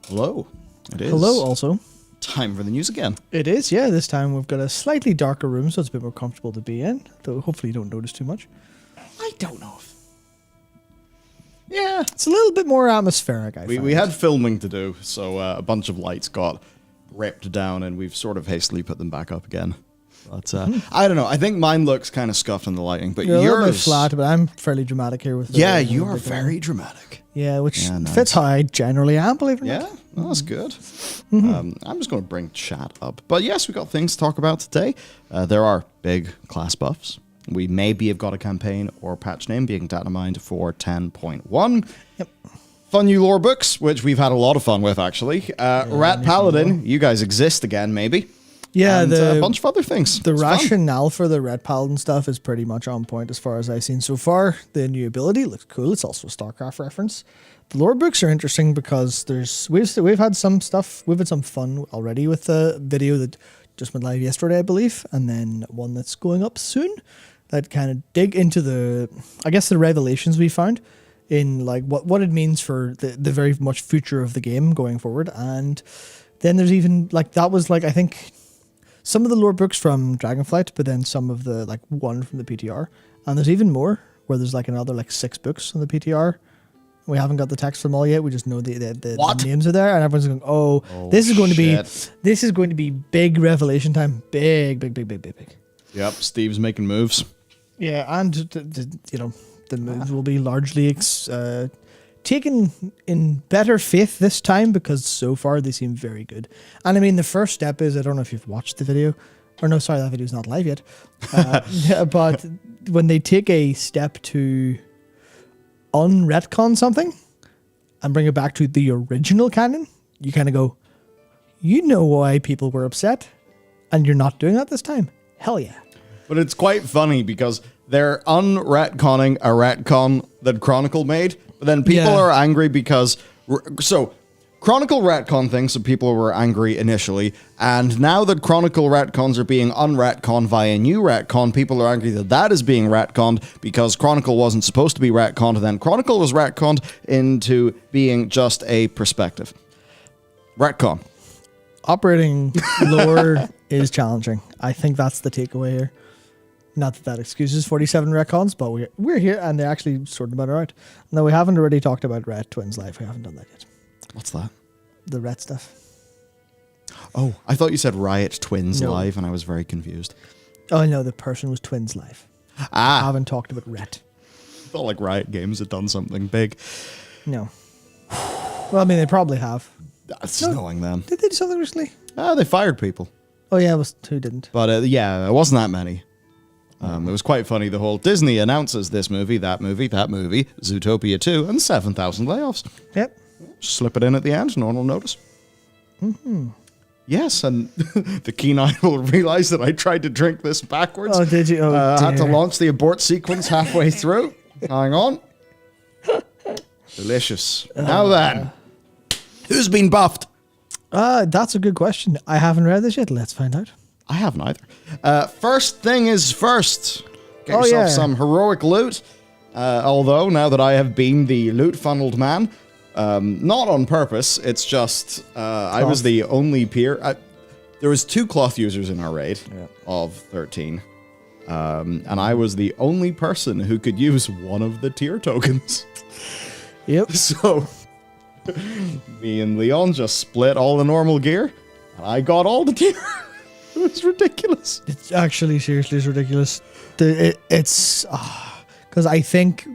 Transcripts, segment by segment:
Hello. It is. Hello, also. Time for the news again. It is, yeah. This time we've got a slightly darker room, so it's a bit more comfortable to be in. Though hopefully you don't notice too much. I don't know if... Yeah. It's a little bit more atmospheric, I find. We had filming to do, so a bunch of lights got ripped down, and we've sort of hastily put them back up again. But I don't know. I think mine looks kind of scuffed in the lighting, but You're yours... a little bit flat, but I'm fairly dramatic here with the... Yeah, you are very dramatic. Yeah, which nice. fits how I generally am, believe it or not. Yeah, well, that's good. I'm just going to bring chat up. But yes, we've got things to talk about today. There are big class buffs. We maybe have got a campaign or patch name being data mined for 10.1. Yep. Fun new lore books, which we've had a lot of fun with, actually. Rat Paladin, you guys exist again, maybe. Yeah, and a bunch of other things. The It's rationale for the Red Paladin stuff is pretty much on point as far as I've seen so far. The new ability looks cool. It's also a StarCraft reference. The lore books are interesting because we've had some stuff. We've had some fun already with the video that just went live yesterday, I believe, and then one that's going up soon that kind of dig into the revelations we found in like what it means for the very much future of the game going forward. And then there's even like that was like I think some of the lore books from Dragonflight, but then some of the like one from the PTR, and there's even more where there's like another like 6 books on the PTR. We haven't got the text for them all yet. We just know the names are there, and everyone's going, "Oh, this is going to be big revelation time, big." Yep, Steve's making moves. Yeah, and the moves will be largely taken in better faith this time because so far they seem very good. And I mean, the first step is, I don't know if you've watched the video, or no, sorry, that video's not live yet. But when they take a step to unretcon something and bring it back to the original canon, you kind of go, you know why people were upset, and you're not doing that this time. Hell yeah. But it's quite funny because they're unretconning a retcon that Chronicle made, but then people are angry because... So, Chronicle retcon things, so people were angry initially, and now that Chronicle retcons are being unretconned via new retcon, people are angry that that is being retconned because Chronicle wasn't supposed to be retconned, and then Chronicle was retconned into being just a perspective. Retcon. Operating lore is challenging. I think that's the takeaway here. Not that excuses 47 retcons, but we're here, and they actually sorted them out. No, we haven't already talked about Ret Twins Life. We haven't done that yet. What's that? The Ret stuff. Oh, I thought you said Riot Twins Live, and I was very confused. Oh, no, the person was Twins Live. I haven't talked about Ret. I felt like Riot Games had done something big. No. Well, I mean, they probably have. That's annoying them. Did they do something recently? They fired people. Oh, yeah, it was who didn't. But it wasn't that many. It was quite funny, the whole Disney announces this movie, that movie, Zootopia 2, and 7,000 layoffs. Yep. Slip it in at the end, no one will notice. Mm-hmm. Yes, and the keen eye will realize that I tried to drink this backwards. Oh, did you? Oh, had to launch the abort sequence halfway through. Hang on. Delicious. Now then, who's been buffed? That's a good question. I haven't read this yet. Let's find out. I haven't either. First thing is first. Get yourself some heroic loot. Although, now that I have been the loot-funneled man, not on purpose, it's just I was the only peer. There was 2 cloth users in our raid of 13. And I was the only person who could use one of the tier tokens. Yep. So, Me and Leon just split all the normal gear, and I got all the gear. It was ridiculous. It's actually seriously is ridiculous. It's because I think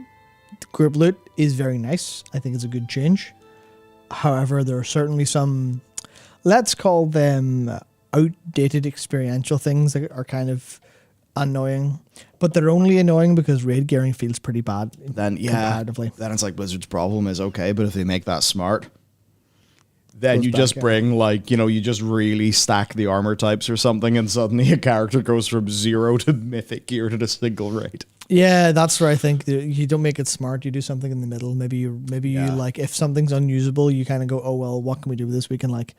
group loot is very nice. I think it's a good change. However, there are certainly some, let's call them outdated experiential things that are kind of annoying, but they're only annoying because raid gearing feels pretty bad. Then comparatively. Then it's like Blizzard's problem is okay, but if they make that smart, then Goes you back just in. bring like you just really stack the armor types or something, and suddenly a character goes from 0 to mythic gear to a single raid. Yeah, that's where I think that you don't make it smart. You do something in the middle. Maybe you Yeah. like if something's unusable, you kind of go, oh well, what can we do with this? We can like,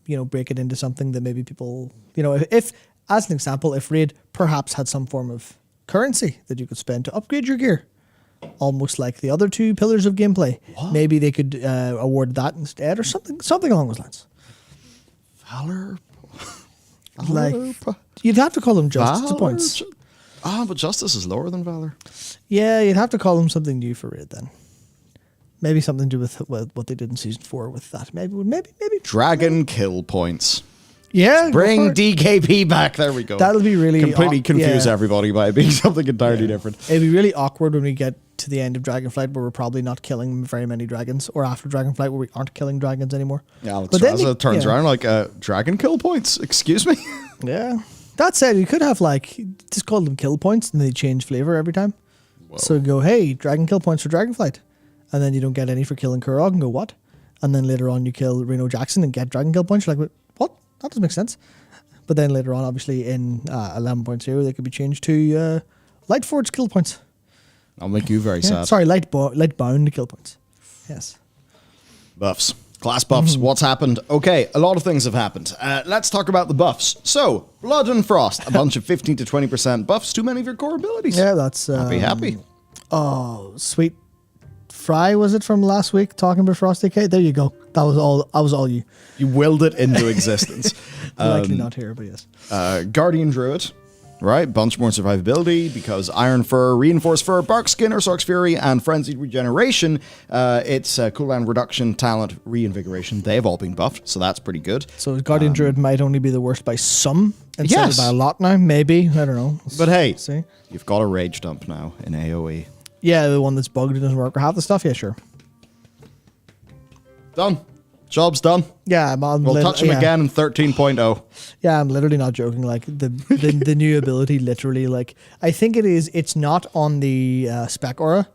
break it into something that maybe people, if as an example, if raid perhaps had some form of currency that you could spend to upgrade your gear, almost like the other two pillars of gameplay, maybe they could award that instead or something along those lines. Valor, Like you'd have to call them justice Valor? points. But justice is lower than valor. Yeah, you'd have to call them something new for raid then. Maybe something to do with what they did in season 4 with that. Maybe. Dragon kill points. Yeah, go Bring for it. DKP back. There we go. That'll be really completely confuse yeah. everybody by it being something entirely different. It'd be really awkward when we get to the end of Dragonflight where we're probably not killing very many dragons, or after Dragonflight where we aren't killing dragons anymore. Yeah, Alex But then Raza turns yeah. around like, dragon kill points? Excuse me? Yeah. That said, you could have just call them kill points and they change flavor every time. Whoa. So go, hey, dragon kill points for Dragonflight. And then you don't get any for killing Kurog and go, what? And then later on you kill Reno Jackson and get dragon kill points. You're like, what? That doesn't make sense. But then later on, obviously in 11.0, they could be changed to Lightforge kill points. I'll make you very sad. Sorry, Lightbound kill points. Yes. Buffs. Class buffs. What's happened? Okay, a lot of things have happened. Let's talk about the buffs. So, Blood and Frost. A bunch of 15 to 20% buffs to many of your core abilities. Yeah, that's... Happy. Oh, sweet. Fry, was it from last week, talking about Frosty K? There you go. That was all you. You willed it into existence. Likely not here, but yes. Guardian Druid. Right, bunch more survivability because Iron Fur, Reinforced Fur, Bark Skin, Sork's Fury, and Frenzied Regeneration. It's cooldown reduction, talent, reinvigoration. They've all been buffed, so that's pretty good. So Guardian Druid might only be the worst by some instead Yes. of by a lot now. Maybe. I don't know. But hey, See? you've got a Rage Dump now in AoE. Yeah, the one that's bugged and doesn't work or half the stuff. Yeah, sure. Done. Job's done. Yeah, We'll touch him again in 13.0. Yeah, I'm literally not joking. Like the new ability, literally, like I think it's not on the spec aura,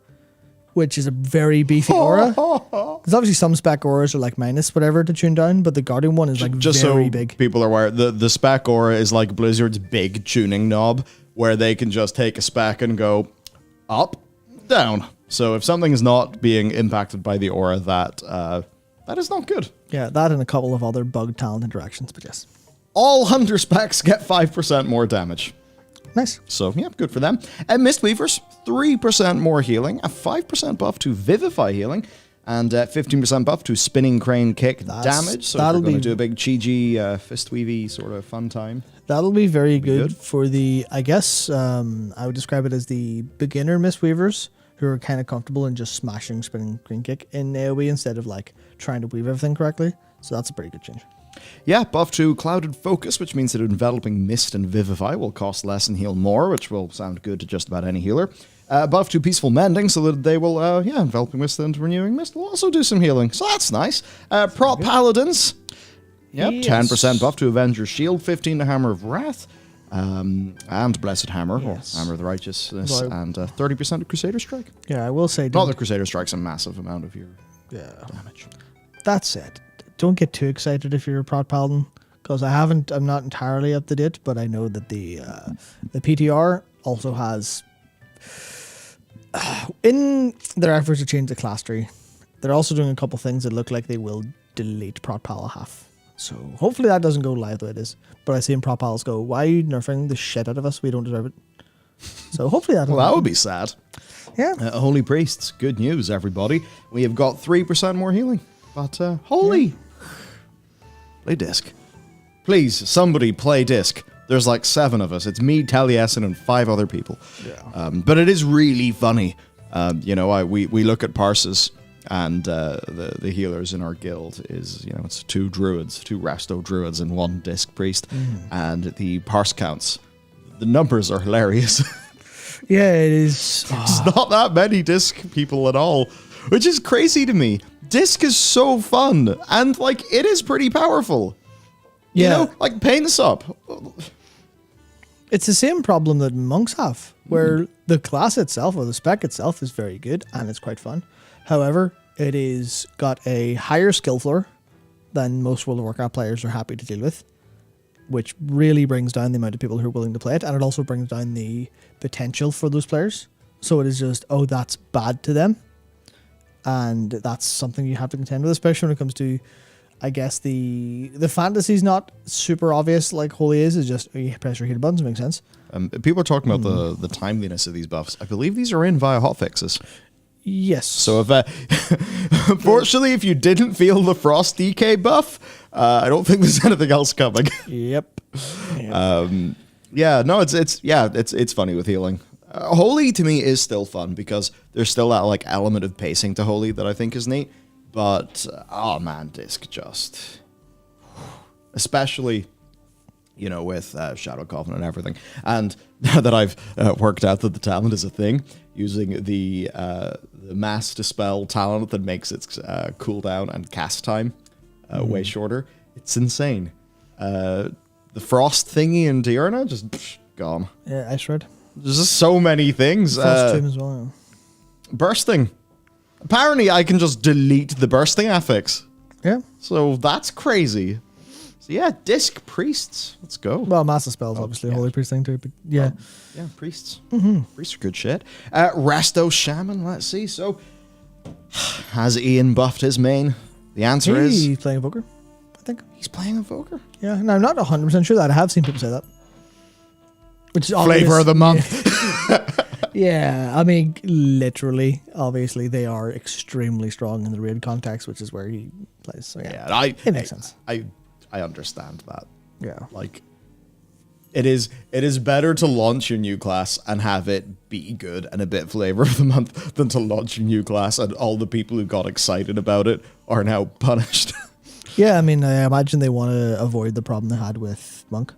which is a very beefy aura. Because obviously some spec auras are like minus whatever to tune down, but the Guardian one is like Just very so big. people are aware, the spec aura is like Blizzard's big tuning knob where they can just take a spec and go up, down. So if something is not being impacted by the aura, that is not good. Yeah, that and a couple of other bug talent interactions, but yes. All Hunter specs get 5% more damage. Nice. So, yeah, good for them. And Mistweavers, 3% more healing, a 5% buff to Vivify healing, and 15% buff to Spinning Crane Kick damage. So we're going to do a big Chi-Ji Fistweavy sort of fun time. That'll be very good for the, I guess, I would describe it as the beginner Mistweavers who are kind of comfortable in just smashing Spinning Crane Kick in AoE instead of like trying to weave everything correctly. So that's a pretty good change. Yeah, buff to Clouded Focus, which means that Enveloping Mist and Vivify will cost less and heal more, which will sound good to just about any healer. Buff to Peaceful Mending, so that they will, Enveloping Mist and Renewing Mist will also do some healing. So that's nice. Prop Paladins. Yep, Yes. 10% buff to Avenger's Shield, 15 to Hammer of Wrath, and Blessed Hammer, Yes. or Hammer of the Righteousness, Well, and 30% to Crusader Strike. Yeah, I will say, Not that Crusader Strike's a massive amount of your yeah. damage. That said, don't get too excited if you're a Prot Paladin, because I'm not entirely up to date, but I know that the PTR also has, in their efforts to change the class tree, they're also doing a couple things that look like they will delete Prot Pal half. So hopefully that doesn't go live the way it is. But I see Prot Pals go, why are you nerfing the shit out of us? We don't deserve it. So hopefully that. Well, that would be sad. Yeah. Holy Priests, good news, everybody. We have got 3% more healing. But, holy. Play disc. Please, somebody play disc. There's like 7 of us. It's me, Taliesin, and 5 other people. Yeah. But it is really funny. We look at parses And the healers in our guild is, it's 2 druids, 2 resto druids and 1 disc priest. And the parse counts, the numbers are hilarious. Yeah, it is. There's not that many disc people at all, which is crazy to me. Disc is so fun, and it is pretty powerful. Yeah. Paint up. It's the same problem that monks have, where the class itself or the spec itself is very good and it's quite fun. However, it is got a higher skill floor than most World of Warcraft players are happy to deal with, which really brings down the amount of people who are willing to play it, and it also brings down the potential for those players. So it is just, that's bad to them. And that's something you have to contend with, especially when it comes to, I guess, the fantasy's not super obvious like Holy is just you press your heated buttons, makes sense. People are talking about the timeliness of these buffs. I believe these are in via hotfixes. Yes. So if unfortunately, if you didn't feel the frost DK buff, I don't think there's anything else coming. Yep. Yeah, no, it's funny with healing. Holy to me is still fun because there's still that element of pacing to Holy that I think is neat. But oh man, disc just, especially with Shadow Coffin and everything. And now that I've worked out that the talent is a thing, using the mass dispel talent that makes its cooldown and cast time way shorter, it's insane. The frost thingy in Diurna just gone. Yeah, Ice Red. There's just so many things. Frost Tomb as well. Bursting. Apparently, I can just delete the bursting affix. Yeah. So that's crazy. So yeah, disc priests. Let's go. Well, master spells, obviously, a Holy Priest thing too. But yeah. Yeah, priests. Priests are good shit. Resto Shaman, let's see. So, has Ian buffed his main? The answer is... He's playing Evoker, I think. He's playing Evoker? Yeah, and I'm not 100% sure that. I have seen people say that. Which is Flavor of the month. Yeah, I mean, literally, obviously, they are extremely strong in the raid context, which is where he plays. So yeah, it makes sense. I understand that. Yeah. It is better to launch your new class and have it be good and a bit flavor of the month than to launch your new class and all the people who got excited about it are now punished. Yeah, I mean, I imagine they want to avoid the problem they had with Monk,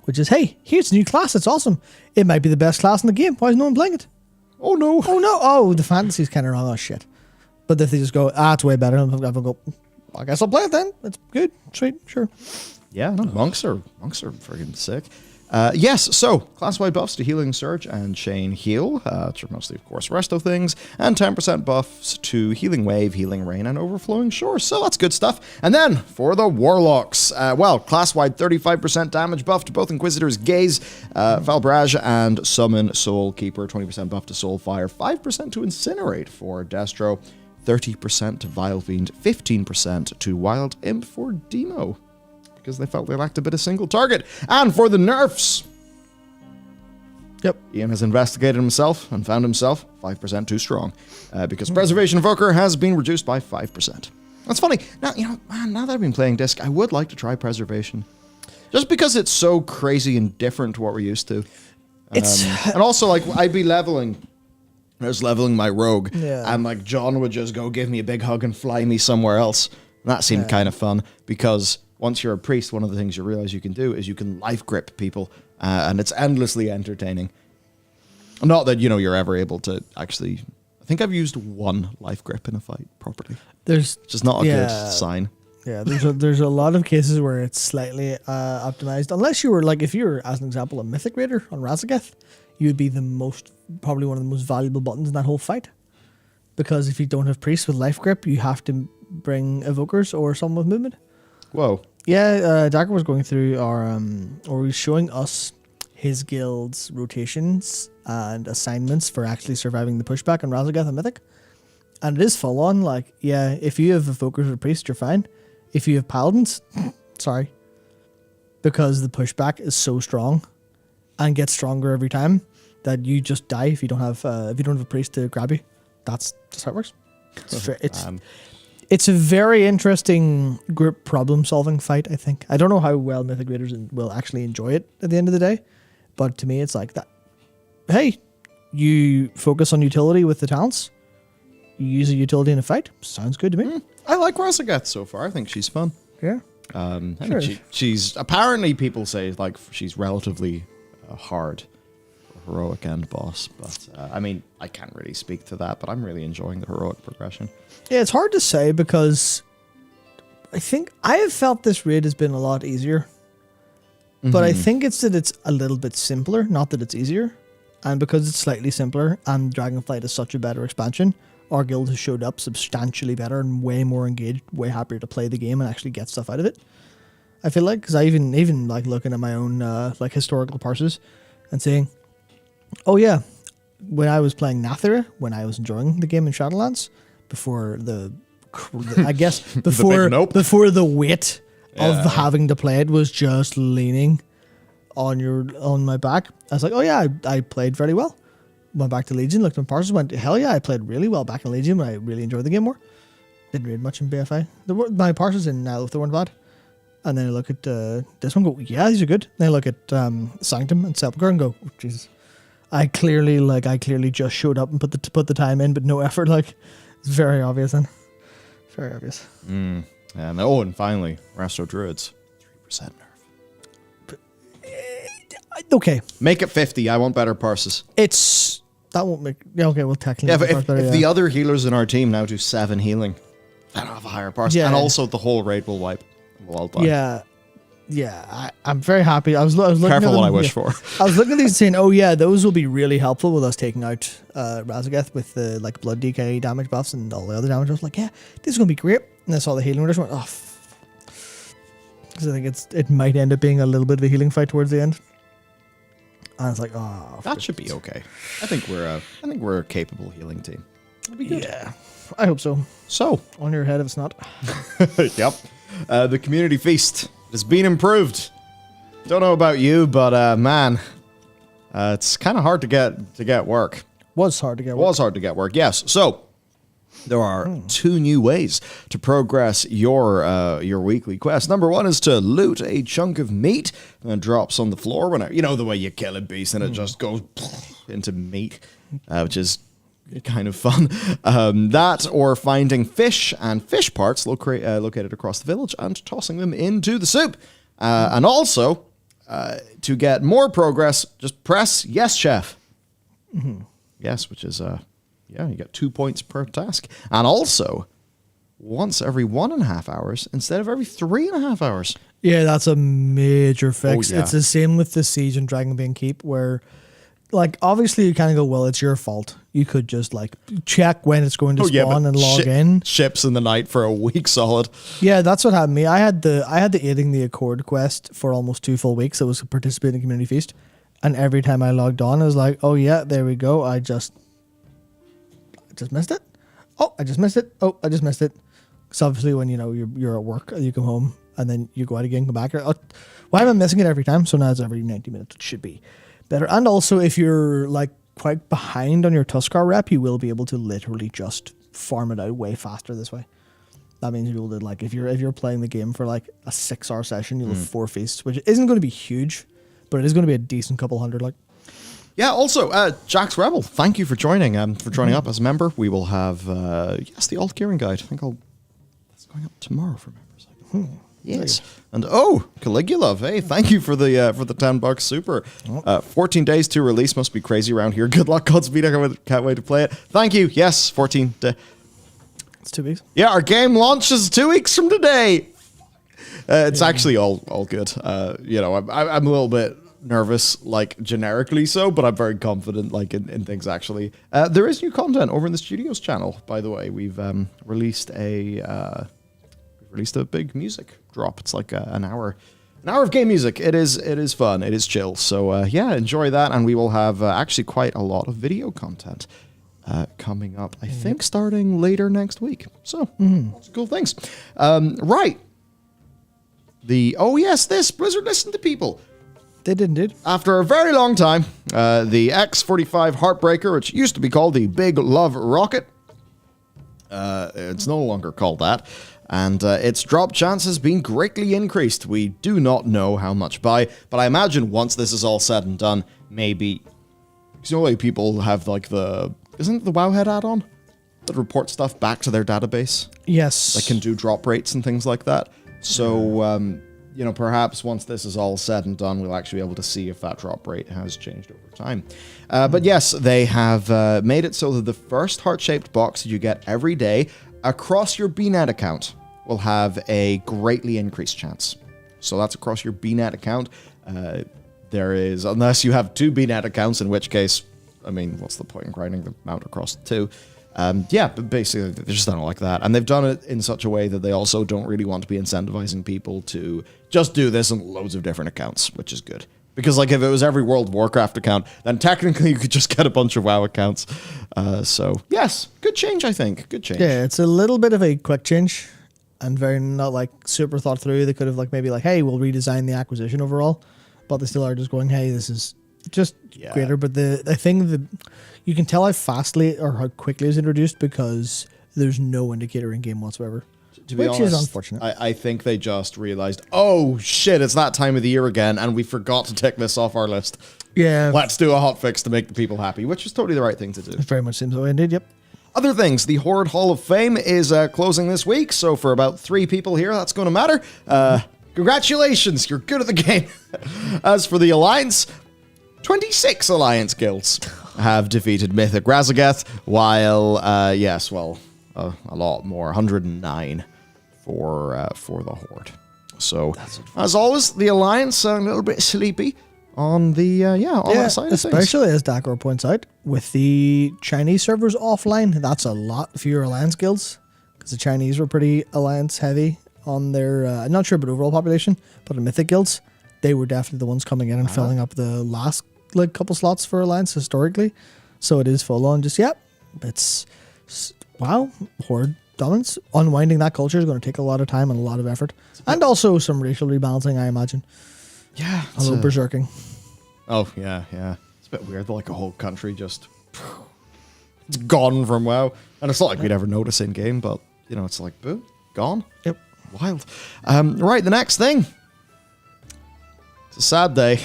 which is, hey, here's a new class. It's awesome. It might be the best class in the game. Why is no one playing it? Oh, no. Oh, no. Oh, the fantasy's kind of wrong. Oh, shit. But if they just go, it's way better, and everyone go, I guess I'll play it then. It's good. Sweet. Sure. Yeah, no, monks are friggin' sick. Yes, so class-wide buffs to Healing Surge and Chain Heal, which are mostly, of course, resto things, and 10% buffs to Healing Wave, Healing Rain, and Overflowing Shore. So that's good stuff. And then for the Warlocks, class-wide 35% damage buff to both Inquisitor's Gaze, Falbrage, and Summon Soul Keeper, 20% buff to Soul Fire, 5% to Incinerate for Destro, 30% to Vile Fiend, 15% to Wild Imp for Demo, because they felt they lacked a bit of single target. And for the nerfs, yep, Ian has investigated himself and found himself 5% too strong, because Preservation Evoker has been reduced by 5%. That's funny. Now, now that I've been playing Disc, I would like to try Preservation, just because it's so crazy and different to what we're used to. And also, I'd be leveling. I was leveling my rogue, and John would just go give me a big hug and fly me somewhere else. And that seemed kind of fun, because once you're a priest, one of the things you realize you can do is you can life grip people, and it's endlessly entertaining. Not that, you're ever able to actually... I think I've used one life grip in a fight properly. There's just not a good sign. Yeah, there's a lot of cases where it's slightly optimized. Unless you were, if you were, as an example, a Mythic Raider on Razageth, you would be probably one of the most valuable buttons in that whole fight. Because if you don't have priests with life grip, you have to bring evokers or someone with movement. Whoa. Yeah, Dagger was going through or he's showing us his guild's rotations and assignments for actually surviving the pushback on Razageth and Mythic. And it is full on, if you have evokers or priests, you're fine. If you have paladins, sorry. Because the pushback is so strong and gets stronger every time that you just die if you don't have a priest to grab you. That's just how it works. It's a very interesting group problem-solving fight, I think. I don't know how well Mythic Raiders will actually enjoy it at the end of the day, but to me it's like that. Hey, you focus on utility with the talents, You use a utility in a fight. Sounds good to me. I like Rosageth so far. I think she's fun. Yeah. I think she's apparently people say like she's relatively hard, heroic end boss. But I mean, I can't really speak to that. But I'm really enjoying the heroic progression. Yeah, it's hard to say because I think I have felt this raid has been a lot easier. But I think it's that it's a little bit simpler, not that it's easier. And because it's slightly simpler and Dragonflight is such a better expansion, our guild has showed up substantially better and way more engaged, way happier to play the game and actually get stuff out of it. I feel like, because I even like looking at my own like historical parses and saying, oh yeah, when I was playing Nathira, when I was enjoying the game in Shadowlands, before I guess before the weight of having to play it was just leaning on my back, I was like, oh yeah, I played very well. Went back to Legion, looked at my parses, went, hell yeah, I played really well back in Legion, I really enjoyed the game more. Didn't read much in BFI. My parses in Nilith weren't bad. And then I look at this one, go, yeah, these are good. Then I look at Sanctum and Sepulchre and go, oh, Jesus. I clearly just showed up and put the time in, but no effort. Like, it's very obvious then. Very obvious. And finally, Resto Druids. 3% nerf. Okay. Make it 50. I want better parses. That won't make... Yeah, okay, we'll tackle it. If the other healers in our team now do 7 healing, then I'll have a higher parse. Yeah. And also the whole raid will wipe. We'll all die. Yeah. Yeah, I'm very happy. I was looking Careful at them, what I wish for. I was looking at these and saying, oh yeah, those will be really helpful with us taking out Razageth with the like blood decay damage buffs and all the other damage. I was like, yeah, this is going to be great. And I saw the healing, and I just went, oh, because I think it might end up being a little bit of a healing fight towards the end. And I was like, oh, that should be okay. I think we're a capable healing team. It'll be good. Yeah, I hope so. So on your head if it's not. Yep. The community feast has been improved. Don't know about you, but man, it's kind of hard to get work. Was hard to get work. Yes. So there are 2 new ways to progress your weekly quest. Number 1 is to loot a chunk of meat and it drops on the floor whenever the way you kill a beast and it just goes into meat, which is kind of fun. That or finding fish and fish parts located across the village and tossing them into the soup. And also, to get more progress, just press yes, chef. Yes, which is, you get 2 points per task. And also, once every 1.5 hours instead of every 3.5 hours. Yeah, that's a major fix. Oh, yeah. It's the same with the Siege and Dragonbane Keep where... Like, obviously, you kind of go, well, it's your fault. You could just, like, check when it's going to spawn and log in. Ships in the night for a week solid. Yeah, that's what happened to me. I had the Aiding the Accord quest for almost 2 full weeks. I was participating in Community Feast. And every time I logged on, I was like, oh, yeah, there we go. I just missed it. Oh, I just missed it. Oh, I just missed it. Because obviously, when, you're at work, you come home, and then you go out again, come back. Why am I missing it every time? So now it's every 90 minutes. It should be better. And also, if you're like quite behind on your Tuskar rep, you will be able to literally just farm it out way faster this way. That means you'll be able to, like, if you're playing the game for like a 6-hour session, you'll have 4 feasts, which isn't going to be huge, but it is going to be a decent couple hundred. Like, yeah. Also, Jax Rebel, thank you for joining. Up as a member. We will have the alt gearing guide. I think that's going up tomorrow for members. Yes. And Caligula, hey, thank you for the $10 super. 14 days to release must be crazy around here. Good luck, Godspeed. I can't wait to play it. Thank you. Yes, 14 days. It's 2 weeks. Yeah, our game launches 2 weeks from today. It's actually all good. I'm a little bit nervous, like generically so, but I'm very confident, like in things actually. There is new content over in the Studios channel, by the way. We've released a big music drop. It's like an hour of game music. It is fun. It is chill. So enjoy that, and we will have actually quite a lot of video content coming up. I think starting later next week. So lots of cool things. Right. This Blizzard listened to people. They did indeed. After a very long time, the X-45 Heartbreaker, which used to be called the Big Love Rocket, it's no longer called that. And its drop chance has been greatly increased. We do not know how much by, but I imagine once this is all said and done, maybe... people have like isn't it the Wowhead add-on? that report stuff back to their database. Yes. That can do drop rates and things like that. So, perhaps once this is all said and done, we'll actually be able to see if that drop rate has changed over time. But yes, they have made it so that the first heart-shaped box that you get every day across your BNet account will have a greatly increased chance. So that's across your BNet account. There is, unless you have 2 BNet accounts, in which case, I mean, what's the point in grinding the amount across the 2? But basically, they just don't like that. And they've done it in such a way that they also don't really want to be incentivizing people to just do this on loads of different accounts, which is good. Because, like, if it was every World of Warcraft account, then technically you could just get a bunch of WoW accounts. So, yes, good change, I think. Good change. Yeah, it's a little bit of a quick change and very not, like, super thought through. They could have, like, maybe, like, hey, we'll redesign the acquisition overall. But they still are just going, hey, this is just greater. But I think that you can tell how fastly or how quickly it's introduced because there's no indicator in game whatsoever. To be honest, is unfortunate. I think they just realized, oh shit, it's that time of the year again, and we forgot to tick this off our list. Yeah. Let's do a hotfix to make the people happy, which is totally the right thing to do. It very much seems that way indeed, yep. Other things, the Horde Hall of Fame is closing this week, so for about 3 people here, that's going to matter. Congratulations, you're good at the game. As for the Alliance, 26 Alliance guilds have defeated Mythic Razageth, while, a lot more, 109 for the Horde. So, as always, the Alliance are a little bit sleepy on the, that side of things. Especially as Dakor points out, with the Chinese servers offline, that's a lot fewer Alliance guilds, because the Chinese were pretty Alliance heavy on their, I'm not sure about overall population, but in Mythic guilds, they were definitely the ones coming in and filling up the last couple slots for Alliance historically. So it is full on it's wow, Horde dominance. Unwinding that culture is going to take a lot of time and a lot of effort. And also some racial rebalancing, I imagine. Yeah. A little berserking. Oh, yeah. It's a bit weird, like a whole country just it's gone from WoW. And it's not like we'd ever notice in game, but, it's like, boom, gone. Yep. Wild. Right, the next thing. It's a sad day.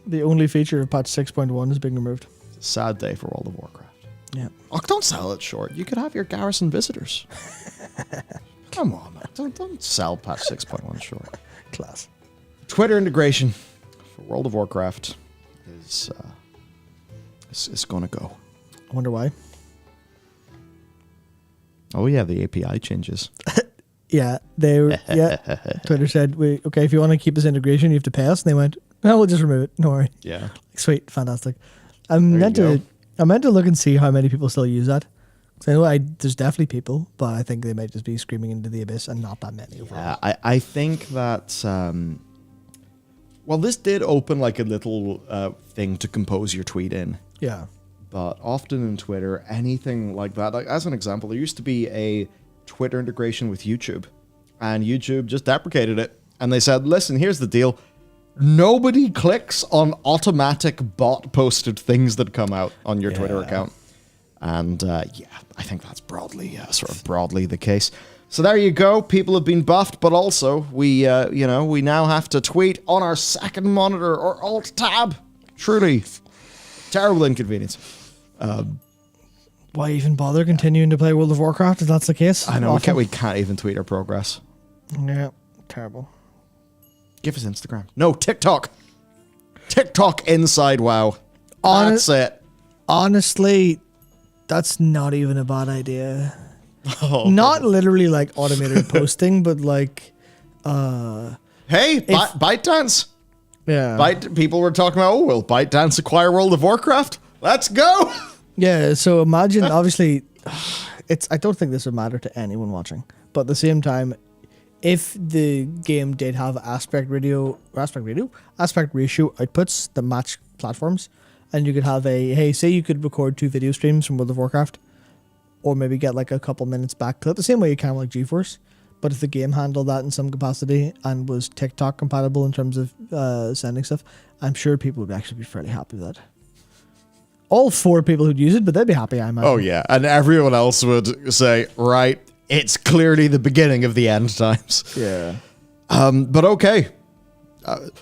The only feature of patch 6.1 is being removed. It's a sad day for World of Warcraft. Yeah. Oh, don't sell it short. You could have your garrison visitors. Come on, man. Don't sell patch 6.1 short. Class. Twitter integration for World of Warcraft is going to go. I wonder why. Oh, yeah, the API changes. Yeah, Twitter said, okay, if you want to keep this integration, you have to pay us. And they went, no, we'll just remove it. No worry. Yeah. Sweet. Fantastic. I meant to look and see how many people still use that. I know there's definitely people, but I think they might just be screaming into the abyss and not that many overall. Yeah, I think that, this did open like a little thing to compose your tweet in. Yeah. But often in Twitter, anything like that, like as an example, there used to be a Twitter integration with YouTube, and YouTube just deprecated it. And they said, listen, here's the deal. Nobody clicks on automatic bot posted things that come out on your Twitter account. And I think that's broadly the case. So there you go. People have been buffed, but also we now have to tweet on our second monitor or alt tab. Truly terrible inconvenience. Why even bother continuing to play World of Warcraft if that's the case? I know, we can't even tweet our progress. Yeah, terrible. Give us Instagram. No, TikTok. TikTok inside WoW. That's it. Honestly, that's not even a bad idea. Oh, not literally like automated posting, but like... Hey, ByteDance. Yeah. People were talking about, will ByteDance acquire World of Warcraft? Let's go! Yeah, so imagine, obviously, I don't think this would matter to anyone watching, but at the same time, if the game did have aspect ratio outputs that match platforms, and you could have say you could record 2 video streams from World of Warcraft, or maybe get like a couple minutes back, the same way you can like GeForce, but if the game handled that in some capacity and was TikTok compatible in terms of sending stuff, I'm sure people would actually be fairly happy with that. All 4 people who'd use it, but they'd be happy, I imagine. Oh, yeah. And everyone else would say, right, it's clearly the beginning of the end times. Yeah. But okay.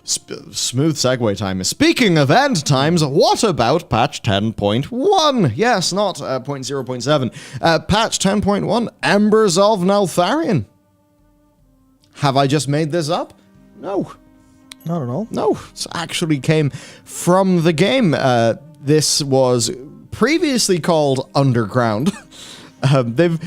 Smooth segue time. Speaking of end times, what about patch 10.1? Yes, not 0.0.7. Patch 10.1, Embers of Neltharion. Have I just made this up? No. Not at all. No, it actually came from the game. This was previously called Underground. They've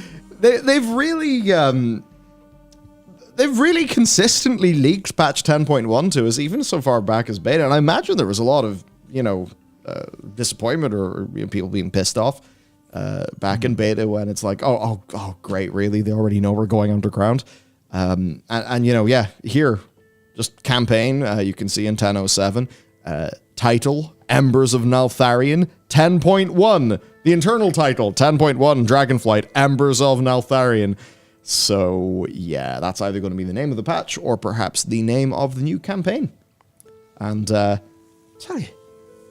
really consistently leaked patch 10.1 to us, even so far back as beta. And I imagine there was a lot of, disappointment or people being pissed off back in beta when it's like, oh, great, really? They already know we're going underground. Here, just campaign, you can see in 10.07, title, Embers of Neltharion, 10.1. The internal title, 10.1, Dragonflight, Embers of Neltharion. So, yeah, that's either going to be the name of the patch or perhaps the name of the new campaign. And, tell you,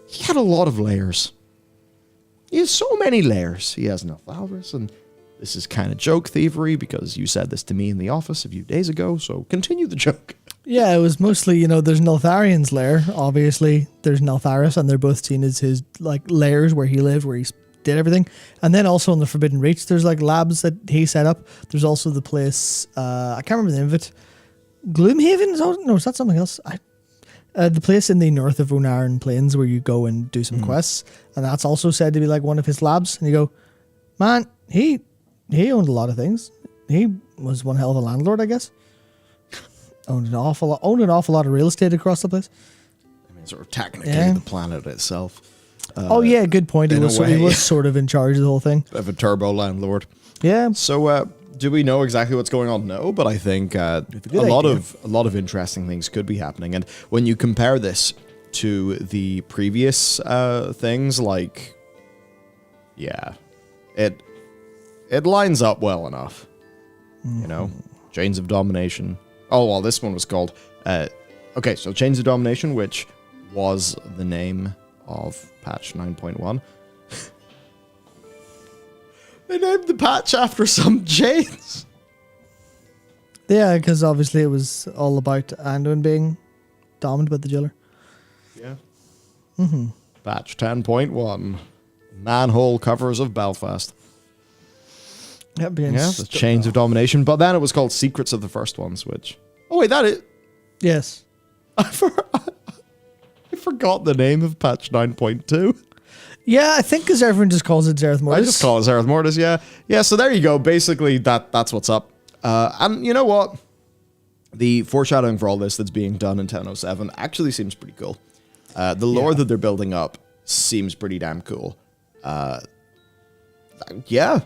he had a lot of layers. He has so many layers. He has Nelthalris, and this is kind of joke thievery because you said this to me in the office a few days ago, so continue the joke. Yeah, it was mostly, there's Neltharion's lair, obviously. There's Neltharis, and they're both seen as his, lairs where he lived, where he did everything. And then also in the Forbidden Reach, there's, labs that he set up. There's also the place, I can't remember the name of it. Gloomhaven? No, is that something else? The place in the north of Onaran Plains where you go and do some quests. And that's also said to be, one of his labs. And you go, man, he owned a lot of things. He was one hell of a landlord, I guess. Owned an awful lot of real estate across the place. I mean, sort of technically the planet itself. Yeah, good point. He was sort of in charge of the whole thing. Bit of a turbo landlord. Yeah. So, do we know exactly what's going on? No, but I think a lot of interesting things could be happening. And when you compare this to the previous things, it lines up well enough. Chains of Domination. Oh, well, this one was called... so Chains of Domination, which was the name of patch 9.1. They named the patch after some chains. Yeah, because obviously it was all about Anduin being dominated by the jailer. Yeah. Patch 10.1. Manhole covers of Belfast. Yep, the Chains of Domination. But then it was called Secrets of the First Ones, which... Oh, wait, that is... Yes. I forgot the name of patch 9.2. Yeah, I think because everyone just calls it Zereth Mortis. I just call it Zereth Mortis, yeah. Yeah, so there you go. Basically, that's what's up. And you know what? The foreshadowing for all this that's being done in 10.07 actually seems pretty cool. The lore that they're building up seems pretty damn cool. Yeah.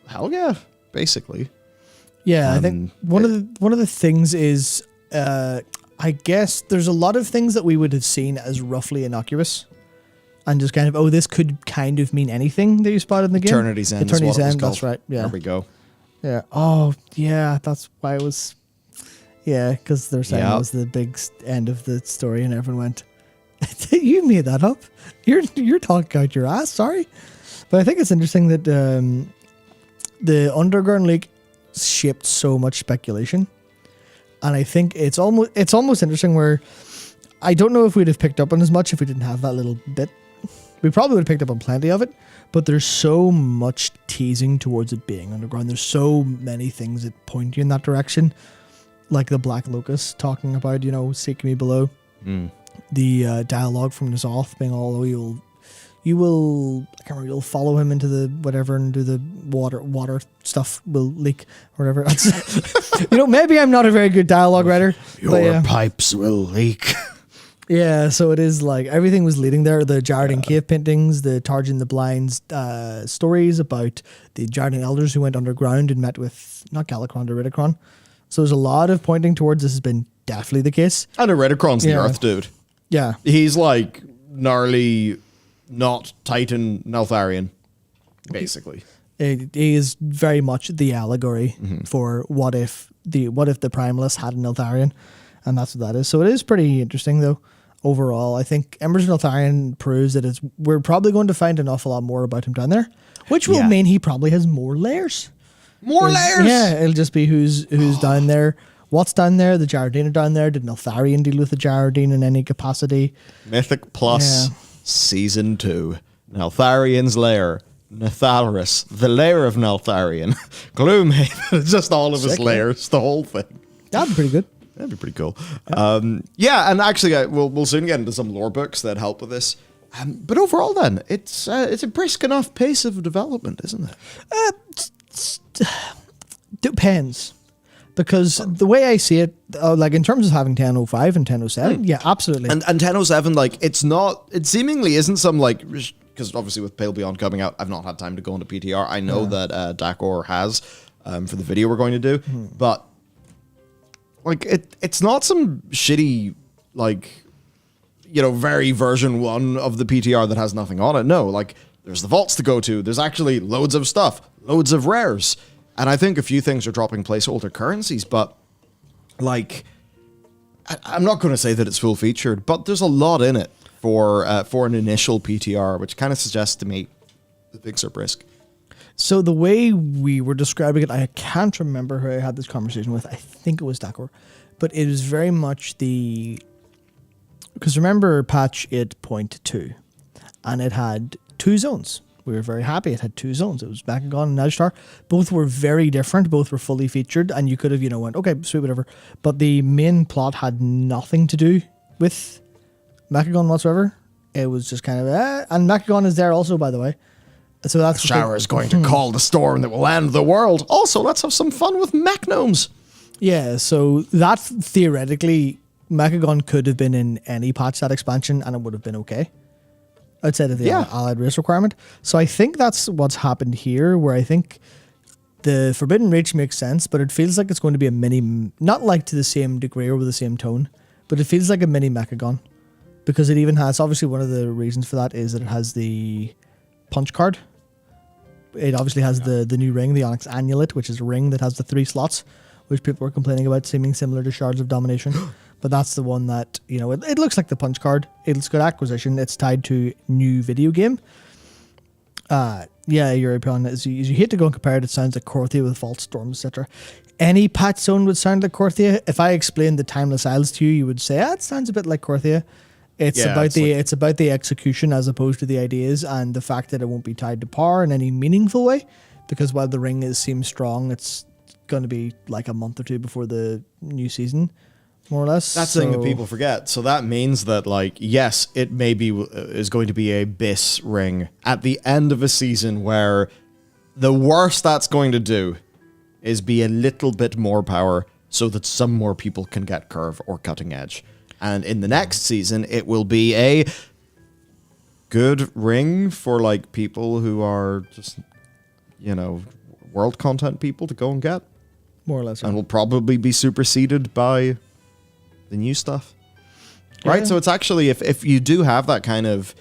Hell yeah, basically. Yeah, I think one of the things is, I guess there's a lot of things that we would have seen as roughly innocuous, and just kind of, this could kind of mean anything that you spotted in the game. Eternity's End. Eternity's End. That's right. Yeah. There we go. Yeah. Oh, yeah. That's why it was. Yeah, because they're saying it was the big end of the story, and everyone went, "You made that up. You're talking out your ass." Sorry, but I think it's interesting that the Underground League shaped so much speculation, and I think it's almost interesting where I don't know if we'd have picked up on as much if we didn't have that little bit. We probably would have picked up on plenty of it, but there's so much teasing towards it being underground. There's so many things that point you in that direction, like the Black Locust talking about, seek me below. The dialogue from N'Zoth being all, you'll follow him into the whatever and do the water stuff will leak or whatever. That's, maybe I'm not a very good dialogue writer. Your pipes will leak. Yeah, so it is everything was leading there. The Jarden cave paintings, the Tarjan the Blind's stories about the Jarden elders who went underground and met with, not Galakrond, Eridikron. So there's a lot of pointing towards this has been definitely the case. And Eridikron's the Earth dude. Yeah. He's gnarly, not Titan Neltharion, basically. He is very much the allegory for what if the Primalists had a Neltharion, and that's what that is. So it is pretty interesting, though. Overall, I think Embers of Neltharion proves that we're probably going to find an awful lot more about him down there, which will mean he probably has more layers. More layers? Yeah, it'll just be who's down there, what's down there. The Jarradine are down there. Did Neltharion deal with the Jarradine in any capacity? Mythic Plus Season 2. Neltharion's Lair. Nethalrus, the lair of Neltharion. Gloomhaven, just all of his layers, the whole thing. That'd be pretty good. That'd be pretty cool. Yeah, and actually, we'll soon get into some lore books that help with this. But overall, then, it's a brisk enough pace of development, isn't it? Depends. Because the way I see it, like in terms of having 10.05 and 10.07, yeah, absolutely. And 10.07, like, it seemingly isn't some, like, because obviously with Pale Beyond coming out, I've not had time to go into PTR. I know that Dakor has for the video we're going to do, but like it's not some shitty, like, you know, very version 1 of the PTR that has nothing on it. No, like, there's the vaults to go to. There's actually loads of stuff, loads of rares. And I think a few things are dropping placeholder currencies, but like, I'm not going to say that it's full featured, but there's a lot in it for an initial PTR, which kind of suggests to me the things are brisk. So the way we were describing it, I can't remember who I had this conversation with. I think it was Dakor, but it was very much because remember patch 8.2, and it had 2 zones. We were very happy. It had 2 zones. It was Mechagon and Najtar. Both were very different. Both were fully featured, and you could have, went, okay, sweet, whatever. But the main plot had nothing to do with Mechagon whatsoever. It was just kind of, and Mechagon is there also, by the way. So that's the shower is going to call the storm that will end the world. Also, let's have some fun with mech gnomes. Yeah, so that theoretically, Mechagon could have been in any patch, that expansion, and it would have been okay. Outside of the allied race requirement. So I think that's what's happened here, where I think the Forbidden Reach makes sense, but it feels like it's going to be a mini, not like to the same degree or with the same tone, but it feels like a mini Mechagon. Because it even has, obviously one of the reasons for that is that it has the punch card. It obviously has the new ring, the Onyx Amulet, which is a ring that has the 3 slots, which people were complaining about seeming similar to Shards of Domination. But that's the one that, it looks like the punch card. It's got acquisition. It's tied to new video game. European, as you hate to go and compare it, it sounds like Korthia with Vault Storm, etc. Any patch zone would sound like Korthia. If I explained the Timeless Isles to you, you would say, it sounds a bit like Korthia. It's about the execution as opposed to the ideas, and the fact that it won't be tied to power in any meaningful way, because while the ring seems strong, it's going to be like a month or 2 before the new season, more or less. That's the thing that people forget. So that means that, like, yes, it maybe is going to be a BIS ring at the end of a season where the worst that's going to do is be a little bit more power so that some more people can get curve or cutting edge. And in the next season, it will be a good ring for, like, people who are just, world content people to go and get. More or less. And will probably be superseded by the new stuff. Right? So it's actually, if you do have that kind of,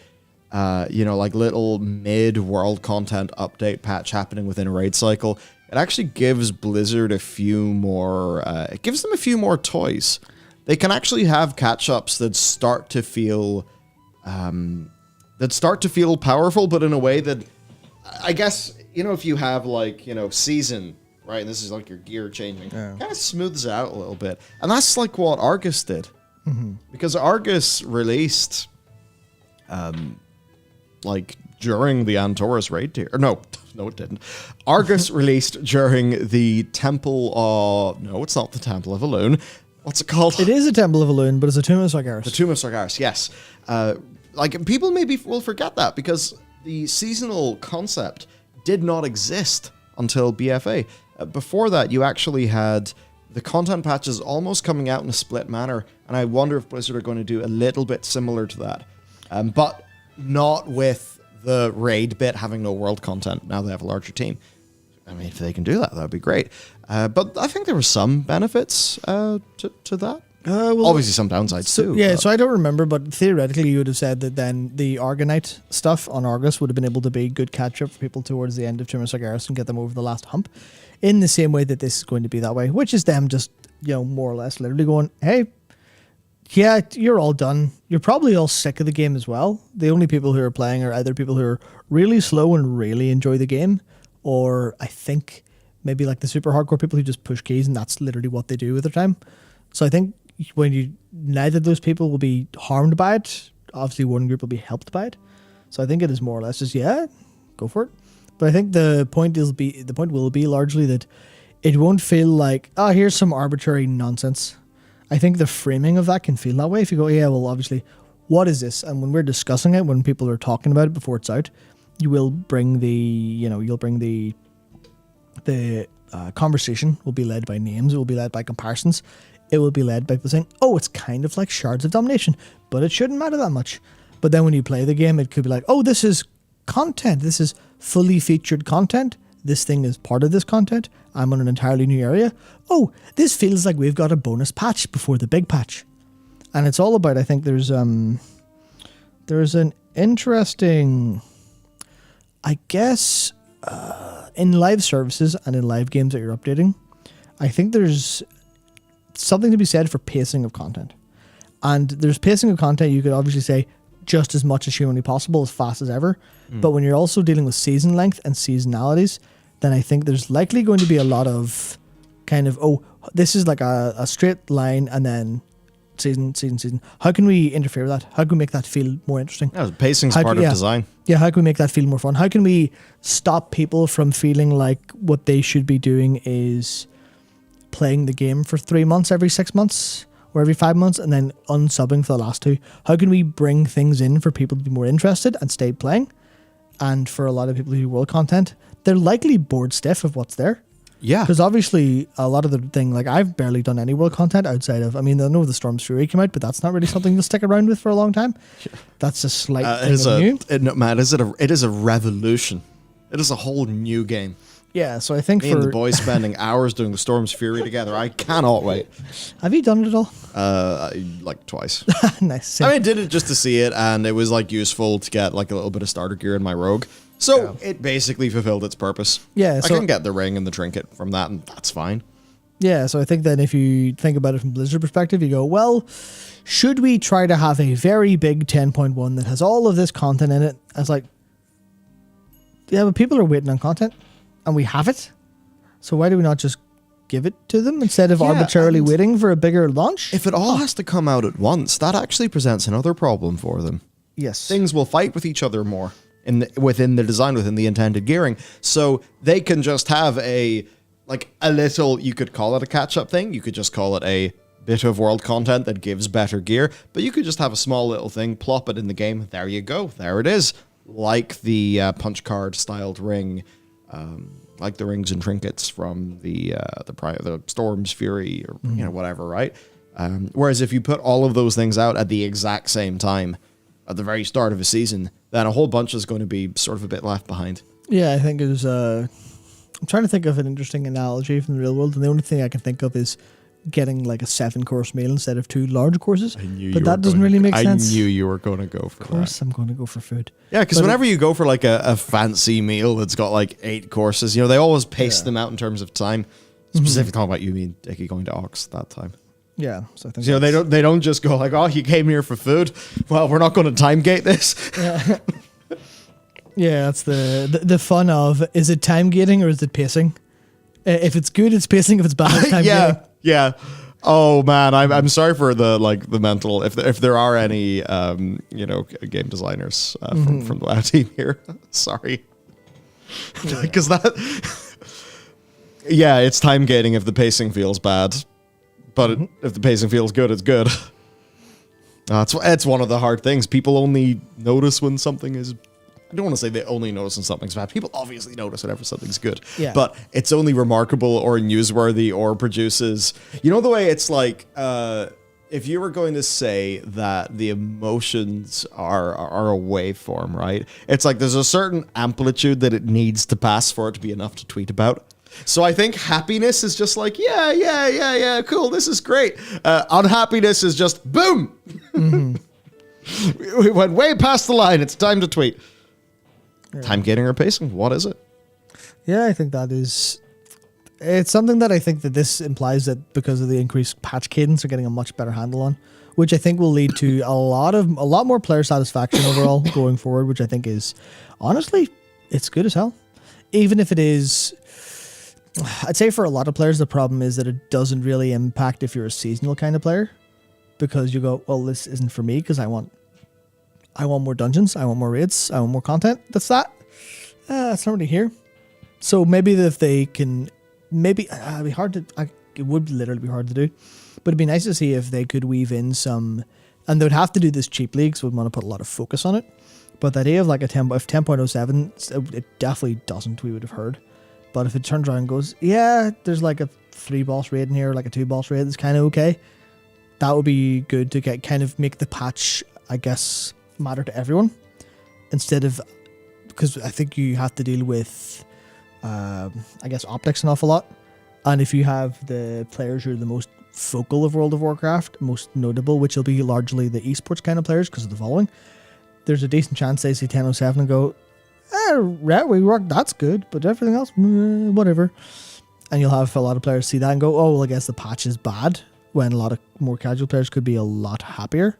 like little mid-world content update patch happening within a raid cycle, it actually gives Blizzard a few more, it gives them a few more toys. They can actually have catch-ups that start to feel powerful, but in a way that, I guess, if you have, like, season, right, and this is like your gear changing, kind of smooths it out a little bit. And that's like what Argus did. Mm-hmm. Because Argus released, like, during the Antorus raid tier. Or no, it didn't. Argus released during the Temple, no, it's not the Temple of Elune. What's it called? It is a Temple of Elune, but it's a Tomb of Sargeras. The Tomb of Sargeras, yes. Like, people maybe will forget that because the seasonal concept did not exist until BFA. Before that, you actually had the content patches almost coming out in a split manner, and I wonder if Blizzard are going to do a little bit similar to that. But not with the raid bit having no world content. Now they have a larger team. I mean, if they can do that, that would be great. But I think there were some benefits to that. Obviously, some downsides too. Yeah, so I don't remember, but theoretically, you would have said that then the Argonite stuff on Argus would have been able to be good catch-up for people towards the end of Tomb of Sargeras and get them over the last hump, in the same way that this is going to be that way, which is them just, more or less literally going, hey, yeah, you're all done. You're probably all sick of the game as well. The only people who are playing are either people who are really slow and really enjoy the game, or I think maybe like the super hardcore people who just push keys and that's literally what they do with their time. So I think neither of those people will be harmed by it. Obviously, one group will be helped by it. So I think it is more or less just, go for it. But I think the point will be largely that it won't feel like, here's some arbitrary nonsense. I think the framing of that can feel that way. If you go, well, obviously, what is this? And when we're discussing it, when people are talking about it before it's out, you will bring the conversation will be led by names. It will be led by comparisons. It will be led by people saying, it's kind of like Shards of Domination, but it shouldn't matter that much. But then when you play the game, it could be like, this is content. This is fully featured content. This thing is part of this content. I'm on an entirely new area. This feels like we've got a bonus patch before the big patch. And it's all about, I think there's an interesting, I guess, in live services and in live games that you're updating, I think there's something to be said for pacing of content. And there's pacing of content, you could obviously say just as much as humanly possible, as fast as ever. But when you're also dealing with season length and seasonalities, then I think there's likely going to be a lot of kind of, this is like a straight line and then season. How can we interfere with that? How can we make that feel more interesting? Yeah, pacing's part of design. Yeah, how can we make that feel more fun? How can we stop people from feeling like what they should be doing is playing the game for 3 months every 6 months or every 5 months and then unsubbing for the last 2? How can we bring things in for people to be more interested and stay playing? And for a lot of people who do world content, they're likely bored stiff of what's there. Yeah. Because obviously a lot of the thing, like I've barely done any world content outside of, I know the Storm's Fury came out, but that's not really something you'll stick around with for a long time. That's a slight thing of new. Matt, it is a revolution. It is a whole new game. Yeah, so I think Me and the boys spending hours doing the Storm's Fury together. I cannot wait. Have you done it at all? Like twice. Nice. I did it just to see it, and it was like useful to get like a little bit of starter gear in my rogue. So it basically fulfilled its purpose. Yeah, I can get the ring and the trinket from that, and that's fine. Yeah, so I think that if you think about it from Blizzard perspective, you go, well, should we try to have a very big 10.1 that has all of this content in it? I was like, yeah, but people are waiting on content, and we have it. So why do we not just give it to them instead of arbitrarily waiting for a bigger launch? If it all has to come out at once, that actually presents another problem for them. Yes. Things will fight with each other more within the design, within the intended gearing. So they can just have a little, you could call it a catch-up thing. You could just call it a bit of world content that gives better gear. But you could just have a small little thing, plop it in the game. There you go. There it is. Like the punch card styled ring, like the rings and trinkets from the Storm's Fury or whatever, right? Whereas if you put all of those things out at the exact same time, at the very start of a season, then a whole bunch is going to be sort of a bit left behind. Yeah, I think it was. I'm trying to think of an interesting analogy from the real world, and the only thing I can think of is getting like a 7-course meal instead of 2 large courses. But that doesn't really make sense. I knew you were going to go for that. Of course, I'm going to go for food. Yeah, because whenever you go for like a fancy meal that's got like 8 courses, they always pace them out in terms of time. Specifically talking about you, me and Dickie going to Ox that time. Yeah, so I think they don't just go like, oh, you came here for food. Well, we're not going to time gate this. Yeah, yeah, that's the fun of, is it time gating or is it pacing? If it's good, it's pacing. If it's bad, it's time gating. Yeah. Oh man, I'm sorry for the mental. If there are any game designers from the WoW team here, sorry, because it's time gating if the pacing feels bad. But if the pacing feels good, it's good. It's one of the hard things. People only notice when something is... I don't want to say they only notice when something's bad. People obviously notice whenever something's good. Yeah. But it's only remarkable or newsworthy or produces... the way it's like... if you were going to say that the emotions are a waveform, right? It's like there's a certain amplitude that it needs to pass for it to be enough to tweet about. So I think happiness is just like, yeah, cool, this is great. Unhappiness is just, boom! We went way past the line, it's time to tweet. Yeah. Time gating or pacing, what is it? Yeah, I think that is... It's something that I think that this implies that because of the increased patch cadence, they're getting a much better handle on, which I think will lead to a lot more player satisfaction overall going forward, which I think is, honestly, it's good as hell. Even if it is... I'd say for a lot of players, the problem is that it doesn't really impact if you're a seasonal kind of player, because you go, well, this isn't for me because I want more dungeons, I want more raids, I want more content. That's that. It's not really here. So maybe if they can, it'd be hard to. It would literally be hard to do, but it'd be nice to see if they could weave in some, and they would have to do this cheaply because we'd want to put a lot of focus on it. But the idea of like if 10.07, it definitely doesn't. We would have heard. But if it turns around and goes, yeah, there's like a 3 boss raid in here, like a 2 boss raid, that's kind of okay. That would be good to get kind of make the patch, I guess, matter to everyone. Instead of, because I think you have to deal with, I guess, optics an awful lot. And if you have the players who are the most vocal of World of Warcraft, most notable, which will be largely the esports kind of players because of the following, there's a decent chance they see 10.07 and go, we work, that's good, but everything else, whatever. And you'll have a lot of players see that and go, oh, well, I guess the patch is bad, when a lot of more casual players could be a lot happier.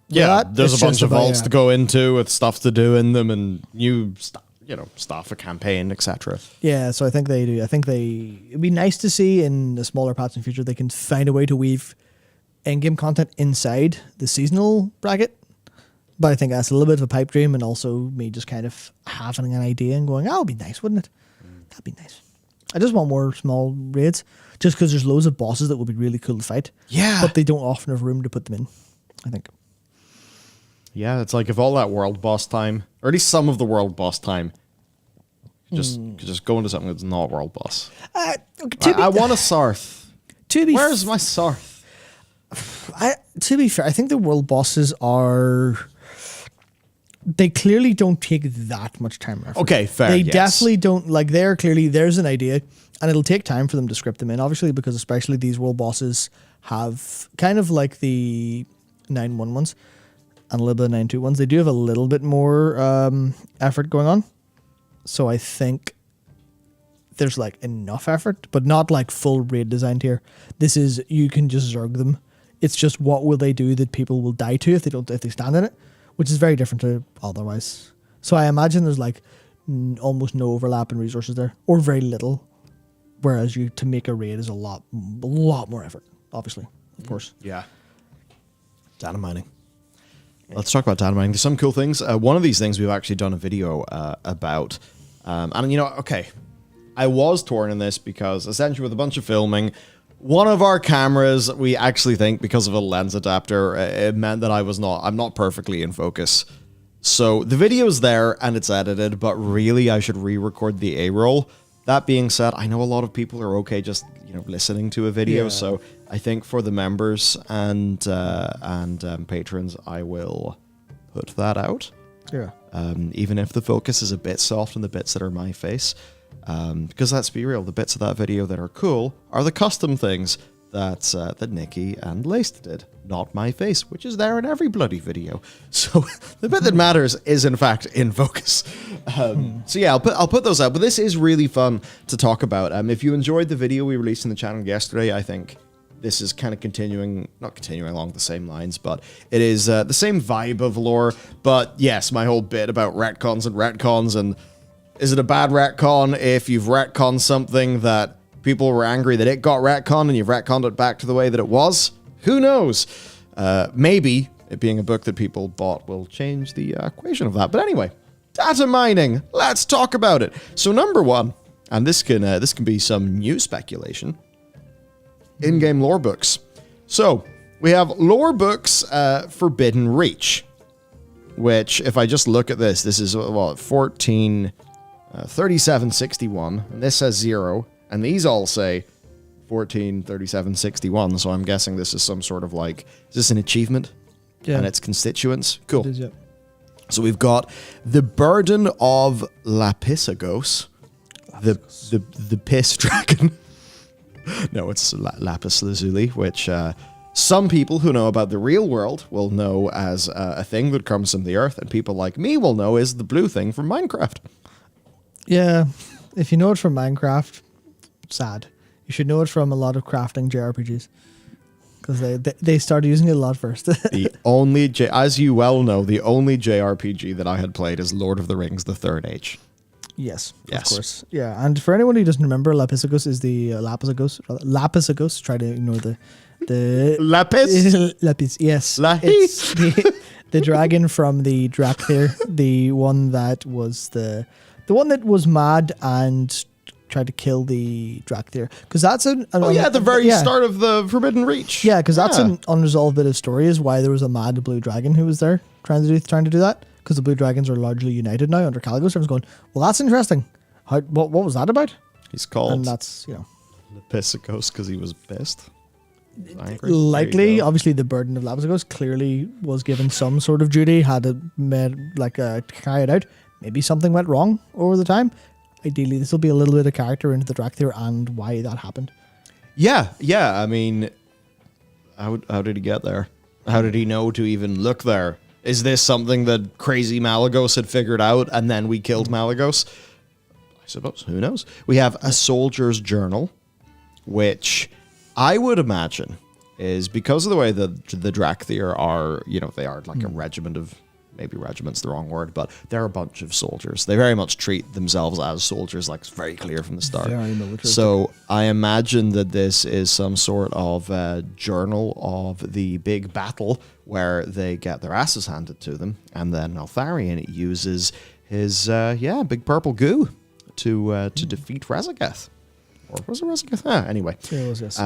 Yeah, there's a bunch of vaults to go into with stuff to do in them and new stuff, a campaign, etc. Yeah, so I think they do. It'd be nice to see in the smaller patch in the future they can find a way to weave in-game content inside the seasonal bracket. But I think that's a little bit of a pipe dream, and also me just kind of having an idea and going, oh, it'd be nice, wouldn't it? That'd be nice. I just want more small raids, just because there's loads of bosses that would be really cool to fight. Yeah. But they don't often have room to put them in, I think. Yeah, it's like if all that world boss time, or at least some of the world boss time, just go into something that's not world boss. I want a Sarth. Where's my Sarth? To be fair, I think the world bosses are... They clearly don't take that much time. Okay, fair. They definitely don't. Like, there's an idea, and it'll take time for them to script them in, obviously, because especially these world bosses have kind of like the 9.1 ones and a little bit of 9.2 ones. They do have a little bit more effort going on. So I think there's like enough effort, but not like full raid designed here. This is, you can just zerg them. It's just what will they do that people will die to if they stand in it, which is very different to otherwise. So I imagine there's like almost no overlap in resources there, or very little. Whereas to make a raid is a lot more effort, obviously, of course. Yeah. Data mining. Let's talk about data mining. There's some cool things. One of these things we've actually done a video about. And okay, I was torn in this because essentially with a bunch of filming, one of our cameras, we actually think because of a lens adapter, it meant that I'm not perfectly in focus. So the video's there and it's edited, but really I should re-record the A-roll. That being said, I know a lot of people are okay just, listening to a video. Yeah. So I think for the members and patrons, I will put that out. Yeah. Even if the focus is a bit soft on the bits that are my face. Because let's be real, the bits of that video that are cool are the custom things that Nikki and Laced did, not my face, which is there in every bloody video. So the bit that matters is in fact in focus. So yeah, I'll put those out. But this is really fun to talk about. If you enjoyed the video we released in the channel yesterday, I think this is kind of not continuing along the same lines, but it is the same vibe of lore. But yes, my whole bit about retcons and is it a bad retcon if you've retconned something that people were angry that it got retconned and you've retconned it back to the way that it was? Who knows? Maybe it being a book that people bought will change the equation of that. But anyway, data mining. Let's talk about it. So number one, and this can be some new speculation, in-game lore books. So we have lore books, Forbidden Reach, which if I just look at this is 3761, and this says 0, and these all say 3761, so I'm guessing this is some sort of is this an achievement? Yeah. And its constituents? Cool. It is, yeah. So we've got the Burden of Lapisagos, the piss dragon. No, it's Lapis Lazuli, which some people who know about the real world will know as a thing that comes from the earth, and people like me will know is the blue thing from Minecraft. Yeah, if you know it from Minecraft, sad. You should know it from a lot of crafting JRPGs, because they started using it a lot first. As you well know, the only JRPG that I had played is Lord of the Rings: The Third Age. Yes, Yes. of course. Yeah, and for anyone who doesn't remember, Lapisagos is the Lapisagos. Try to ignore the Lapis? Lapis. Yes, Lahi. it's the dragon from the Drakthir, the one that was the one that was mad and tried to kill the Drakthir, because that's The very start of the Forbidden Reach. Yeah, because that's an unresolved bit of story, is why there was a mad blue dragon who was there trying to do that, because the blue dragons are largely united now under Caligos. Everyone's going, well, that's interesting. What was that about? He's called And that's, Lepisicos because he was pissed. Angry. likely, obviously, the burden of Lapisagos clearly was given some sort of duty, had it made, carry it out. Maybe something went wrong over the time. Ideally, this will be a little bit of character into the Drakthir and why that happened. Yeah. I mean, how did he get there? How did he know to even look there? Is this something that crazy Malagos had figured out and then we killed Malagos? I suppose. Who knows? We have a soldier's journal, which I would imagine is because of the way the Drakthir are, they are like a regiment of, maybe regiment's the wrong word, but they're a bunch of soldiers. They very much treat themselves as soldiers, like it's very clear from the start. Very military. So I imagine that this is some sort of journal of the big battle where they get their asses handed to them, and then Neltharion uses his big purple goo to defeat Rezageth. Or was it Rezageth? Anyway. It was, yes.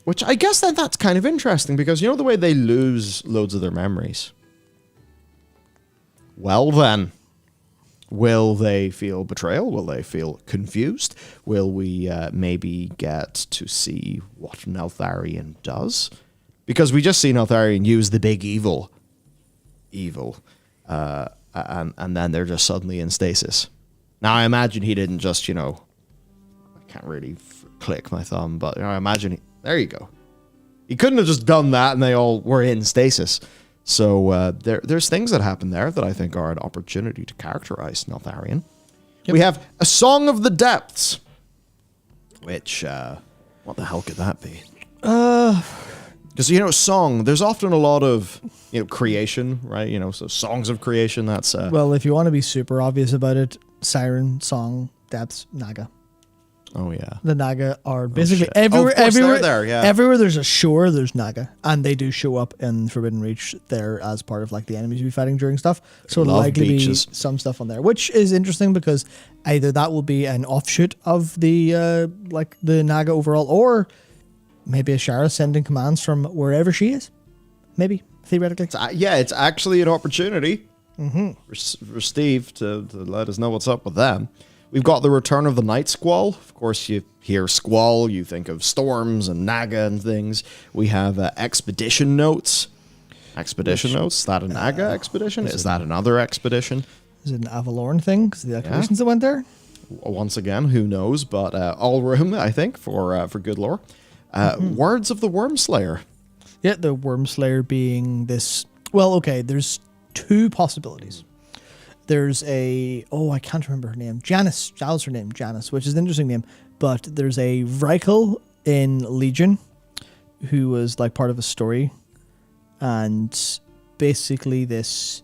Which I guess that's kind of interesting, because the way they lose loads of their memories. Well then, will they feel betrayal? Will they feel confused? Will we maybe get to see what Neltharion does? Because we just see Neltharion use the big evil, and then they're just suddenly in stasis. Now I imagine he didn't just, I can't really click my thumb, but I imagine there you go. He couldn't have just done that and they all were in stasis. So there's things that happen there that I think are an opportunity to characterize Neltharion. Yep. We have a Song of the Depths, which, what the hell could that be? Because, song, there's often a lot of, creation, right? So songs of creation, that's... well, if you want to be super obvious about it, Siren, Song, Depths, Naga. Oh, yeah. The Naga are basically everywhere. Everywhere there, yeah. Everywhere there's a shore, there's Naga. And they do show up in Forbidden Reach there as part of the enemies you'll be fighting during stuff. So it'll likely be some stuff on there, which is interesting because either that will be an offshoot of the the Naga overall, or maybe Ashara sending commands from wherever she is. Maybe, theoretically. It's actually an opportunity for Steve to let us know what's up with them. We've got the return of the Night Squall. Of course, you hear Squall, you think of storms and Naga and things. We have expedition notes. Expedition notes? Is that a Naga expedition? Is that another expedition? Is it an Avalorn thing? Because the expeditions that went there? Once again, who knows? But all room, I think, for good lore. Words of the Wormslayer. Yeah, the Wormslayer being this... Well, okay, there's two possibilities. There's I can't remember her name. Janice. That was her name, Janice, which is an interesting name. But there's a Vrykul in Legion who was part of a story. And basically this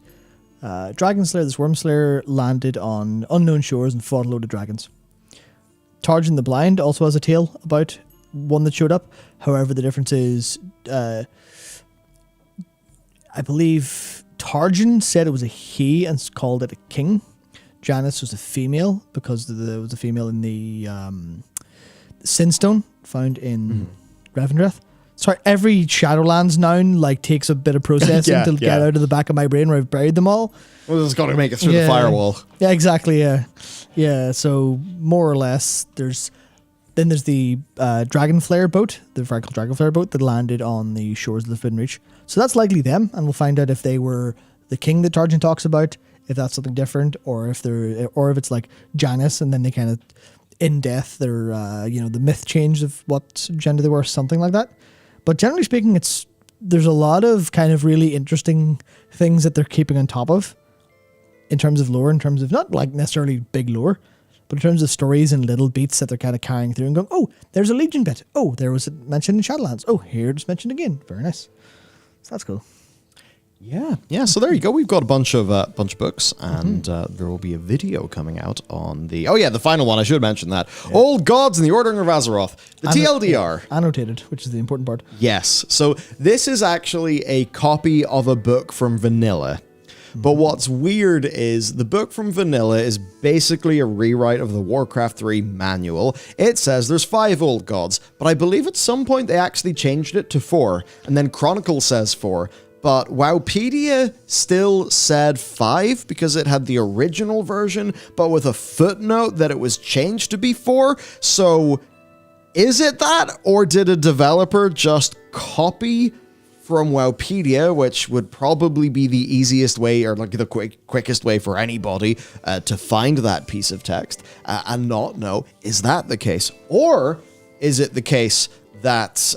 Dragon Slayer, this Worm Slayer, landed on unknown shores and fought a load of dragons. Tarjan the Blind also has a tale about one that showed up. However, the difference is, I believe... Tarjan said it was a he and called it a king. Janice was a female because there was a female in the Sinstone found in Revendreth. Sorry, every Shadowlands noun takes a bit of processing to get out of the back of my brain where I've buried them all. Well, it's got to make it through the firewall. Yeah, exactly. Yeah. So more or less, there's the Dragonflare boat, the Vrykul Dragonflare boat that landed on the shores of the Forbidden Reach. So that's likely them, and we'll find out if they were the king that Tarjan talks about, if that's something different, or if it's like Janice, and then they kind of in death, they're the myth changed of what gender they were, something like that. But generally speaking, there's a lot of kind of really interesting things that they're keeping on top of, in terms of lore, in terms of not necessarily big lore, but in terms of stories and little beats that they're kind of carrying through and going, oh, there's a Legion bit. Oh, there was it mentioned in Shadowlands. Oh, here it's mentioned again. Very nice. So that's cool. Yeah. So there you go. We've got a bunch of books, and there will be a video coming out on the. Oh yeah, the final one. I should mention that. Yeah. Old Gods and the Ordering of Azeroth. The TLDR. Annotated, which is the important part. Yes. So this is actually a copy of a book from Vanilla. But what's weird is the book from Vanilla is basically a rewrite of the Warcraft 3 manual. It says there's 5 old gods, but I believe at some point they actually changed it to 4, and then Chronicle says 4. But Wowpedia still said 5 because it had the original version, but with a footnote that it was changed to be 4. So is it that, or did a developer just copy from Wowpedia, which would probably be the easiest way, or like the quickest way for anybody to find that piece of text, and not know, is that the case? Or is it the case that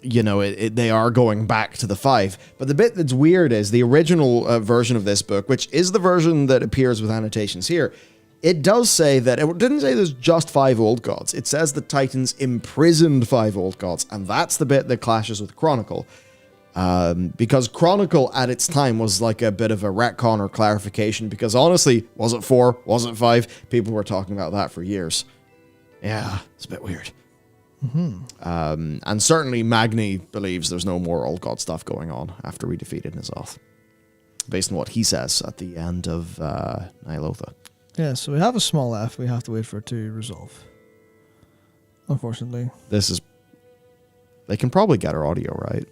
they are going back to the 5. But the bit that's weird is the original version of this book, which is the version that appears with annotations here. It does say that, it didn't say there's just 5 old gods. It says the Titans imprisoned 5 old gods, and that's the bit that clashes with Chronicle. Because Chronicle at its time was like a bit of a retcon or clarification, because honestly, was it 4? Was it 5? People were talking about that for years. Yeah, it's a bit weird. And certainly Magni believes there's no more old god stuff going on after we defeated N'Zoth, based on what he says at the end of Ny'alotha. Yeah, so we have a small F. We have to wait for it to resolve. Unfortunately. They can probably get our audio right.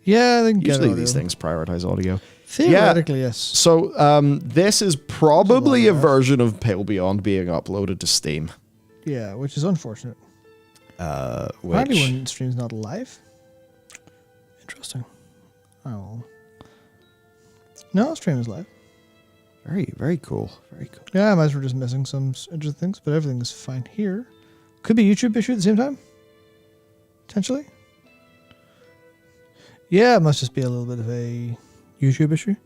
Yeah, they can get Usually these things prioritize audio. Theoretically, yes. So this is probably a version of Pale Beyond being uploaded to Steam. Yeah, which is unfortunate. Apparently when stream's not live. Interesting. Oh. No, stream is live. Very, very cool. Very cool. Yeah, I might as well just missing some interesting things, but everything is fine here. Could be a YouTube issue at the same time. Potentially. Yeah, it must just be a little bit of a YouTube issue.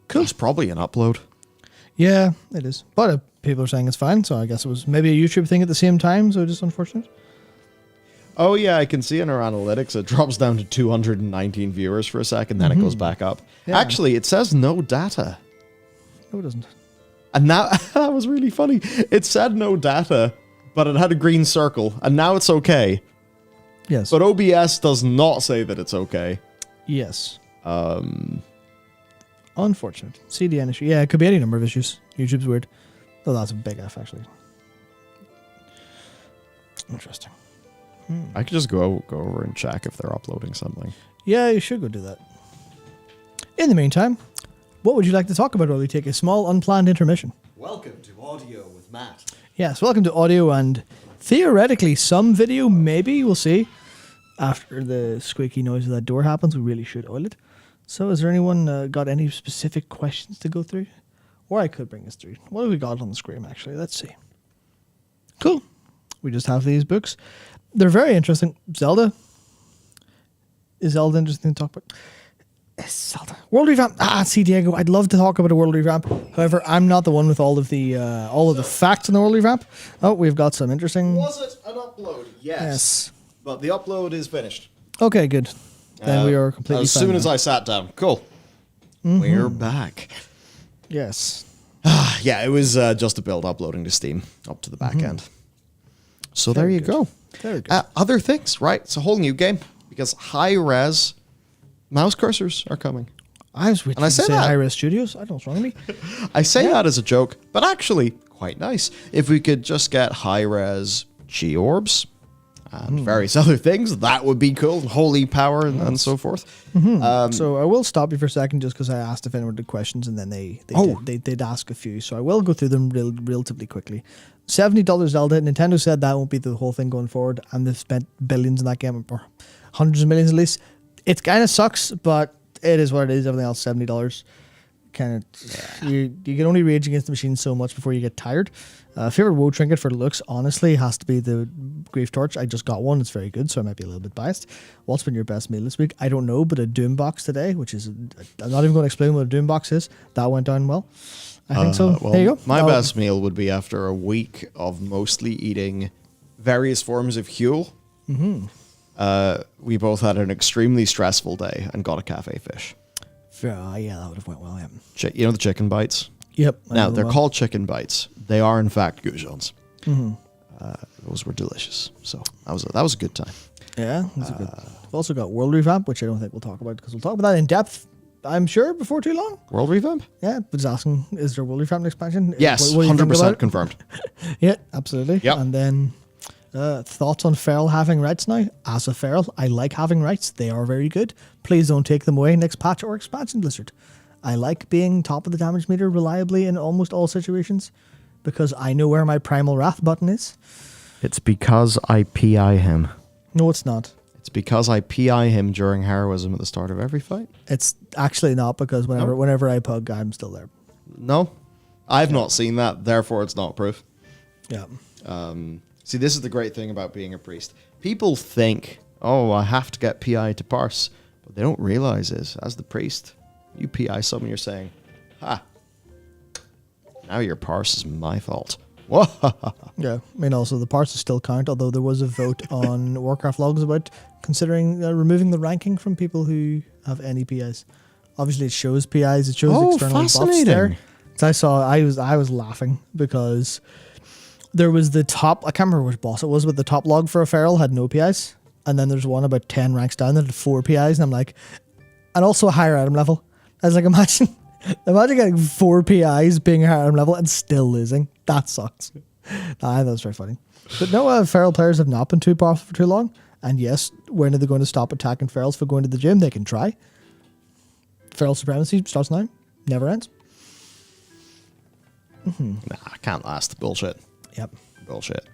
Cool. It's probably an upload. Yeah, it is. But people are saying it's fine, so I guess it was maybe a YouTube thing at the same time, so just unfortunate. Oh, yeah, I can see in our analytics it drops down to 219 viewers for a second, then it goes back up. Yeah. Actually, it says no data. No, it doesn't. And now, that was really funny. It said no data, but it had a green circle, and now it's okay. Yes. But OBS does not say that it's okay. Yes. Unfortunate. CDN issue. Yeah, it could be any number of issues. YouTube's weird. Though that's a big F, actually. Interesting. I could just go over and check if they're uploading something. Yeah, you should go do that. In the meantime, what would you like to talk about while we take a small unplanned intermission? Welcome to Audio with Matt. Yes, welcome to audio and theoretically some video, maybe, we'll see. After the squeaky noise of that door happens, we really should oil it. So has there anyone got any specific questions to go through? Or I could bring us through. What have we got on the screen, actually? Let's see. Cool. We just have these books. They're very interesting. Zelda. Is Zelda interesting to talk about? Zelda. World Revamp. See, Diego, I'd love to talk about a World Revamp. However, I'm not the one with all of the facts on the World Revamp. Oh, we've got some interesting... Was it an upload? Yes. But the upload is finished. Okay, good. Then we are completely as soon as I sat down. Cool. We're back. Yes. Yeah, it was just a build uploading to Steam up to the back end. So there you go. Very good. Other things, right? It's a whole new game because high-res mouse cursors are coming. I was waiting to say high-res studios. I don't know what's wrong with me. I say that as a joke, but actually quite nice. If we could just get high-res G-orbs and various other things, that would be cool. Holy power and so forth. So I will stop you for a second just because I asked if anyone had questions and then they'd ask a few. So I will go through them relatively quickly. $70 Zelda. Nintendo said that won't be the whole thing going forward, and they've spent billions in that game, or hundreds of millions at least. It kind of sucks, but it is what it is. Everything else, $70. Kind of, you can only rage against the machine so much before you get tired. Favorite WoW trinket for looks, honestly, has to be the Grief Torch. I just got one. It's very good, so I might be a little bit biased. What's been your best meal this week? I don't know, but a Doom box today, which is, I'm not even going to explain what a Doom box is. That went down well. I think so. Well, there you go. My best meal would be after a week of mostly eating various forms of Huel. we both had an extremely stressful day and got a cafe fish. Yeah, that would have went well. Yeah. You know the chicken bites? Yep. Now, they're called chicken bites. They are, in fact, goujons. Those were delicious. So that was a good time. Yeah, that's a good. We've also got World Revamp, which I don't think we'll talk about because we'll talk about that in depth, I'm sure, before too long. World Revamp? Yeah, but just asking, is there World Revamp expansion? Yes, what do you think about 100% it? confirmed. Yeah, absolutely. Yep. And then thoughts on Feral having rights now? As a Feral, I like having rights. They are very good. Please don't take them away next patch or expansion, Blizzard. I like being top of the damage meter reliably in almost all situations because I know where my Primal Wrath button is. It's because I PI him. No, it's not. It's because I PI him during heroism at the start of every fight. It's actually not because whenever I pug, I'm still there. No, I've not seen that. Therefore, it's not proof. Yeah. See, this is the great thing about being a priest. People think, oh, I have to get PI to parse. What they don't realize is, as the priest, you PI someone, you're saying, ha, now your parse is my fault. Yeah, I mean, also the parses still count, although there was a vote on Warcraft logs about considering removing the ranking from people who have any PIs. Obviously, it shows PIs, it shows external buffs there. So I was laughing because there was the top, I can't remember which boss it was, but the top log for a Feral had no PIs. And then there's one about 10 ranks down that had 4 PIs. And I'm like, and also a higher item level. I was like, imagine getting 4 PIs, being a higher item level, and still losing. That sucks. I thought that was very funny. But no, Feral players have not been too powerful for too long. And yes, when are they going to stop attacking Ferals for going to the gym? They can try. Feral supremacy starts now. Never ends. Nah, I can't last. Bullshit. Yep. Bullshit.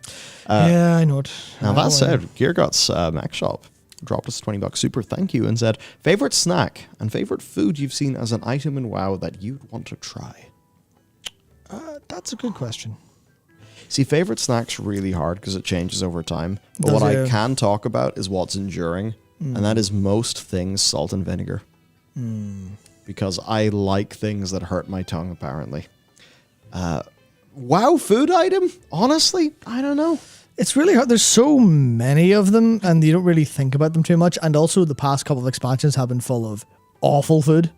Yeah, I know it. Now that said, GearGuts Mac Shop dropped us $20 super thank you and said, favorite snack and favorite food you've seen as an item in WoW that you'd want to try? That's a good question. See, favorite snack's really hard because it changes over time. But Does what it? I can talk about is what's enduring, and that is most things salt and vinegar. Because I like things that hurt my tongue, apparently. WoW food item? Honestly, I don't know. It's really hard. There's so many of them, and you don't really think about them too much. And also, the past couple of expansions have been full of awful food.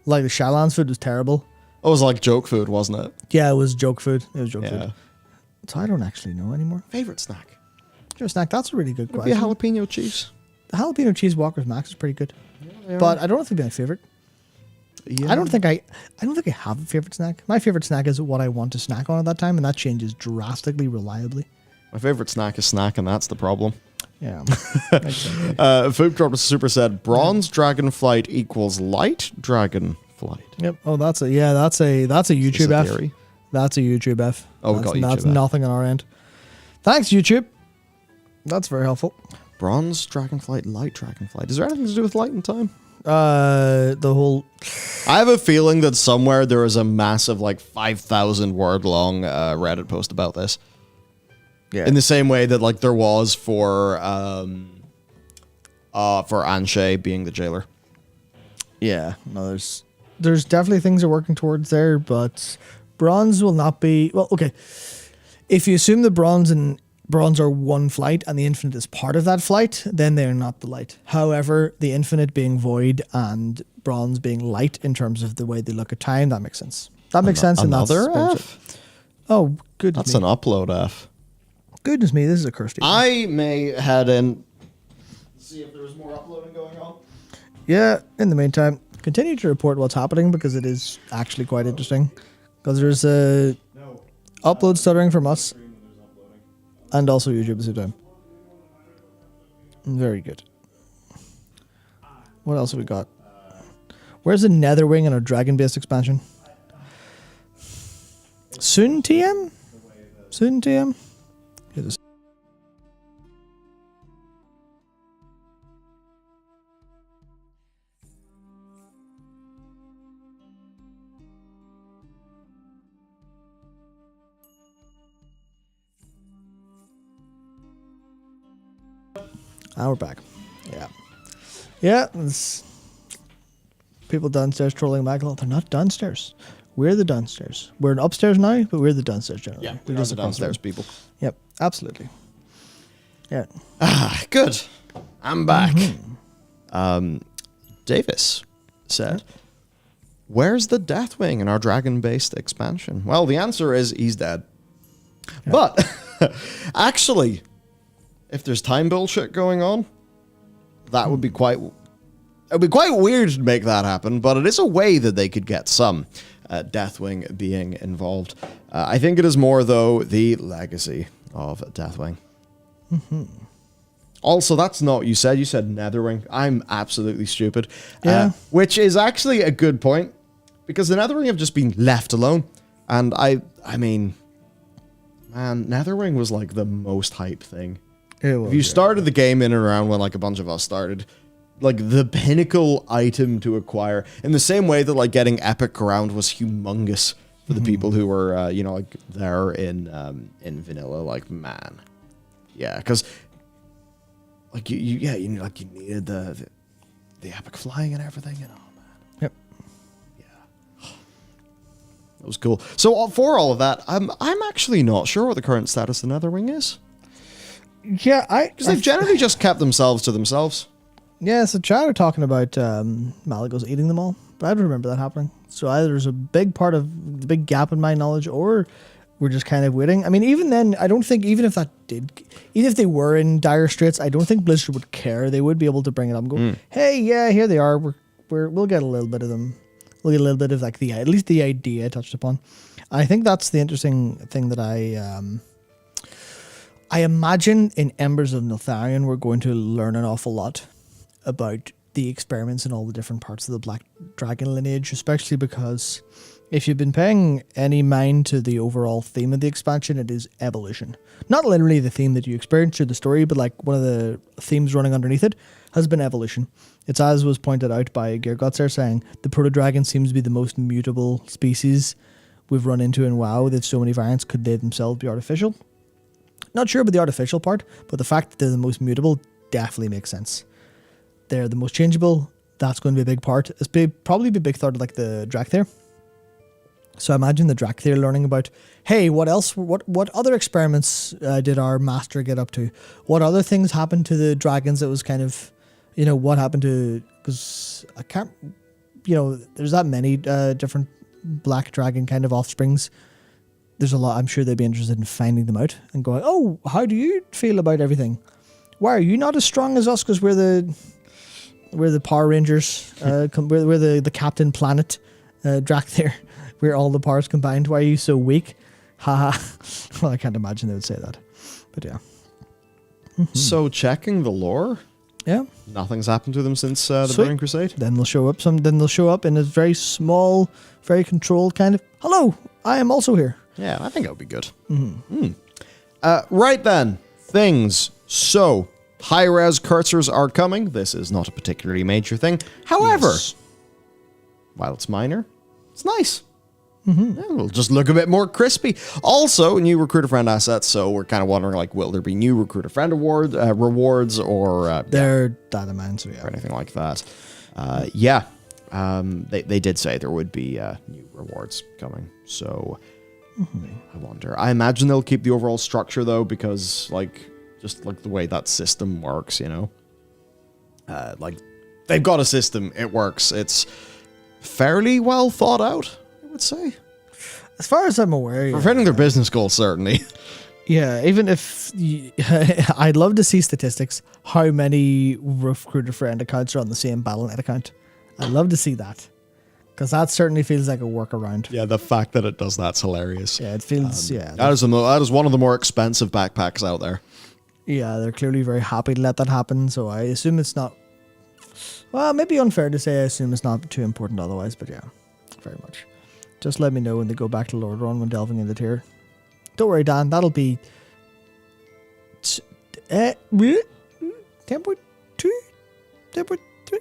Like the Shadowlands food was terrible. It was like joke food, wasn't it? Yeah, it was joke food. It was joke Yeah. food. So I don't actually know anymore. Favorite snack? Your snack, that's a really good Would it be a question. jalapeno cheese? The jalapeno cheese Walker's Max is pretty good. Yeah, But I don't know if it'd be my favorite. yeah. I don't think I have a favorite snack. My favorite snack is what I want to snack on at that time, and that changes drastically, reliably. My favorite snack is snack, and that's the problem. Yeah. Exactly. Food Drop Super said, bronze dragon flight equals light dragon flight. Yep. Oh, that's a YouTube F. Theory? That's a YouTube F. Oh, we got YouTube That's F. nothing on our end. Thanks, YouTube. That's very helpful. Bronze dragonflight, light dragonflight. Is there anything to do with light and time? The whole. I have a feeling that somewhere there is a massive, like 5,000 word long Reddit post about this. Yeah. In the same way that like there was for Anshay being the jailer. Yeah. No, there's definitely things they're working towards there, but bronze will not be. Well, okay. If you assume the bronze are one flight and the infinite is part of that flight, then they're not the light. However, the infinite being void and bronze being light in terms of the way they look at time, that makes sense. That makes sense. Another and that's F? Oh, goodness That's me. an upload F. Goodness me, this is a cursed evening. I may head in, see if there's more uploading going on. Yeah, in the meantime, continue to report what's happening because it is actually quite interesting. Because there's a upload stuttering from us and also YouTube at the same time. Very good. What else have we got? Where's the Netherwing and our dragon-based expansion? Soon TM? Soon TM? It is. We're back. Yeah. Yeah. People downstairs trolling Michael. They're not downstairs. We're the downstairs. We're upstairs now, but we're the downstairs generally. Yeah, we're we're the downstairs people. Yep, absolutely. Yeah. Good. I'm back. Davis said, where's the Deathwing in our dragon-based expansion? Well, the answer is he's dead. Yeah. But actually, if there's time bullshit going on, that would be quite... It would be quite weird to make that happen, but it is a way that they could get some Deathwing being involved. I think it is more, though, the legacy of Deathwing. Also, that's not what you said. You said Netherwing. I'm absolutely stupid. Yeah. Which is actually a good point, because the Netherwing have just been left alone. And I mean, man, Netherwing was like the most hype thing. It was, if you started the game in and around when like a bunch of us started, like the pinnacle item to acquire, in the same way that like getting Epic Ground was humongous for the people who were, you know, like there in vanilla, like, man. Yeah, because like you needed the epic flying and everything, and oh man. Yep. Yeah. That was cool. So for all of that, I'm actually not sure what the current status of Netherwing is. Yeah, because they've generally just kept themselves to themselves. Yeah, so chat are talking about Malagos eating them all, but I don't remember that happening. So either there's a big part of the big gap in my knowledge, or we're just kind of waiting. I mean, even then, I don't think, even if they were in dire straits, I don't think Blizzard would care. They would be able to bring it up and go, hey, yeah, here they are. We'll get a little bit of them. We'll get a little bit of like at least the idea touched upon. I think that's the interesting thing that I imagine in Embers of Neltharion, we're going to learn an awful lot about the experiments in all the different parts of the Black Dragon lineage, especially because if you've been paying any mind to the overall theme of the expansion, it is evolution. Not literally the theme that you experience through the story, but like one of the themes running underneath it has been evolution. It's as was pointed out by Geargots there, saying the proto-dragon seems to be the most mutable species we've run into in WoW. They've so many variants, could they themselves be artificial? Not sure about the artificial part, but the fact that they're the most mutable definitely makes sense. They're the most changeable. That's going to be a big part. It's probably be a big third like the Drakthir. So I imagine the Drakthir learning about, hey, what else? What other experiments did our master get up to? What other things happened to the dragons? That was kind of, you know, what happened to? Because I can't, you know, there's that many different black dragon kind of offsprings. There's a lot. I'm sure they'd be interested in finding them out and going, oh, how do you feel about everything? Why are you not as strong as us? Because we're the Power Rangers. We're the Captain Planet, Drakthir. We're all the powers combined. Why are you so weak? Haha. Well, I can't imagine they would say that. But yeah. So checking the lore. Yeah. Nothing's happened to them since the Burning Crusade. Then they'll show up. Then they'll show up in a very small, very controlled kind of. Hello, I am also here. Yeah, I think that would be good. Right then, things. So, high-res cursors are coming. This is not a particularly major thing. However, while it's minor, it's nice. Yeah, it'll just look a bit more crispy. Also, new recruiter friend assets. So we're kind of wondering, like, will there be new recruiter friend rewards or they're data mines, or anything like that? They did say there would be new rewards coming. So I wonder. I imagine they'll keep the overall structure though, because just like the way that system works, you know, like they've got a system. It works. It's fairly well thought out, I would say. As far as I'm aware, for fitting their business goals, certainly. Yeah, even if I'd love to see statistics, how many recruiter friend accounts are on the same Battle.net account. I'd love to see that, because that certainly feels like a workaround. Yeah, the fact that it does that's hilarious. Yeah, it feels that is one of the more expensive backpacks out there. Yeah, they're clearly very happy to let that happen. So I assume it's not. Well, maybe unfair to say I assume it's not too important otherwise, but yeah, very much. Just let me know when they go back to Lord Ron when delving in the tier. Don't worry, Dan. That'll be 10.2, 10.3.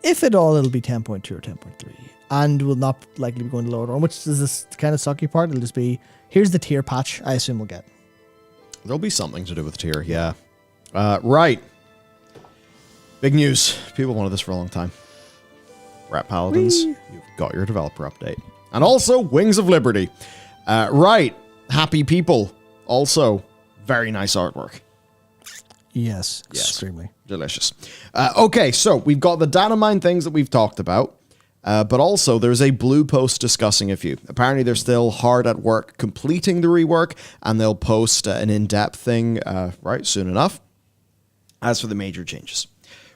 If at all, it'll be 10.2 or 10.3, and will not likely be going to Lord Ron, which is this kind of sucky part. It'll just be here's the tier patch. I assume we'll get. There'll be something to do with tier, yeah. Right. Big news. People wanted this for a long time. Rat Paladins, you've got your developer update. And also, Wings of Liberty. Right. Happy people. Also, very nice artwork. Yes, extremely. Delicious. Okay, so we've got the Dynamine things that we've talked about, but also there's a blue post discussing a few. Apparently they're still hard at work completing the rework, and they'll post an in-depth thing right soon enough. As for the major changes,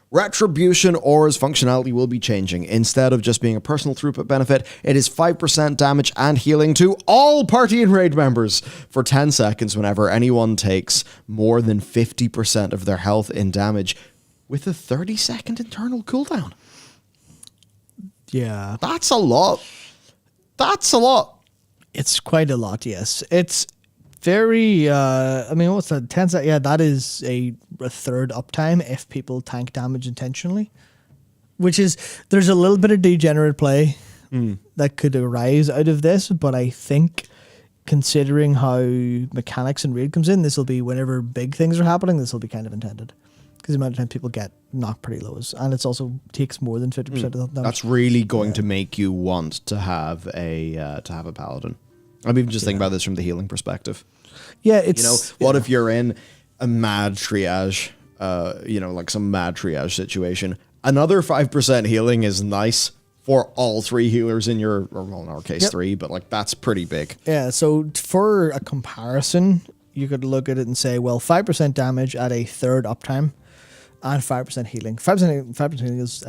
Retribution Aura's functionality will be changing. Instead of just being a personal throughput benefit, it is 5% damage and healing to all party and raid members for 10 seconds whenever anyone takes more than 50% of their health in damage, with a 30-second internal cooldown. Yeah. That's a lot. That's a lot. It's quite a lot, yes. It's very, I mean, what's that? 10 seconds? Yeah, that is a third uptime if people tank damage intentionally. Which is, there's a little bit of degenerate play that could arise out of this, but I think considering how mechanics and raid comes in, this will be whenever big things are happening, this will be kind of intended. Because the amount of time people get knocked pretty low is, and it's also takes more than 50% of the damage. That's really going to make you want to have a paladin. I'm even just thinking about this from the healing perspective. Yeah, it's... You know, what if you're in a mad triage, like some mad triage situation? Another 5% healing is nice for all three healers in your, or well, in our case, three, but like that's pretty big. Yeah, so for a comparison, you could look at it and say, well, 5% damage at a third uptime and 5% healing. 5% healing is...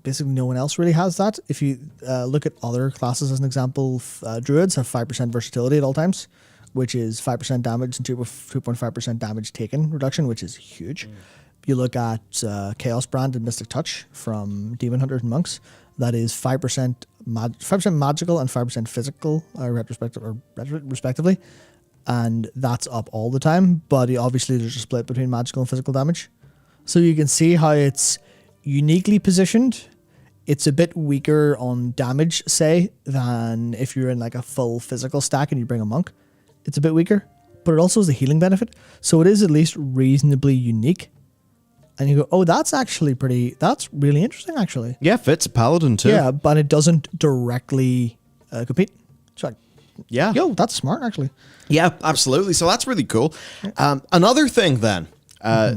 basically, no one else really has that. If you look at other classes as an example, druids have 5% versatility at all times, which is 5% damage and 2.5% damage taken reduction, which is huge. You look at Chaos Brand and Mystic Touch from Demon Hunters and Monks, that is 5% magical and 5% physical, respectively, and that's up all the time. But obviously, there's a split between magical and physical damage, so you can see how it's uniquely positioned. It's a bit weaker on damage, say, than if you're in like a full physical stack and you bring a monk. It's a bit weaker, but it also has a healing benefit. So it is at least reasonably unique. And you go, oh, that's really interesting, actually. Yeah, fits a paladin too. Yeah, but it doesn't directly compete. So yeah. Yo, that's smart, actually. Yeah, absolutely. So that's really cool. Another thing then.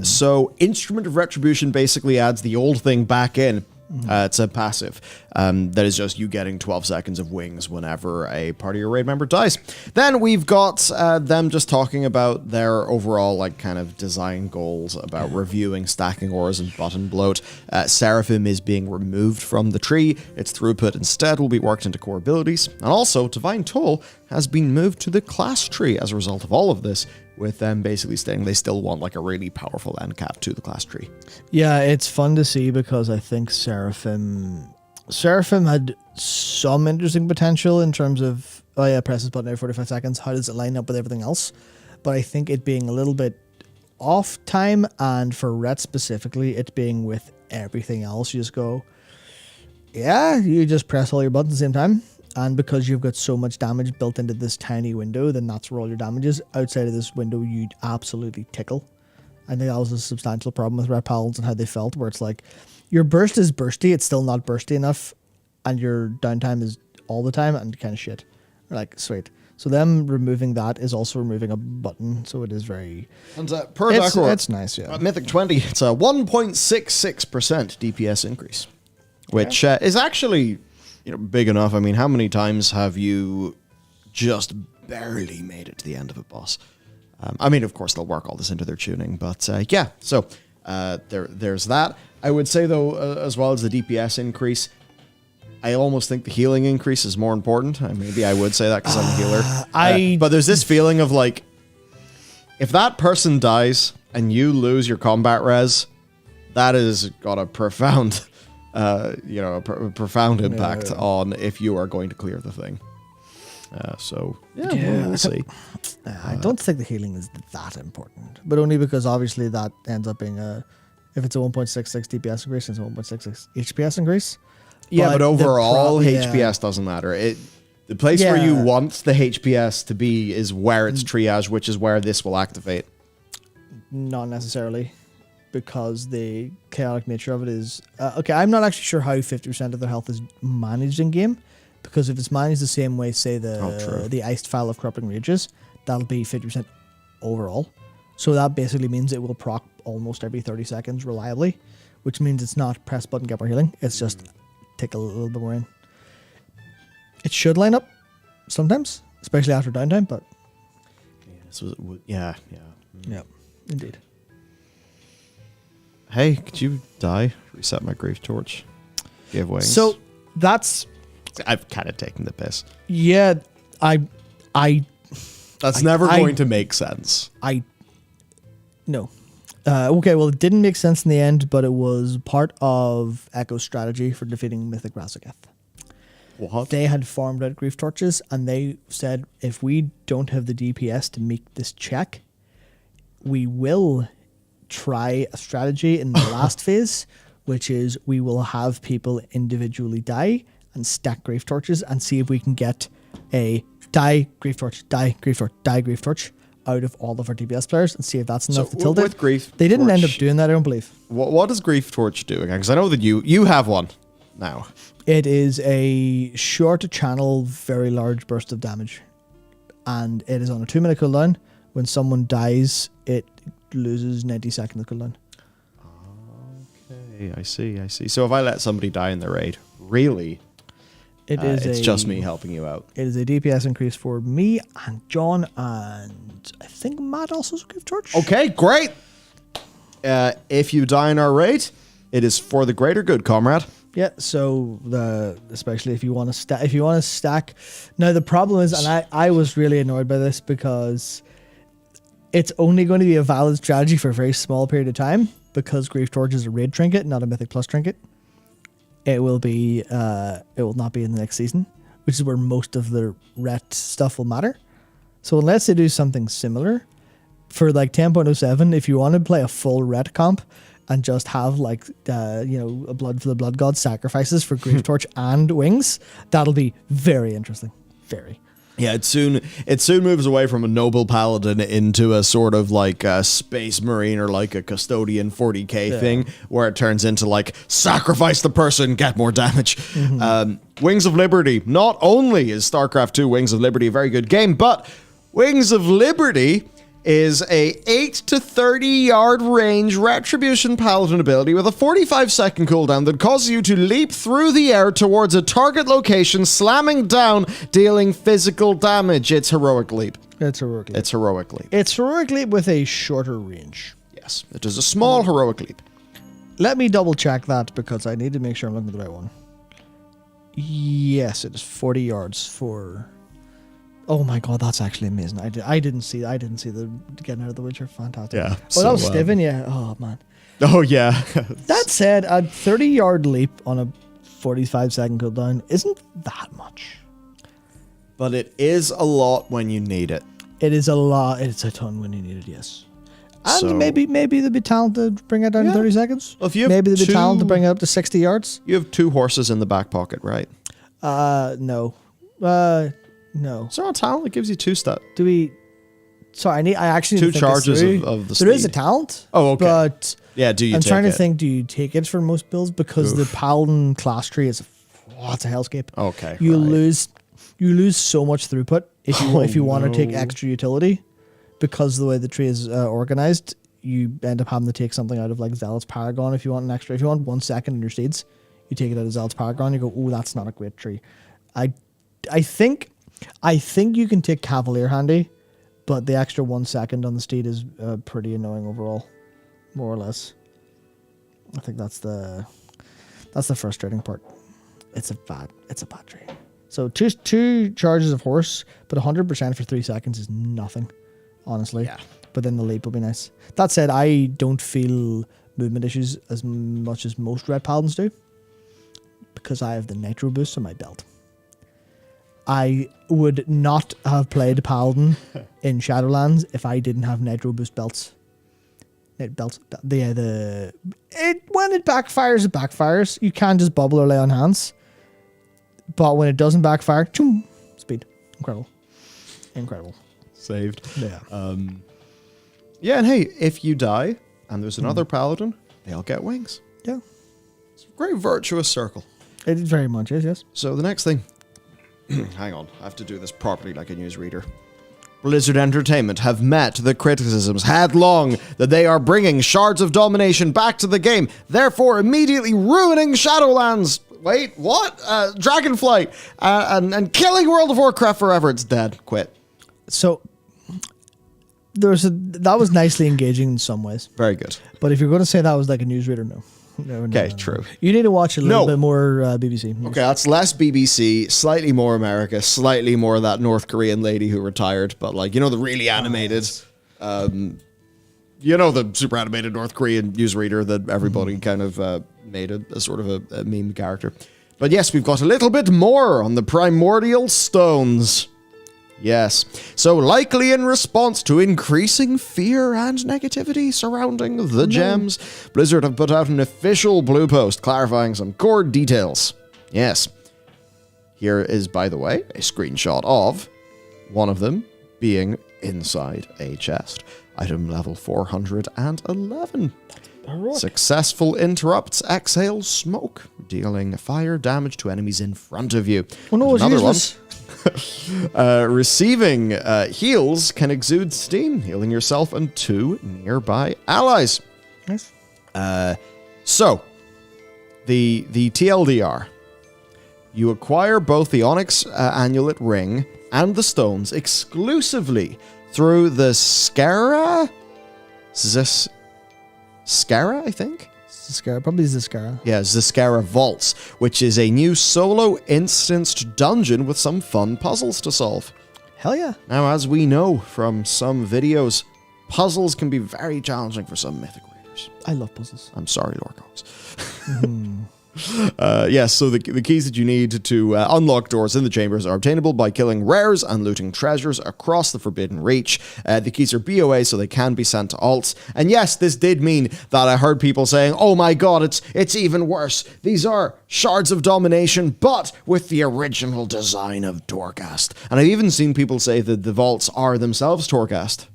So Instrument of Retribution basically adds the old thing back in. It's a passive that is just you getting 12 seconds of wings whenever a party or raid member dies. Then we've got them just talking about their overall like kind of design goals about reviewing stacking auras and button bloat. Seraphim is being removed from the tree. Its throughput instead will be worked into core abilities. And also Divine Toll has been moved to the class tree as a result of all of this, with them basically saying they still want like a really powerful end cap to the class tree. Yeah, it's fun to see because I think Seraphim had some interesting potential in terms of, press this button every 45 seconds. How does it line up with everything else? But I think it being a little bit off time, and for Ret specifically, it being with everything else, you just go, yeah, you just press all your buttons at the same time. And because you've got so much damage built into this tiny window, then that's where all your damage is. Outside of this window, you'd absolutely tickle. I think that was a substantial problem with Ret Paladins and how they felt, where it's like, your burst is bursty, it's still not bursty enough, and your downtime is all the time, and kind of shit. You're like, sweet. So them removing that is also removing a button, so it is very... And per Darkor, it's nice, yeah. Mythic 20, it's a 1.66% DPS increase, which is actually... big enough. I mean, how many times have you just barely made it to the end of a boss? I mean, of course, they'll work all this into their tuning, but yeah. So there's that. I would say, though, as well as the DPS increase, I almost think the healing increase is more important. Maybe I would say that because I'm a healer. But there's this feeling of like, if that person dies and you lose your combat res, that has got a profound... a profound impact on if you are going to clear the thing. We'll see. I don't think the healing is that important, but only because obviously that ends up being if it's a 1.66 DPS increase, it's a 1.66 HPS increase. Yeah, but overall, HPS doesn't matter. The place where you want the HPS to be is where it's triage, which is where this will activate. Not necessarily. Because the chaotic nature of it is... I'm not actually sure how 50% of their health is managed in-game, because if it's managed the same way, say, the iced file of Corrupting Rages, that'll be 50% overall. So that basically means it will proc almost every 30 seconds reliably, which means it's not press button, get more healing. It's just take a little bit more in. It should line up sometimes, especially after downtime, but... Yeah. Yeah, indeed. Hey, could you die? Reset my grief torch. Give wings. So that's... I've kind of taken the piss. Yeah, That's never going to make sense. No. Okay, well, it didn't make sense in the end, but it was part of Echo's strategy for defeating Mythic Razageth. What? They had farmed out grief torches, and they said, if we don't have the DPS to make this check, we will try a strategy in the last phase, which is we will have people individually die and stack grief torches and see if we can get a die, grief torch, die, grief torch, die, grief torch out of all of our DPS players and see if that's enough to tilt with it. grief They didn't end torch, up doing that, I don't believe. What does grief torch do again? Because I know that you have one now. It is a short channel, very large burst of damage. And it is on a 2-minute cooldown. When someone dies, it loses 90 seconds of cooldown. Okay, I see. So if I let somebody die in the raid, really, it's just me helping you out. It is a DPS increase for me and John, and I think Matt also has a grief torch. Okay, great. If you die in our raid, it is for the greater good, comrade. Yeah, so especially if you want to stack. Now the problem is, and I was really annoyed by this because it's only going to be a valid strategy for a very small period of time because Grief Torch is a raid trinket, not a Mythic Plus trinket. It will not be in the next season, which is where most of the ret stuff will matter. So unless they do something similar for like 10.07, if you want to play a full ret comp and just have like a blood for the blood god sacrifices for Grief Torch and wings, that'll be very interesting. Very. Yeah, it soon moves away from a noble paladin into a sort of like a space marine or like a custodian 40k thing, where it turns into like sacrifice the person, get more damage. Wings of Liberty. Not only is StarCraft 2 Wings of Liberty a very good game, but Wings of Liberty is a 8 to 30 yard range retribution paladin ability with a 45-second cooldown that causes you to leap through the air towards a target location, slamming down, dealing physical damage. It's heroic leap. It's heroic leap. It's heroic leap. It's heroic leap with a shorter range. Yes, it is a small heroic leap. Let me double check that because I need to make sure I'm looking at the right one. Yes, it is 40 yards for... Oh my god, that's actually amazing. I didn't see the getting out of the Witcher. Fantastic. Yeah. Oh, that was Steven, yeah. Oh man. Oh yeah. That said, a 30-yard leap on a 45-second cooldown isn't that much. But it is a lot when you need it. It is a lot. It's a ton when you need it, yes. And So- maybe they'd be talented to bring it down to 30 seconds. Well, if you have Maybe they'd be two- talented to bring it up to 60 yards. You have 2 horses in the back pocket, right? No. No. Is there a talent that gives you 2 stat? Do we... Sorry, I actually need 2 to think this charges through. of the There is a speed. talent. Oh, okay. But Yeah, do you I'm take trying to it? think, do you take it for most builds? Because the Paladin class tree is... it's a hellscape. Okay, You right. lose so much throughput if you want to take no. extra utility. Because the way the tree is organized, you end up having to take something out of like Zealot's Paragon if you want an extra. If you want 1 second in your seeds, you take it out of Zealot's Paragon. You go, oh, that's not a great tree. I think you can take Cavalier handy, but the extra 1 second on the steed is pretty annoying overall, more or less. I think that's the frustrating part. It's a bad tree. So two charges of horse, but 100% for 3 seconds is nothing, honestly. Yeah. But then the leap will be nice. That said, I don't feel movement issues as much as most red paladins do, because I have the nitro boost on my belt. I would not have played Paladin in Shadowlands if I didn't have Nitro Boost belts. When it backfires, it backfires. You can just bubble or lay on hands. But when it doesn't backfire, choom, speed. Incredible. Saved. Yeah. Yeah, and hey, if you die and there's another paladin, they'll get wings. Yeah. It's a great virtuous circle. It very much is, yes. So the next thing... Hang on, I have to do this properly like a newsreader. Blizzard Entertainment have met the criticisms headlong that they are bringing Shards of Domination back to the game, therefore immediately ruining Shadowlands. Wait, what? Dragonflight and killing World of Warcraft forever. It's dead. Quit. So that was nicely engaging in some ways. Very good. But if you're going to say that was like a newsreader, no. Okay, true. You need to watch a little bit more BBC. Okay, that's less BBC, slightly more America, slightly more that North Korean lady who retired, but like, the really animated, the super animated North Korean newsreader that everybody kind of made a sort of a meme character. But yes, we've got a little bit more on the primordial stones. Yes. So likely in response to increasing fear and negativity surrounding the gems, Blizzard have put out an official blue post clarifying some core details. Yes. Here is, by the way, a screenshot of one of them being inside a chest. Item level 411. Successful interrupts exhale smoke, dealing fire damage to enemies in front of you. Oh no, it's useless. Receiving heals can exude steam, healing yourself and 2 nearby allies. Nice. So, the TLDR. You acquire both the Onyx Amulet Ring and the stones exclusively through the Skara, I think? Probably Ziskara. Yeah, Ziskara Vaults, which is a new solo instanced dungeon with some fun puzzles to solve. Hell yeah. Now, as we know from some videos, puzzles can be very challenging for some mythic raiders. I love puzzles. I'm sorry, Lorcox. Yes, so the keys that you need to unlock doors in the chambers are obtainable by killing rares and looting treasures across the Forbidden Reach. The keys are BOA, so they can be sent to alts. And yes, this did mean that I heard people saying, oh my god, it's even worse. These are Shards of Domination, but with the original design of Torghast. And I've even seen people say that the vaults are themselves Torghast,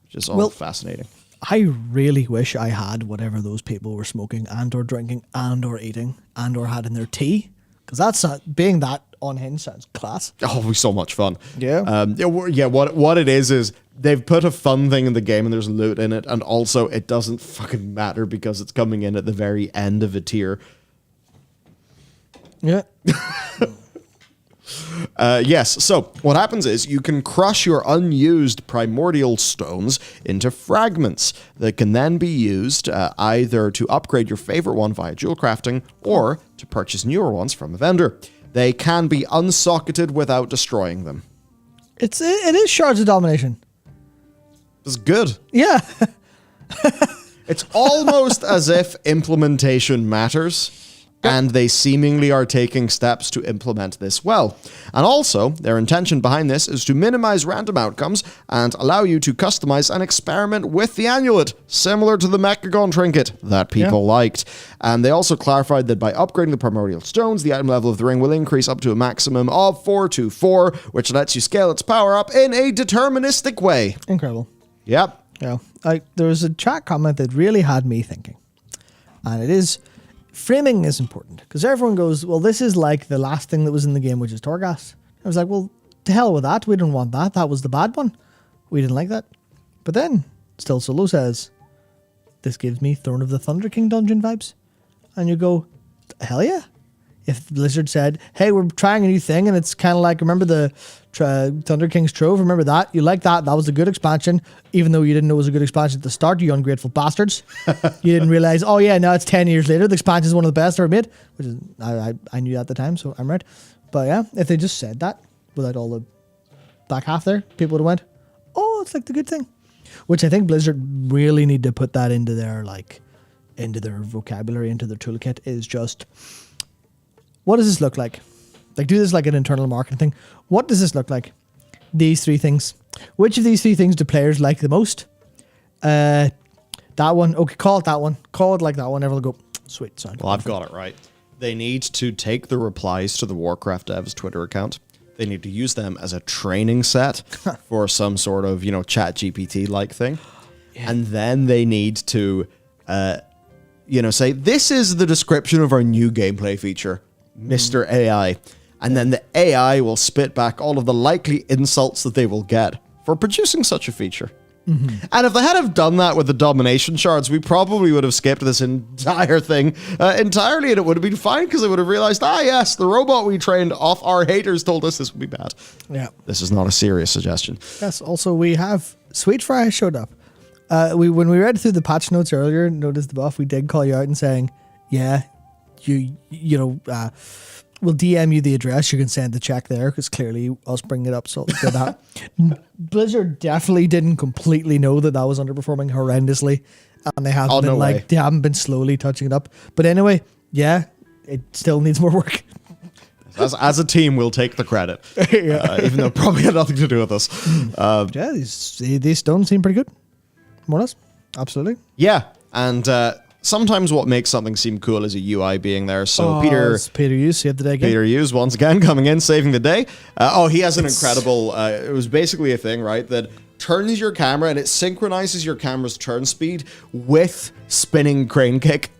which is all fascinating. I really wish I had whatever those people were smoking and or drinking and or eating and or had in their tea. Because that's not, being that unhinged sounds class. Oh, it was so much fun. Yeah. What it is they've put a fun thing in the game and there's loot in it. And also it doesn't fucking matter because it's coming in at the very end of a tier. Yeah. Yes, so what happens is you can crush your unused primordial stones into fragments that can then be used either to upgrade your favorite one via jewel crafting or to purchase newer ones from a vendor. They can be unsocketed without destroying them. It is Shards of Domination. It's good. Yeah. It's almost as if implementation matters. And they seemingly are taking steps to implement this well. And also, their intention behind this is to minimize random outcomes and allow you to customize and experiment with the amulet, similar to the Mechagon trinket that people liked. And they also clarified that by upgrading the primordial stones, the item level of the ring will increase up to a maximum of 424, which lets you scale its power up in a deterministic way. Incredible. Yep. Yeah. There was a chat comment that really had me thinking. And it is... framing is important because everyone goes, well, this is like the last thing that was in the game, which is Torghast. I was like, well, to hell with that. We don't want that. That was the bad one. We didn't like that. But then, Still Solo says, this gives me Throne of the Thunder King dungeon vibes. And you go, hell yeah. If Blizzard said, hey, we're trying a new thing, and it's kind of like, remember the Thunder King's Trove? Remember that? You like that? That was a good expansion, even though you didn't know it was a good expansion at the start, you ungrateful bastards. You didn't realize, oh yeah, now it's 10 years later, the expansion is one of the best ever made, which is, I knew at the time, so I'm right. But yeah, if they just said that, without all the back half there, people would have went, oh, it's like the good thing. Which I think Blizzard really need to put that into their, into their vocabulary, into their toolkit, is just... what does this look like? Do this like an internal marketing thing. What does this look like? These three things. Which of these three things do players like the most? That one. Okay, call it that one. Call it like that one. Everyone will go, sweet. Sound. Well, I've got it right. They need to take the replies to the Warcraft devs Twitter account. They need to use them as a training set for some sort of, chat GPT-like thing. Yeah. And then they need to, say, this is the description of our new gameplay feature. Mr. AI. And then the AI will spit back all of the likely insults that they will get for producing such a feature. And if they had have done that with the domination shards, we probably would have skipped this entire thing entirely, and it would have been fine because they would have realized, yes, the robot we trained off our haters told us this would be bad. Yeah. This is not a serious suggestion. Yes. Also, we have Sweet Fry showed up. When we read through the patch notes earlier, noticed the buff, we did call you out and saying, yeah, we'll DM you the address. You can send the check there because clearly us bringing it up. So did that. Blizzard definitely didn't completely know that was underperforming horrendously, and they haven't they haven't been slowly touching it up. But anyway, yeah, it still needs more work. As a team, we'll take the credit, even though it probably had nothing to do with us. Yeah, these stones seem pretty good, more or less. Absolutely. Yeah, and sometimes what makes something seem cool is a UI being there. So Peter Hughes saved the day again. Peter Hughes once again coming in, saving the day. He has an incredible. It was basically a thing, right, that turns your camera and it synchronizes your camera's turn speed with spinning crane kick.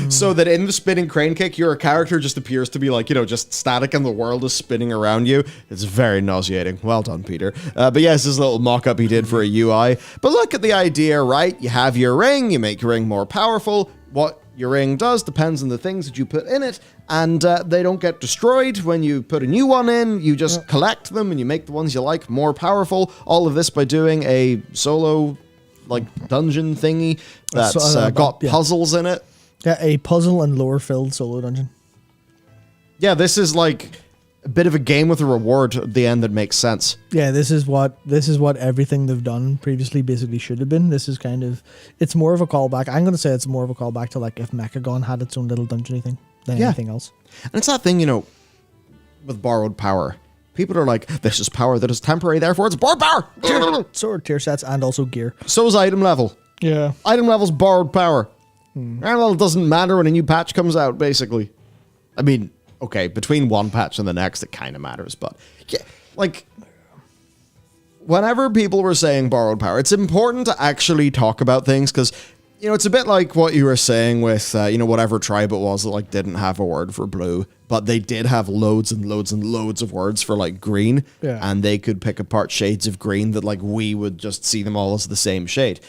So that in the spinning crane kick, your character just appears to be like, just static and the world is spinning around you. It's very nauseating. Well done, Peter. But yes, this little mock-up he did for a UI. But look at the idea, right? You have your ring, you make your ring more powerful. What your ring does depends on the things that you put in it, and they don't get destroyed when you put a new one in. You just collect them and you make the ones you like more powerful. All of this by doing a solo dungeon thingy that's got puzzles in it. Yeah, a puzzle and lore filled solo dungeon. Yeah, this is like a bit of a game with a reward at the end that makes sense. Yeah, this is what everything they've done previously basically should have been. This is it's more of a callback. I'm going to say it's more of a callback to if Mechagon had its own little dungeony thing than anything else. And it's that thing, with borrowed power. People are like, this is power that is temporary, therefore it's borrowed power. Sword tier sets and also gear. So is item level. Yeah. Item level's borrowed power. Well, it doesn't matter when a new patch comes out, basically. I mean, okay, between one patch and the next, it kind of matters, but yeah, whenever people were saying borrowed power, it's important to actually talk about things because, it's a bit like what you were saying with, whatever tribe it was that didn't have a word for blue, but they did have loads and loads and loads of words for green, and they could pick apart shades of green that we would just see them all as the same shade.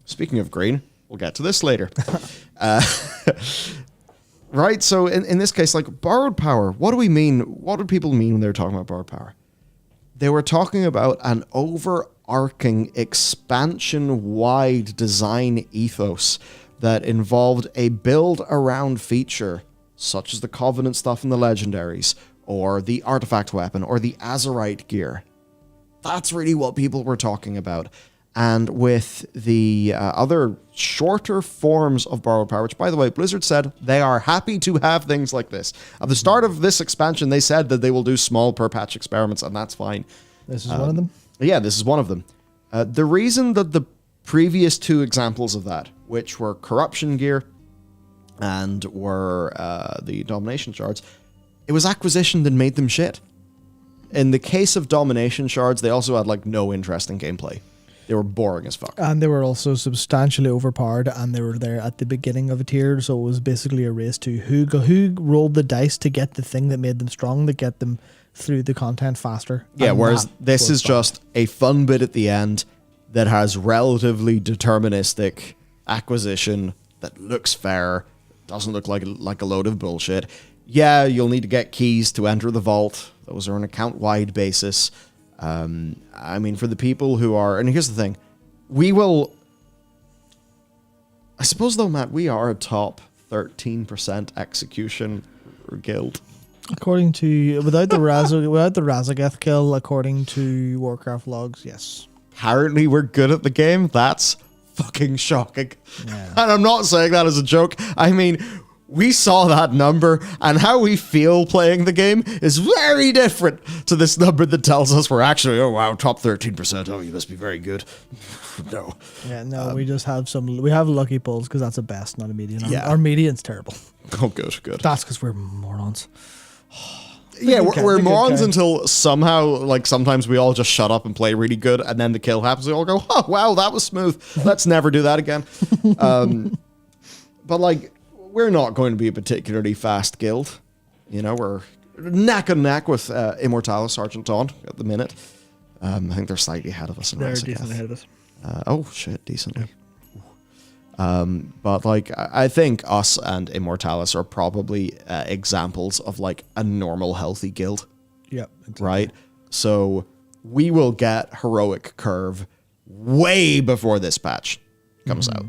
Speaking of green, we'll get to this later. Right, so in this case, borrowed power, what do we mean? What do people mean when they're talking about borrowed power? They were talking about an overarching, expansion-wide design ethos that involved a build-around feature, such as the Covenant stuff in the Legendaries, or the Artifact Weapon, or the Azerite gear. That's really what people were talking about. And with the other shorter forms of borrowed power, which, by the way, Blizzard said they are happy to have things like this. At the start of this expansion, they said that they will do small per-patch experiments, and that's fine. This is one of them? Yeah, this is one of them. The reason that the previous two examples of that, which were Corruption gear and were the Domination shards, it was acquisition that made them shit. In the case of Domination shards, they also had, no interest in gameplay. They were boring as fuck. And they were also substantially overpowered, and they were there at the beginning of a tier, so it was basically a race to who rolled the dice to get the thing that made them strong, to get them through the content faster. Yeah, whereas this is just a fun bit at the end that has relatively deterministic acquisition that looks fair, doesn't look like a load of bullshit. Yeah, you'll need to get keys to enter the vault. Those are on an account-wide basis. I mean, for the people who are... And here's the thing. We will... I suppose, though, Matt, we are a top 13% execution guild. According to... Without the Razageth kill, according to Warcraft logs, yes. Apparently we're good at the game. That's fucking shocking. Yeah. And I'm not saying that as a joke. I mean... We saw that number, and how we feel playing the game is very different to this number that tells us we're actually, oh wow, top 13%. Oh, you must be very good. No. Yeah, no, we just have we have lucky pulls because that's a best, not a median. Yeah. Our median's terrible. Oh, good. That's because we're morons. Yeah, we're morons until somehow, sometimes we all just shut up and play really good, and then the kill happens, we all go, oh, wow, that was smooth. Let's never do that again. But, we're not going to be a particularly fast guild. We're neck and neck with Immortalis Sergeant Dawn at the minute. I think they're slightly ahead of us in They're Rise of decent Death. ahead of us. Oh shit, decently. But like, I think us and Immortalis are probably examples of like a normal, healthy guild, Yep. Exactly. right? So we will get heroic curve way before this patch comes out.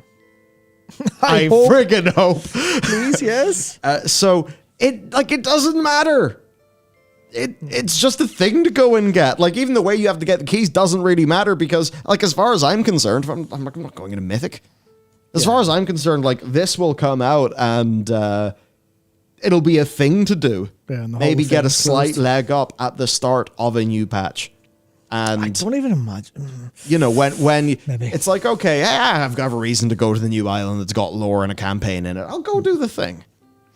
I hope. friggin' hope. Please, yes. So it doesn't matter. It's just a thing to go and get. Like, even the way you have to get the keys doesn't really matter because, like, as far as I'm concerned, I'm not going into Mythic. As far as I'm concerned, like, this will come out and it'll be a thing to do. Yeah, and the Maybe whole get a thing's slight closed. leg up at the start of a new patch. I And, don't even imagine. you know, when Maybe. it's like, okay, I've got a reason to go to the new island that's got lore and a campaign in it. I'll go do the thing.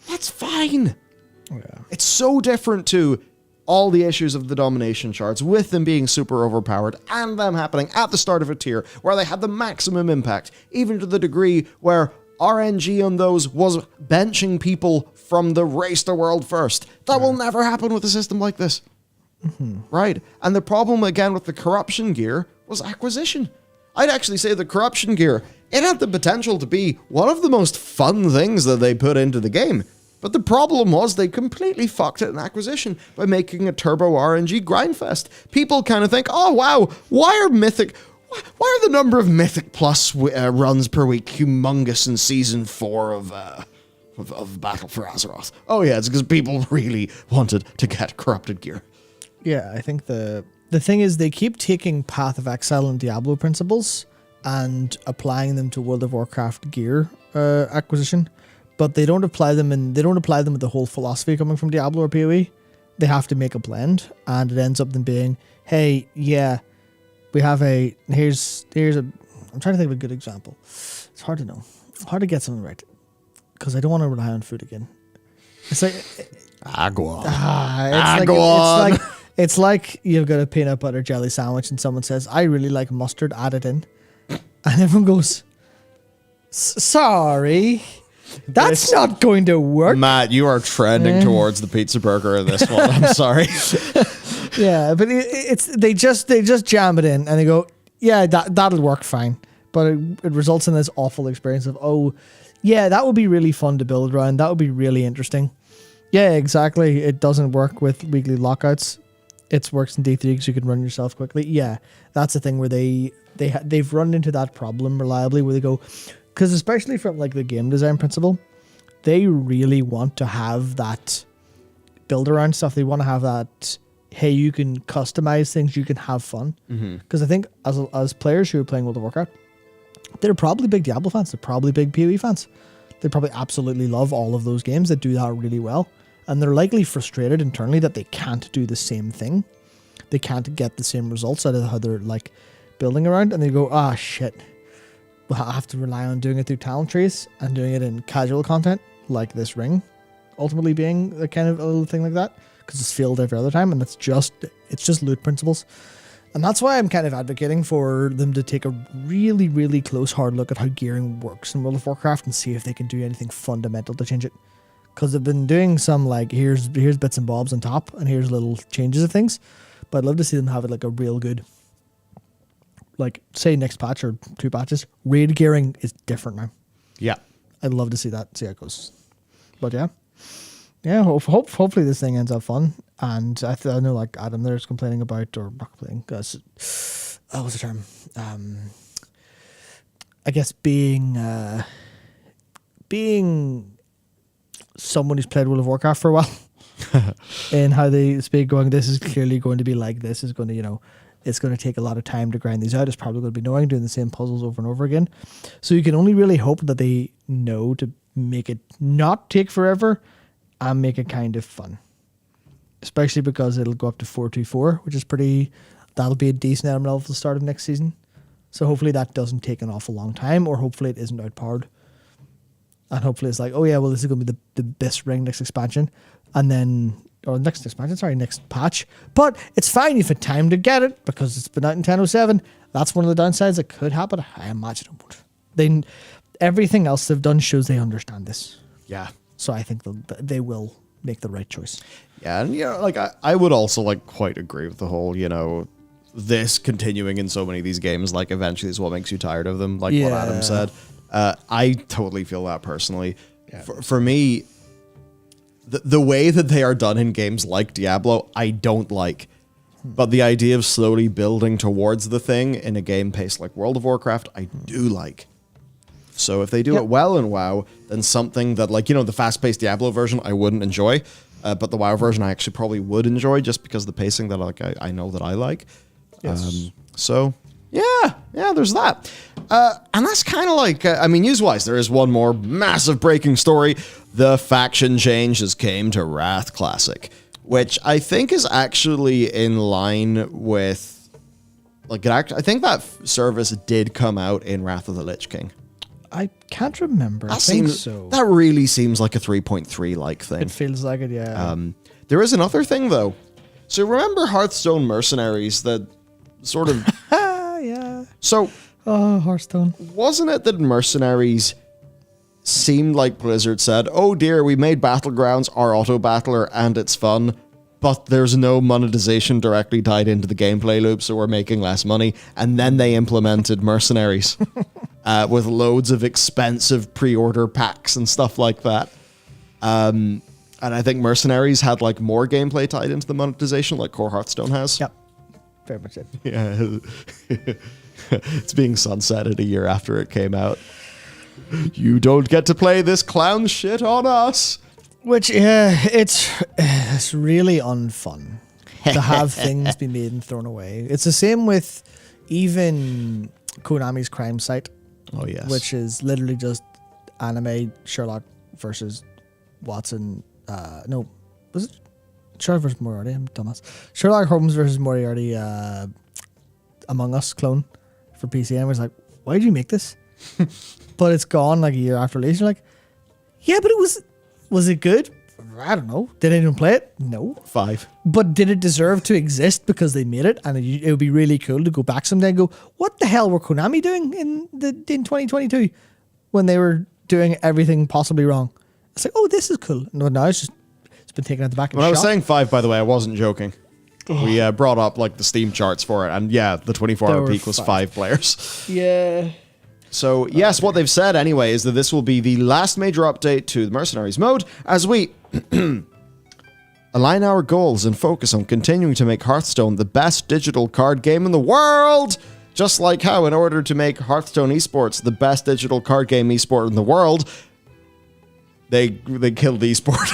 That's fine. Yeah. It's so different to all the issues of the domination charts, with them being super overpowered and them happening at the start of a tier where they had the maximum impact, even to the degree where RNG on those was benching people from the race to world first. That will never happen with a system like this. Right? And the problem again with the corruption gear was acquisition. I'd actually say the corruption gear, it had the potential to be one of the most fun things that they put into the game. But the problem was they completely fucked it in acquisition by making a turbo RNG grindfest. People kind of think, oh wow, why are the number of Mythic Plus runs per week humongous in Season 4 of Battle for Azeroth? Oh yeah, it's because people really wanted to get corrupted gear. Yeah, I think the thing is they keep taking Path of Exile and Diablo principles and applying them to World of Warcraft gear acquisition, but they don't apply them with the whole philosophy coming from Diablo or PoE. They have to make a blend, and it ends up them being, hey, yeah, we have here's a I'm trying to think of a good example. It's hard to know. Hard to get something right. Because I don't want to rely on food again. It's like Go on. It's like you've got a peanut butter jelly sandwich and someone says, I really like mustard, add it in. And everyone goes, sorry, that's not going to work. Matt, you are trending towards the pizza burger in this one. I'm sorry. Yeah, but they just jam it in and they go, yeah, that'll work fine. But it results in this awful experience of, oh, yeah, that would be really fun to build around. That would be really interesting. Yeah, exactly. It doesn't work with weekly lockouts. It works in D3 because you can run yourself quickly. Yeah, that's the thing where they've run into that problem reliably where they go, because especially from like the game design principle, they really want to have that build around stuff. They want to have that, hey, you can customize things, you can have fun. Because I think as players who are playing World of Warcraft, they're probably big Diablo fans. They're probably big PoE fans. They probably absolutely love all of those games that do that really well. And they're likely frustrated internally that they can't do the same thing. They can't get the same results out of how they're like building around. And they go, shit. Well, I have to rely on doing it through talent trees and doing it in casual content like this ring. Ultimately being a kind of a little thing like that. Because it's failed every other time. And it's just loot principles. And that's why I'm kind of advocating for them to take a really, really close hard look at how gearing works in World of Warcraft and see if they can do anything fundamental to change it. Because they've been doing some like, here's bits and bobs on top and here's little changes of things. But I'd love to see them have it like a real good, like say next patch or 2 patches, raid gearing is different now. Yeah. I'd love to see that, see how it goes. But yeah, hopefully this thing ends up fun. And I know like Adam there's complaining about, or not complaining, because, what's the term? I guess being someone who's played World of Warcraft for a while and how they speak going, this is clearly going to be like, this is going to, it's going to take a lot of time to grind these out. It's probably going to be annoying doing the same puzzles over and over again. So you can only really hope that they know to make it not take forever and make it kind of fun. Especially because it'll go up to 424, which is that'll be a decent item level at the start of next season. So hopefully that doesn't take an awful long time, or hopefully it isn't outpowered. And hopefully it's like, oh yeah, well this is going to be the best ring next expansion. And then, or next patch. But it's fine, you've had time to get it because it's been out in 10.07. That's one of the downsides that could happen. I imagine it would. Everything else they've done shows they understand this. Yeah. So I think they will make the right choice. Yeah, and like I would also like quite agree with the whole, this continuing in so many of these games, like eventually is what makes you tired of them, like what Adam said. I totally feel that personally. Yeah. For me, the way that they are done in games like Diablo, I don't like. But the idea of slowly building towards the thing in a game paced like World of Warcraft, I do like. So if they do it well in WoW, then something that, like, the fast-paced Diablo version I wouldn't enjoy, but the WoW version I actually probably would enjoy just because of the pacing that I know that I like. Yes. So yeah, there's that. And that's kind of like, news-wise, there is one more massive breaking story. The faction changes came to Wrath Classic, which I think is actually in line with, like, I think that service did come out in Wrath of the Lich King. I can't remember. I think so. That really seems like a 3.3 like thing. It feels like it, yeah. There is another thing, though. So remember Hearthstone Mercenaries that sort of... yeah. So... Oh, Hearthstone. Wasn't it that Mercenaries seemed like Blizzard said, oh dear, we made Battlegrounds our auto-battler and it's fun, but there's no monetization directly tied into the gameplay loop, so we're making less money. And then they implemented Mercenaries with loads of expensive pre-order packs and stuff like that. And I think Mercenaries had like more gameplay tied into the monetization like Core Hearthstone has. Yep. Very much it. Yeah. It's being sunsetted a year after it came out. You don't get to play this clown shit on us. Which, it's really unfun to have things be made and thrown away. It's the same with even Konami's crime site. Oh, yes. Which is literally just anime Sherlock versus Watson. No, was it Sherlock versus Moriarty? I'm dumbass. Sherlock Holmes versus Moriarty Among Us clone for PC. And I was like, why did you make this? But it's gone like a year after release. You're like, yeah, but was it good? I don't know. Did anyone play it? No. 5. But did it deserve to exist because they made it? And it would be really cool to go back someday and go, what the hell were Konami doing in 2022 when they were doing everything possibly wrong? It's like, oh, this is cool. No, now it's been taken at the back. When I was saying 5, by the way, I wasn't joking. We brought up like the Steam charts for it, and yeah, the 24-hour peak was 5 players. Yeah. So, yes, what they've said anyway is that this will be the last major update to the Mercenaries mode as we align our goals and focus on continuing to make Hearthstone the best digital card game in the world. Just like how, in order to make Hearthstone esports the best digital card game esport in the world, they killed esport.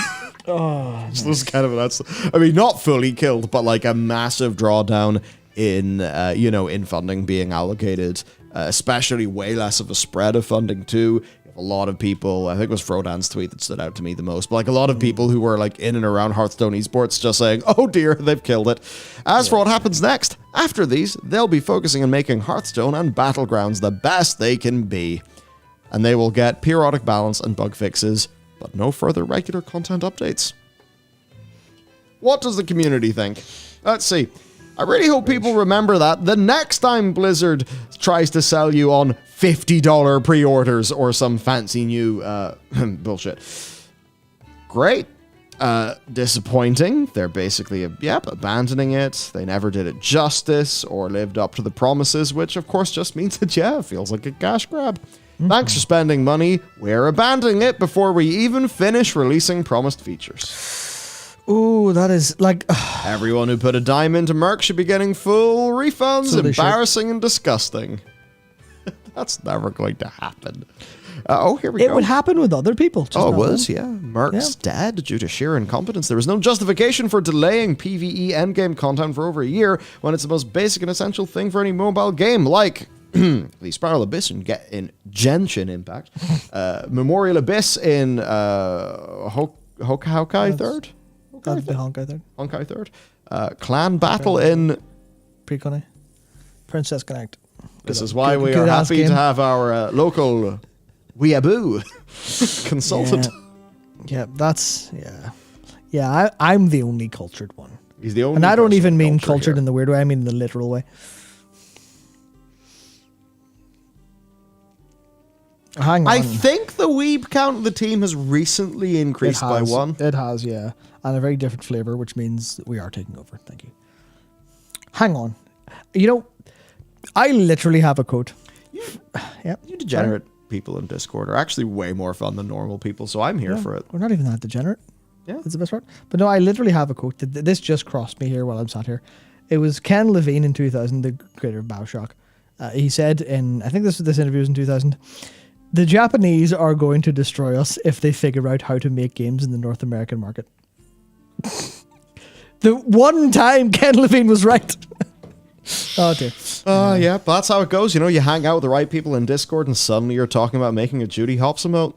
Oh, so this is kind of not fully killed, but like a massive drawdown in in funding being allocated. Especially way less of a spread of funding too. A lot of people, I think it was Frodan's tweet that stood out to me the most, but like a lot of people who were like in and around Hearthstone esports just saying, oh dear, they've killed it. As for what happens next, after these, they'll be focusing on making Hearthstone and Battlegrounds the best they can be. And they will get periodic balance and bug fixes, but no further regular content updates. What does the community think? Let's see. I really hope people remember that the next time Blizzard tries to sell you on $50 pre-orders or some fancy new bullshit. Great. Disappointing. They're basically abandoning it. They never did it justice or lived up to the promises, which of course just means that, it feels like a cash grab. Mm-hmm. Thanks for spending money. We're abandoning it before we even finish releasing promised features. Ooh, that is like... Everyone who put a dime into Merc should be getting full refunds. So embarrassing and disgusting. That's never going to happen. Here we go. It would happen with other people. It was, yeah. Merc's dead due to sheer incompetence. There was no justification for delaying PvE endgame content for over a year when it's the most basic and essential thing for any mobile game, like the Spiral Abyss in Genshin Impact, Memorial Abyss in Honkai 3rd? That'd be Honkai 3rd. Honkai 3rd. Clan Battle in... Pre-Connie. Princess Connect. This is why we are happy to have our local weeaboo consultant. Yeah, that's... Yeah, I'm the only cultured one. He's the only And I don't even mean cultured here. In the weird way, I mean in the literal way. Hang on. I think the weeb count of the team has recently increased by 1. It has, yeah. And a very different flavor, which means we are taking over. Thank you. Hang on. You know, I literally have a quote. You degenerate people in Discord are actually way more fun than normal people, so I'm here for it. We're not even that degenerate. Yeah. That's the best part. But no, I literally have a quote. This just crossed me here while I'm sat here. It was Ken Levine in 2000, the creator of BioShock. He said in, I think this interview was in 2000, the Japanese are going to destroy us if they figure out how to make games in the North American market. The one time Ken Levine was right. Oh dear. Yeah, but that's how it goes. You know, you hang out with the right people in Discord and suddenly you're talking about making a Judy Hopps emote.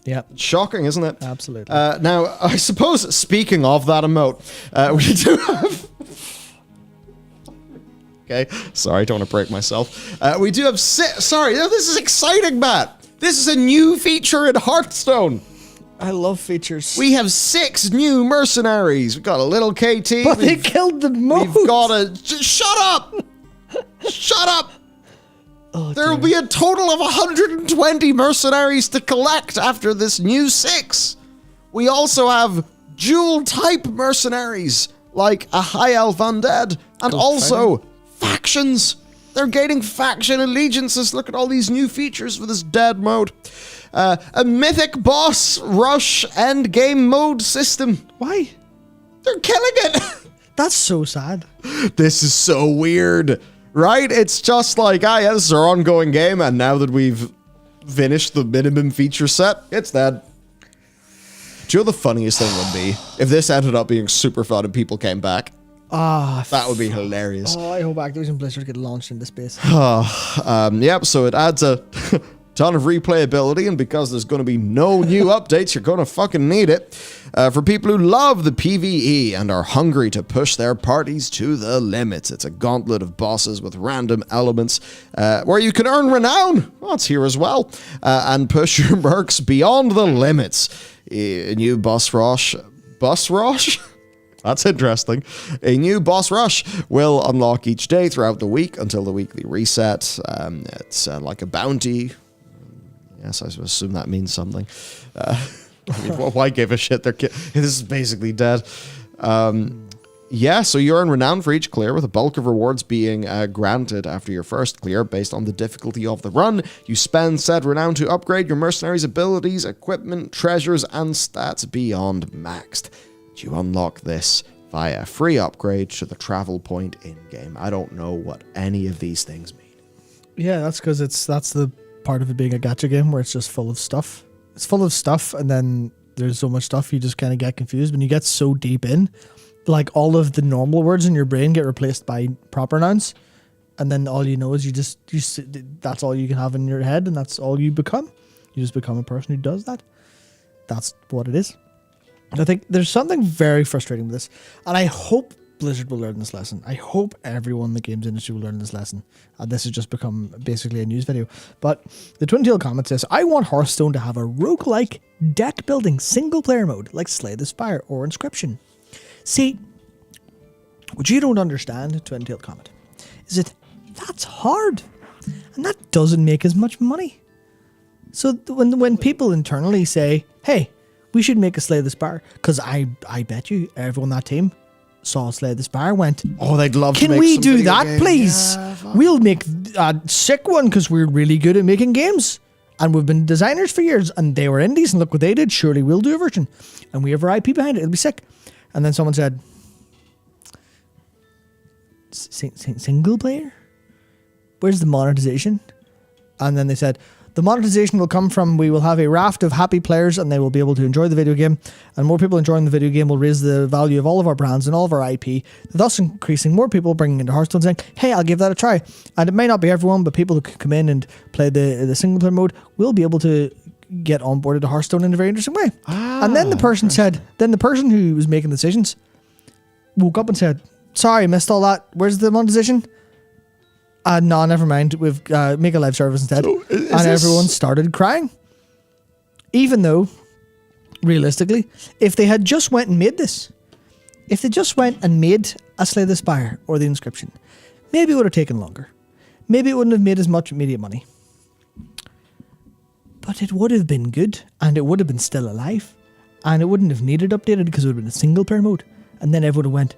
Yeah. Shocking, isn't it? Absolutely. Now, I suppose, speaking of that emote, we do have... Okay, sorry, I don't want to break myself. We do have sorry, this is exciting, Matt. This is a new feature in Hearthstone. I love features. We have 6 new mercenaries. We've got a little KT. But they killed the most. We've got a... Shut up! Shut up! Oh, there will be a total of 120 mercenaries to collect after this new 6. We also have dual-type mercenaries, like a High Elf Undead, and also factions. They're gaining faction allegiances. Look at all these new features for this dead mode. A mythic boss rush endgame mode system. Why? They're killing it. That's so sad. This is so weird, right? It's just like, yeah, this is our ongoing game, and now that we've finished the minimum feature set, it's dead. Do you know the funniest thing would be? If this ended up being super fun and people came back. That would be hilarious. Oh, I hope Activision Blizzard get launched into space. Yep, so it adds a ton of replayability, and because there's going to be no new updates, you're going to fucking need it. For people who love the PvE and are hungry to push their parties to the limits, it's a gauntlet of bosses with random elements where you can earn renown. Well, it's here as well. And push your mercs beyond the limits. A new boss rush. Boss rush? That's interesting. A new boss rush will unlock each day throughout the week until the weekly reset. It's like a bounty. Yes, I assume that means something. I mean, why give a shit? This is basically dead. Yeah, so you earn renown for each clear, with a bulk of rewards being granted after your first clear based on the difficulty of the run. You spend said renown to upgrade your mercenaries' abilities, equipment, treasures, and stats beyond maxed. You unlock this via a free upgrade to the travel point in-game. I don't know what any of these things mean. Yeah, that's because that's the part of it being a gacha game where it's just full of stuff. It's full of stuff, and then there's so much stuff you just kind of get confused. When you get so deep in, like all of the normal words in your brain get replaced by proper nouns, and then all you know is that's all you can have in your head, and that's all you become. You just become a person who does that. That's what it is. I think there's something very frustrating with this, and I hope Blizzard will learn this lesson. I hope everyone in the games industry will learn this lesson. This has just become basically a news video. But the Twin Tail comment says, I want Hearthstone to have a roguelike deck building single player mode like Slay the Spire or Inscription. See, what you don't understand, Twin Tail comment, is that that's hard, and that doesn't make as much money. So when people internally say, hey, we should make a Slay the Spire, because I bet you everyone on that team saw Slay the Spire, went, oh, they'd love to make can we some do video that, game? please? Yeah, we'll make a sick one because we're really good at making games. And we've been designers for years, and they were indies, and look what they did. Surely we'll do a version. And we have our IP behind it. It'll be sick. And then someone said, single player? Where's the monetization? And then they said, the monetization will come from, we will have a raft of happy players and they will be able to enjoy the video game, and more people enjoying the video game will raise the value of all of our brands and all of our IP, thus increasing more people bringing into Hearthstone saying, hey, I'll give that a try. And it may not be everyone, but people who can come in and play the single player mode will be able to get onboarded to Hearthstone in a very interesting way. And then the person said, then the person who was making the decisions woke up and said, sorry, I missed all that. Where's the monetization? No, never mind. We've make a live service instead. And everyone started crying. Even though, realistically, if they had just went and made this, if they just went and made a Slay the Spire or the Inscription, maybe it would have taken longer. Maybe it wouldn't have made as much immediate money. But it would have been good, and it would have been still alive, and it wouldn't have needed updated because it would have been a single player mode. And then everyone went,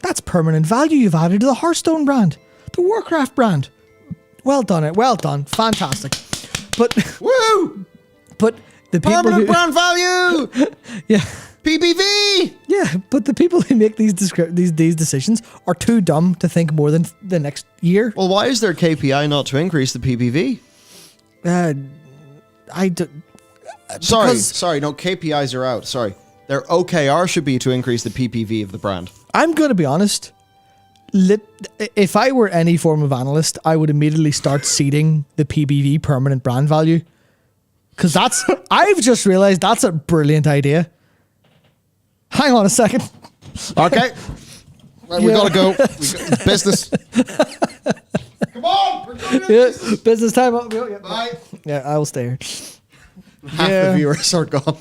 That's permanent value you've added to the Hearthstone brand, the Warcraft brand. Well done, it. Well done. Fantastic. But Woo! but the people Permanent who, brand value! yeah. PPV! Yeah, but the people who make these decisions are too dumb to think more than the next year. Well, why is their KPI not to increase the PPV? Sorry, no, KPIs are out. Sorry. Their OKR should be to increase the PPV of the brand. I'm going to be honest. If I were any form of analyst, I would immediately start seeding the PPV permanent brand value. Because I've just realized that's a brilliant idea. Hang on a second. Okay. Right, we gotta go. Business. Come on! We're going to business. Business time. Yeah. Bye. Yeah, I will stay here. Half the viewers are gone.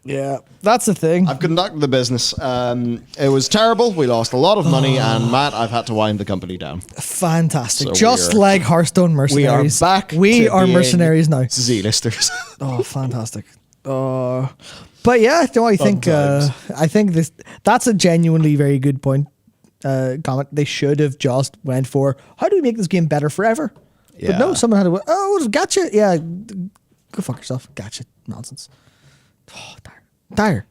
Yeah, that's the thing. I've conducted the business. It was terrible. We lost a lot of money, and Matt, I've had to wind the company down. Fantastic. So just like Hearthstone Mercenaries. We are back. We are mercenaries now. Z-listers. Oh, fantastic. But yeah, no, I think that's a genuinely very good point. Comment. They should have just went for how do we make this game better forever? Yeah. But no, someone had to gotcha. Yeah, go fuck yourself. Gotcha. Nonsense. Oh, dire.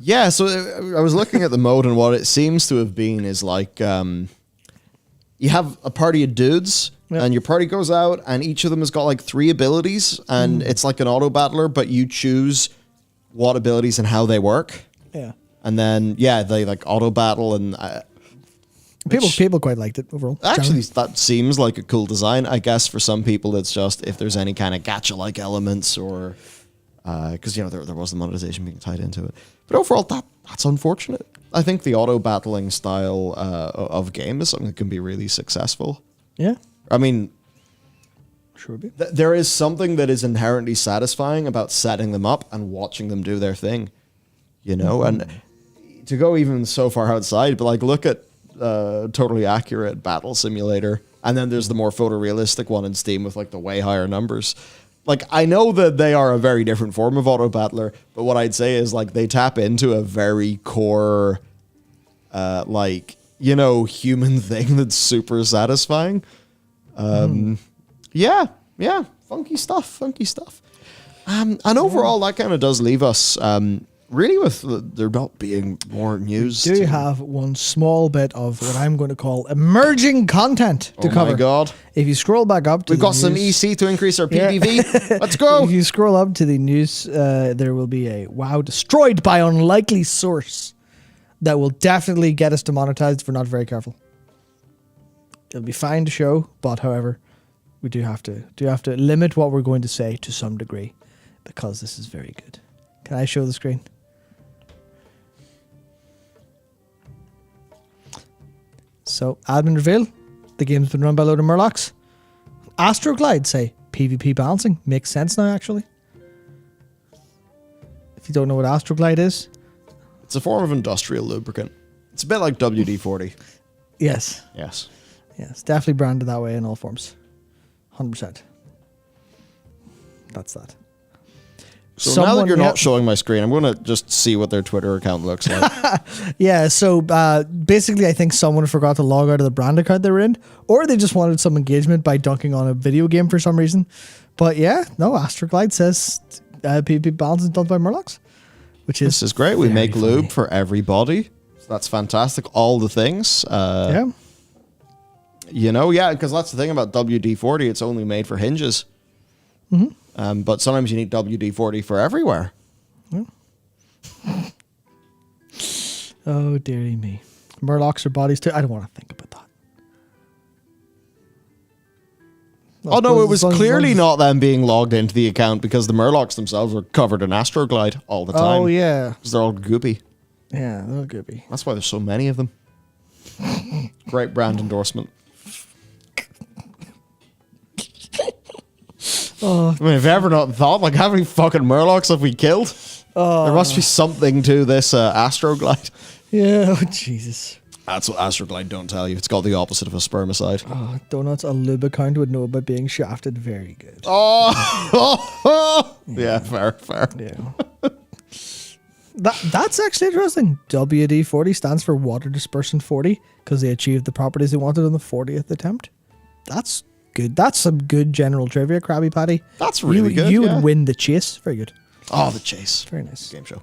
Yeah, so I was looking at the mode, and what it seems to have been is like you have a party of dudes, and your party goes out, and each of them has got like 3 abilities, and it's like an auto battler, but you choose what abilities and how they work. Yeah. And then, they like auto battle, and people quite liked it overall. actually, that seems like a cool design. I guess for some people, it's just if there's any kind of gacha-like elements, or because there was the monetization being tied into it. But overall, that's unfortunate. I think the auto battling style of game is something that can be really successful. Yeah. I mean, Sure be. there is something that is inherently satisfying about setting them up and watching them do their thing, and to go even so far outside, but like look at Totally Accurate Battle Simulator, and then there's the more photorealistic one in Steam with like the way higher numbers. Like, I know that they are a very different form of auto battler, but what I'd say is like they tap into a very core human thing that's super satisfying. Yeah, funky stuff. And overall, that kind of does leave us really with there not being more news. We do have one small bit of what I'm going to call emerging content to cover. Oh my god. If you scroll back up to We've got some EC to increase our PDV. Let's go. If you scroll up to the news, there will be a WoW destroyed by unlikely source that will definitely get us demonetized if we're not very careful. It'll be fine to show, but however, we do have to limit what we're going to say to some degree because this is very good. Can I show the screen? So, admin reveal. The game's been run by a load of Murlocs. Astroglide say PvP balancing. Makes sense now, actually. If you don't know what Astroglide is. It's a form of industrial lubricant. It's a bit like WD-40. Yes. Yes. Yes, definitely branded that way in all forms. 100%. That's that. So now that you're not showing my screen, I'm going to just see what their Twitter account looks like. Yeah, so basically I think someone forgot to log out of the brand account they were in, or they just wanted some engagement by dunking on a video game for some reason. But yeah, no, Astroglide says PvP balance is done by Murlocs, which is This is great. We make funny. lube for everybody. So that's fantastic. All the things. Yeah. Because that's the thing about WD-40. It's only made for hinges. Mm-hmm. But sometimes you need WD-40 for everywhere. Yeah. Oh, dearie me. Murlocs are bodies too. I don't want to think about that. Oh, no, it was clearly not them being logged into the account because the Murlocs themselves were covered in Astroglide all the time. Oh, yeah. Because they're all goopy. Yeah, they're goopy. That's why there's so many of them. Great brand endorsement. Oh, I mean, have you ever not thought, like, how many fucking Murlocs have we killed? There must be something to this Astroglide. yeah. Oh, Jesus. That's what Astroglide don't tell you. It's called the opposite of a spermicide. Oh, Donuts, a lube account would know about being shafted. Very good. Oh! Yeah, fair. Yeah. That's actually interesting. WD-40 stands for Water Dispersant 40 because they achieved the properties they wanted on the 40th attempt. That's good. That's some good general trivia, Krabby Patty. That's really good. You would win the chase. Very good. Oh, the chase. Very nice. Game show.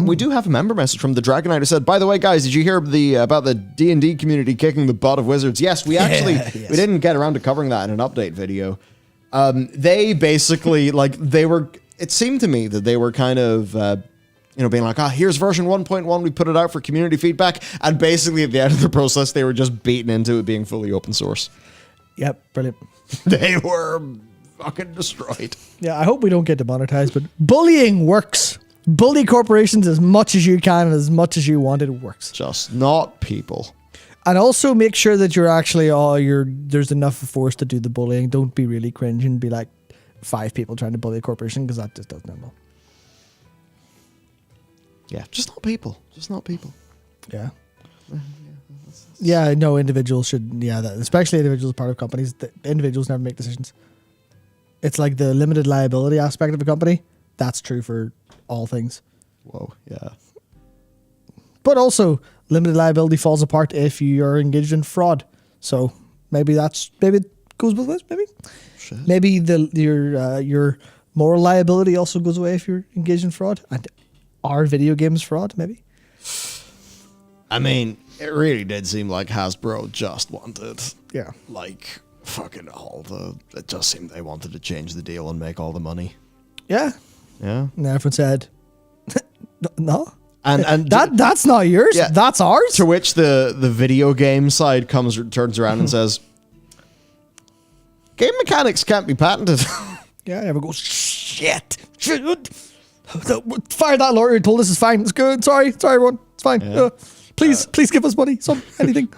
We do have a member message from the Dragonite who said, by the way, guys, did you hear about the D&D community kicking the butt of Wizards? Yes, we actually, we didn't get around to covering that in an update video. They basically, it seemed to me that they were kind of, being like, here's version 1.1, we put it out for community feedback. And basically at the end of the process, they were just beaten into it being fully open source. Yep, brilliant. They were fucking destroyed. Yeah, I hope we don't get demonetized, but bullying works. Bully corporations as much as you can and as much as you want, it works. Just not people. And also make sure that you're actually, there's enough force to do the bullying. Don't be really cringe and be like 5 people trying to bully a corporation, because that just doesn't end well. Yeah, just not people. Just not people. Yeah. Yeah, no, individuals should, especially individuals part of companies. The individuals never make decisions. It's like the limited liability aspect of a company. That's true for all things. Whoa, yeah. But also, limited liability falls apart if you are engaged in fraud. So maybe it goes both ways. Maybe, Shit. Maybe your moral liability also goes away if you're engaged in fraud. And are video games fraud? Maybe. I mean, it really did seem like Hasbro just wanted, fucking it just seemed they wanted to change the deal and make all the money. Yeah. Yeah. And everyone said, no. And that's not yours. Yeah. That's ours. To which the video game side turns around and says, game mechanics can't be patented. Yeah, everyone goes, shit. Fire that lawyer who told us it's fine. It's good. Sorry, everyone. It's fine. Yeah. Please give us money. Anything.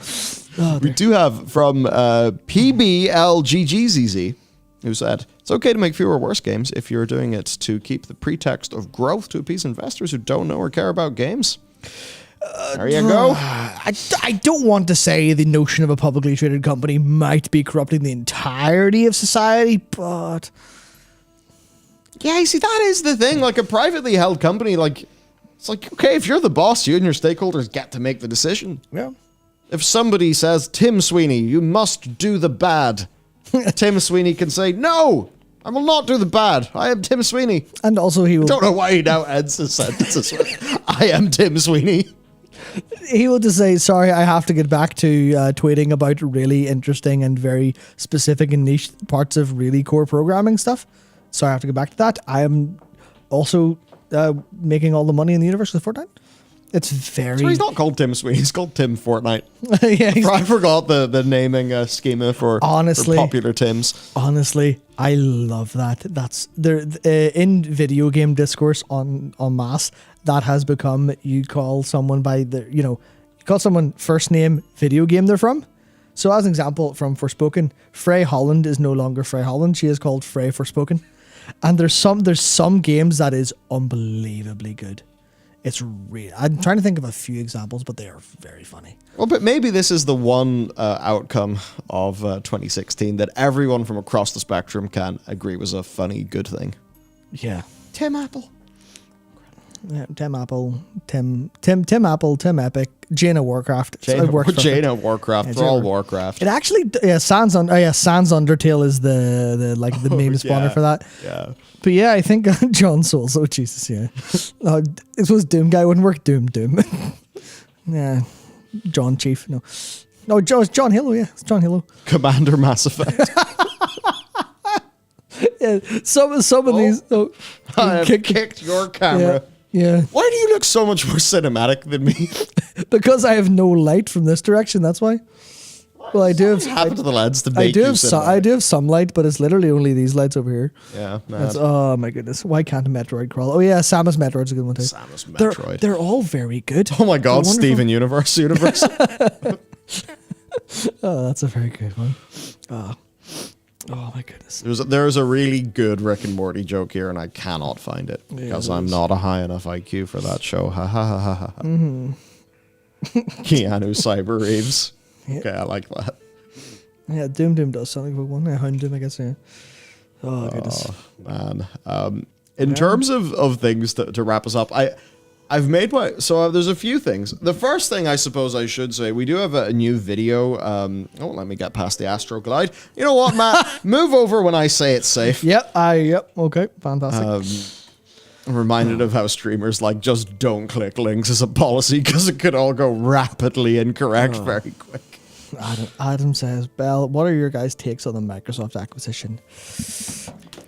We do have from PBLGGZZ, who said, it's okay to make fewer worse games if you're doing it to keep the pretext of growth to appease investors who don't know or care about games. There you go. I don't want to say the notion of a publicly traded company might be corrupting the entirety of society, but... Yeah, you see, that is the thing. Like, a privately held company, it's like, okay, if you're the boss, you and your stakeholders get to make the decision. Yeah. If somebody says, Tim Sweeney, you must do the bad, Tim Sweeney can say, no, I will not do the bad. I am Tim Sweeney. And also he will... I don't know why he now ends his sentences with, I am Tim Sweeney. He will just say, sorry, I have to get back to tweeting about really interesting and very specific and niche parts of really core programming stuff. So I have to get back to that. I am also making all the money in the universe with Fortnite. It's very... So he's not called Tim Sweeney, he's called Tim Fortnite. Yeah, I forgot the naming schema for popular Tims. Honestly, I love that. That's there in video game discourse en masse. That has become, you call someone by you call someone first name, video game they're from. So as an example, from Forspoken, Frey Holland is no longer Frey Holland. She is called Frey Forspoken. And there's some games that is unbelievably good. It's real. I'm trying to think of a few examples, but they are very funny. Well, but maybe this is the one outcome of 2016 that everyone from across the spectrum can agree was a funny, good thing. Yeah. Tim Apple. Yeah, Tim Apple, Tim Apple, Tim Epic, Jaina Warcraft. Jaina Warcraft. Yeah, they're all Warcraft. It actually, Sans Undertale is the meme spawner for that. Yeah. But yeah, I think John Souls. Oh Jesus, yeah. It was Doom guy wouldn't work. Doom. Yeah, John Chief. No, it's John Halo. Yeah, it's John Halo. Commander Mass Effect. Yeah, some of these. Oh, I have kicked your camera. Yeah. Why do you look so much more cinematic than me? Because I have no light from this direction. That's why. Well, I do have. Happened to the lens to make I do have some light, but it's literally only these lights over here. Yeah. Oh my goodness! Why can't Metroid crawl? Oh yeah, Samus Metroid's a good one too. Samus Metroid. They're all very good. Oh my God, Steven Universe. Oh, that's a very good one. Oh my goodness. There's a really good Rick and Morty joke here, and I cannot find it because I'm not a high enough IQ for that show. Ha ha ha ha ha. Mm-hmm. Keanu Cyber Reeves. Yeah. Okay, I like that. Yeah, Doom does sound like a one. Hound Doom, I guess. Yeah. Oh goodness. Man. In terms of things to wrap us up, I I've made my there's a few things. The first thing I suppose I should say, we do have a new video. Let me get past the Astro Glide. You know what, Matt? Move over when I say it's safe. Yep. Okay. Fantastic. I'm reminded of how streamers like just don't click links as a policy because it could all go rapidly incorrect very quick. Adam says, Bell, what are your guys' takes on the Microsoft acquisition?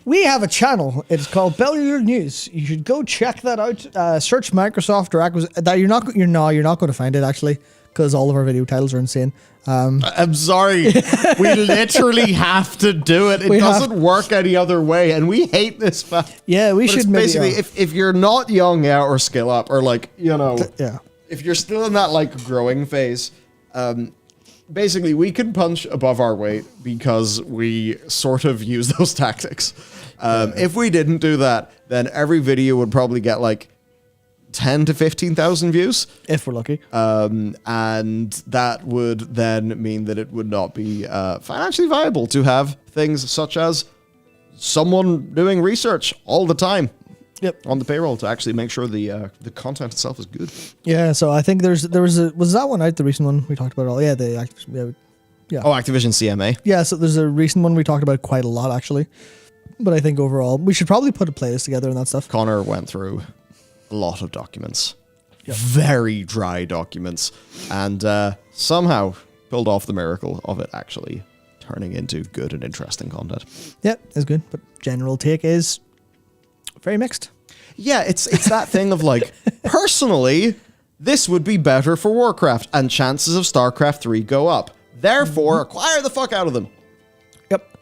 We have a channel. It's called Bellular News. You should go check that out. Search Microsoft or acquisition. That you're not going to find it actually, because all of our video titles are insane. I'm sorry. We literally have to do it. It doesn't work any other way, and we hate this fact. Yeah, we should maybe. Basically, if you're not young or skill up, or like, yeah, if you're still in that like growing phase, basically we can punch above our weight because we sort of use those tactics. If we didn't do that, then every video would probably get like 10 to 15,000 views. If we're lucky. And that would then mean that it would not be financially viable to have things such as someone doing research all the time. Yep. On the payroll to actually make sure the content itself is good. Yeah, so I think was that one out, the recent one we talked about all? Yeah, yeah. Oh, Activision CMA. Yeah, so there's a recent one we talked about quite a lot actually. But I think overall we should probably put a playlist together and that stuff. Connor went through a lot of documents. Yep. Very dry documents. And somehow pulled off the miracle of it actually turning into good and interesting content. Yeah, it's good. But general take is very mixed. Yeah, it's that thing of like, personally, this would be better for Warcraft, and chances of StarCraft 3 go up. Therefore, acquire the fuck out of them. Yep.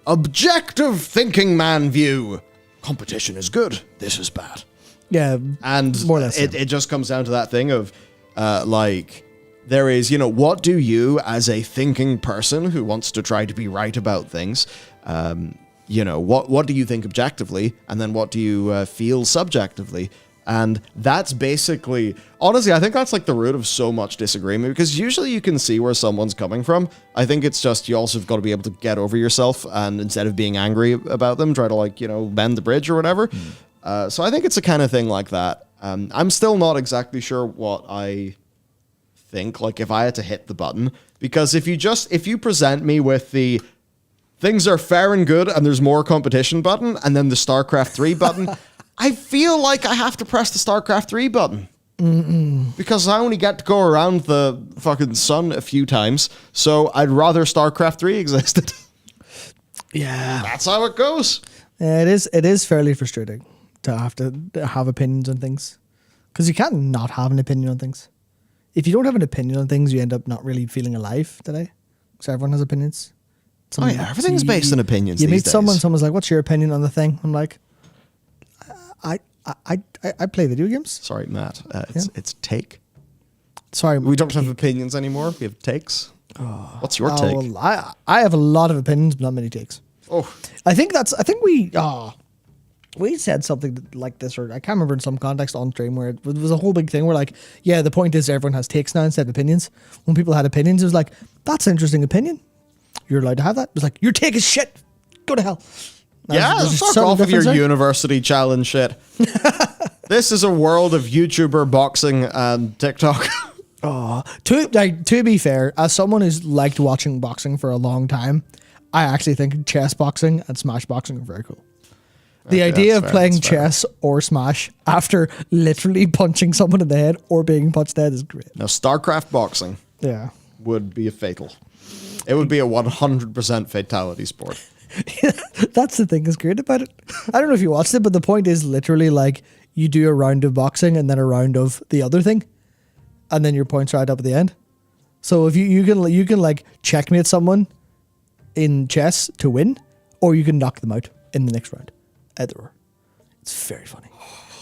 Objective thinking man view. Competition is good. This is bad. Yeah, and more or less. It just comes down to that thing of like, there is, what do you as a thinking person who wants to try to be right about things, what do you think objectively, and then what do you feel subjectively? And that's basically, honestly, I think that's like the root of so much disagreement, because usually you can see where someone's coming from. I think it's just, you also have got to be able to get over yourself, and instead of being angry about them, try to like, bend the bridge or whatever. So I think it's a kind of thing like that. I'm still not exactly sure what I think, like if I had to hit the button, because if you present me with the things are fair and good and there's more competition button, and then the StarCraft 3 button, I feel like I have to press the StarCraft 3 button. Because I only get to go around the fucking sun a few times, so I'd rather StarCraft 3 existed. Yeah. That's how it goes. Yeah, it is fairly frustrating to have opinions on things. Because you can't not have an opinion on things. If you don't have an opinion on things, you end up not really feeling alive today. Because everyone has opinions. Everything's based on opinions. You meet someone's like, "What's your opinion on the thing?" I'm like, I play video games. Sorry, Matt. It's take. Sorry, we don't have opinions anymore. We have takes. What's your take? Well, I have a lot of opinions, but not many takes. Oh, I think we said something like this, or I can't remember in some context on stream where it was a whole big thing where like, yeah, the point is everyone has takes now instead of opinions. When people had opinions, it was like, that's an interesting opinion. You're allowed to have that. It was like, your take is shit. Go to hell. Fuck off with your university challenge shit. This is a world of YouTuber boxing and TikTok. To be fair, as someone who's liked watching boxing for a long time, I actually think chess boxing and smash boxing are very cool. The idea of playing chess or smash after literally punching someone in the head or being punched dead is great. Now, StarCraft boxing would be a fatal. It would be a 100% fatality sport. That's the thing that's great about it. I don't know if you watched it, but the point is literally like you do a round of boxing and then a round of the other thing, and then your points right up at the end. So if you can like checkmate someone in chess to win, or you can knock them out in the next round. Either or. It's very funny.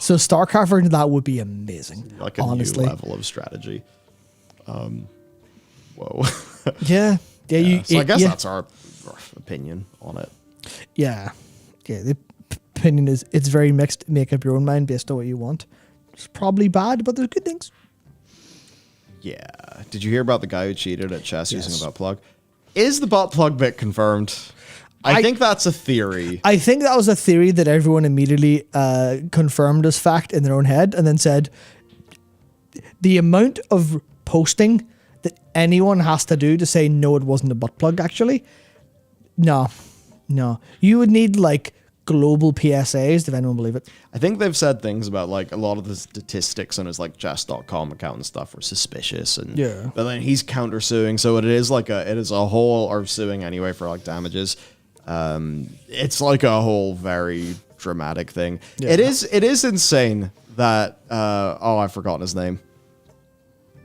So StarCraft version of that would be amazing. Like a honestly. New level of strategy. Whoa. Yeah. So I guess that's our opinion on it. Yeah. The opinion is it's very mixed. Make up your own mind based on what you want. It's probably bad, but there's good things. Yeah. Did you hear about the guy who cheated at chess using a butt plug? Is the butt plug bit confirmed? I think that's a theory. I think that was a theory that everyone immediately confirmed as fact in their own head, and then said the amount of posting that anyone has to do to say no, it wasn't a butt plug. Actually, no, you would need like global PSAs if anyone believe it. I think they've said things about like a lot of the statistics on his like chess.com account and stuff were suspicious, and but then he's countersuing, so it is a whole, or suing anyway for like damages. It's like a whole very dramatic thing. It is insane that I've forgotten his name.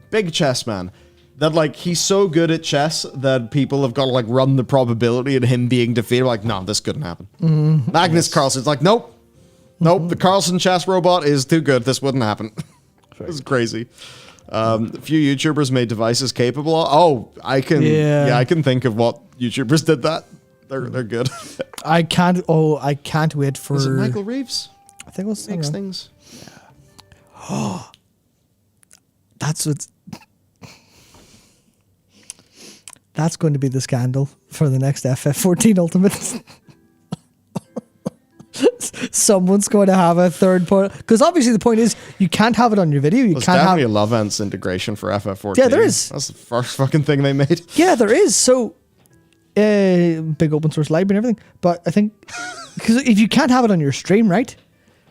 Big chess man. That like he's so good at chess that people have got to like run the probability of him being defeated. Like, no, this couldn't happen. Magnus Carlsen's like, nope. The Carlsen chess robot is too good. This wouldn't happen. This is crazy. A few YouTubers made devices capable. I can think of what YouTubers did that. They're good. I can't wait for. Is it Michael Reeves? I think it was Makes things. Yeah. That's going to be the scandal for the next FF14 Ultimate. Someone's going to have a third part, because obviously the point is you can't have it on your video. There's definitely a LoveEnse integration for FF14. Yeah, there is. That's the first fucking thing they made. Yeah, there is. So big open source library and everything. But I think because if you can't have it on your stream, right?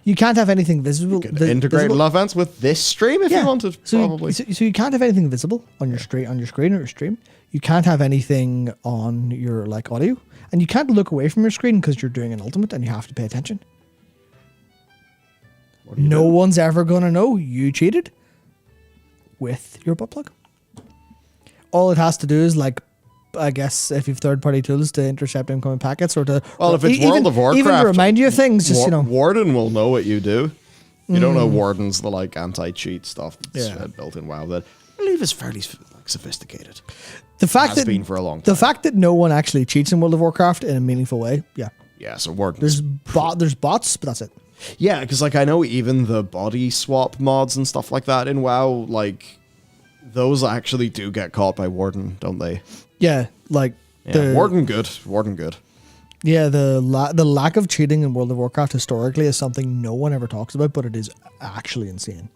You can't have anything visible. You could integrate LoveEnse with this stream if you wanted, probably. So you can't have anything visible on your screen or your stream. You can't have anything on your like audio, and you can't look away from your screen because you're doing an ultimate and you have to pay attention. No one's ever gonna know you cheated with your butt plug. All it has to do is like, I guess if you've third-party tools to intercept incoming packets or to... Well, if it's World of Warcraft... Even to remind you of things, just, Warden will know what you do. You don't know Warden's the, like, anti-cheat stuff that's built in WoW that I believe is fairly sophisticated. The fact has been for a long time. The fact that no one actually cheats in World of Warcraft in a meaningful way, yeah. Yeah, so Warden... There's bots, but that's it. Yeah, because, like, I know even the body swap mods and stuff like that in WoW, like, those actually do get caught by Warden, don't they? Yeah, like Warden good. Yeah, the lack of cheating in World of Warcraft historically is something no one ever talks about, but it is actually insane.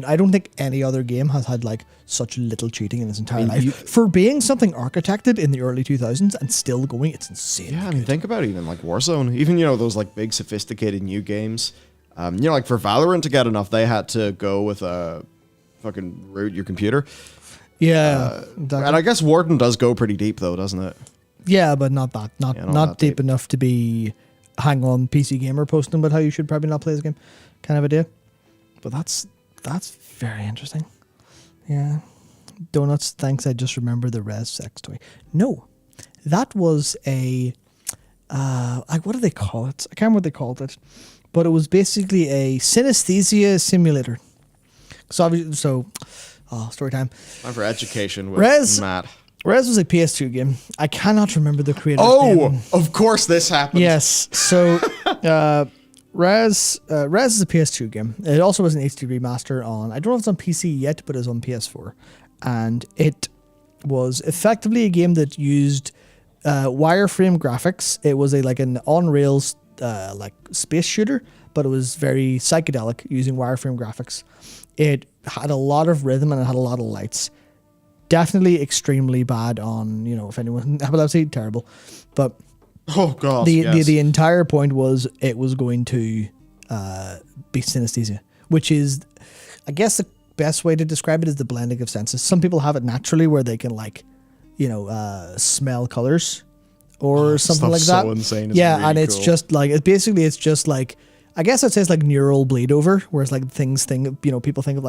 I don't think any other game has had like such little cheating in its entire life. For being something architected in the early 2000s and still going, it's insane. Yeah, I mean, think about even like Warzone, even those like big sophisticated new games. Like for Valorant to get enough, they had to go with a fucking root your computer. Yeah, exactly. And I guess Warden does go pretty deep though, doesn't it? Yeah, but not that deep enough to be hang on PC Gamer posting about how you should probably not play this game, kind of idea. But that's very interesting. Yeah, donuts. Thanks. I just remember the Res sex toy. No, that was a what do they call it? I can't remember what they called it, but it was basically a synesthesia simulator. Story time. Time for education with Matt. Res was a PS2 game. I cannot remember the creator's name. Of course this happened. Yes. So, Res is a PS2 game. It also was an HD remaster on, I don't know if it's on PC yet, but it's on PS4. And it was effectively a game that used wireframe graphics. It was an on-rails space shooter, but it was very psychedelic using wireframe graphics. It had a lot of rhythm and it had a lot of lights. Definitely extremely bad on, if anyone epilepsy, terrible. But the entire point was it was going to be synesthesia, which is, I guess the best way to describe it is the blending of senses. Some people have it naturally where they can smell colors or something like that. So insane. Yeah, really and it's cool. just it's just I guess it says neural bleed over, whereas people think of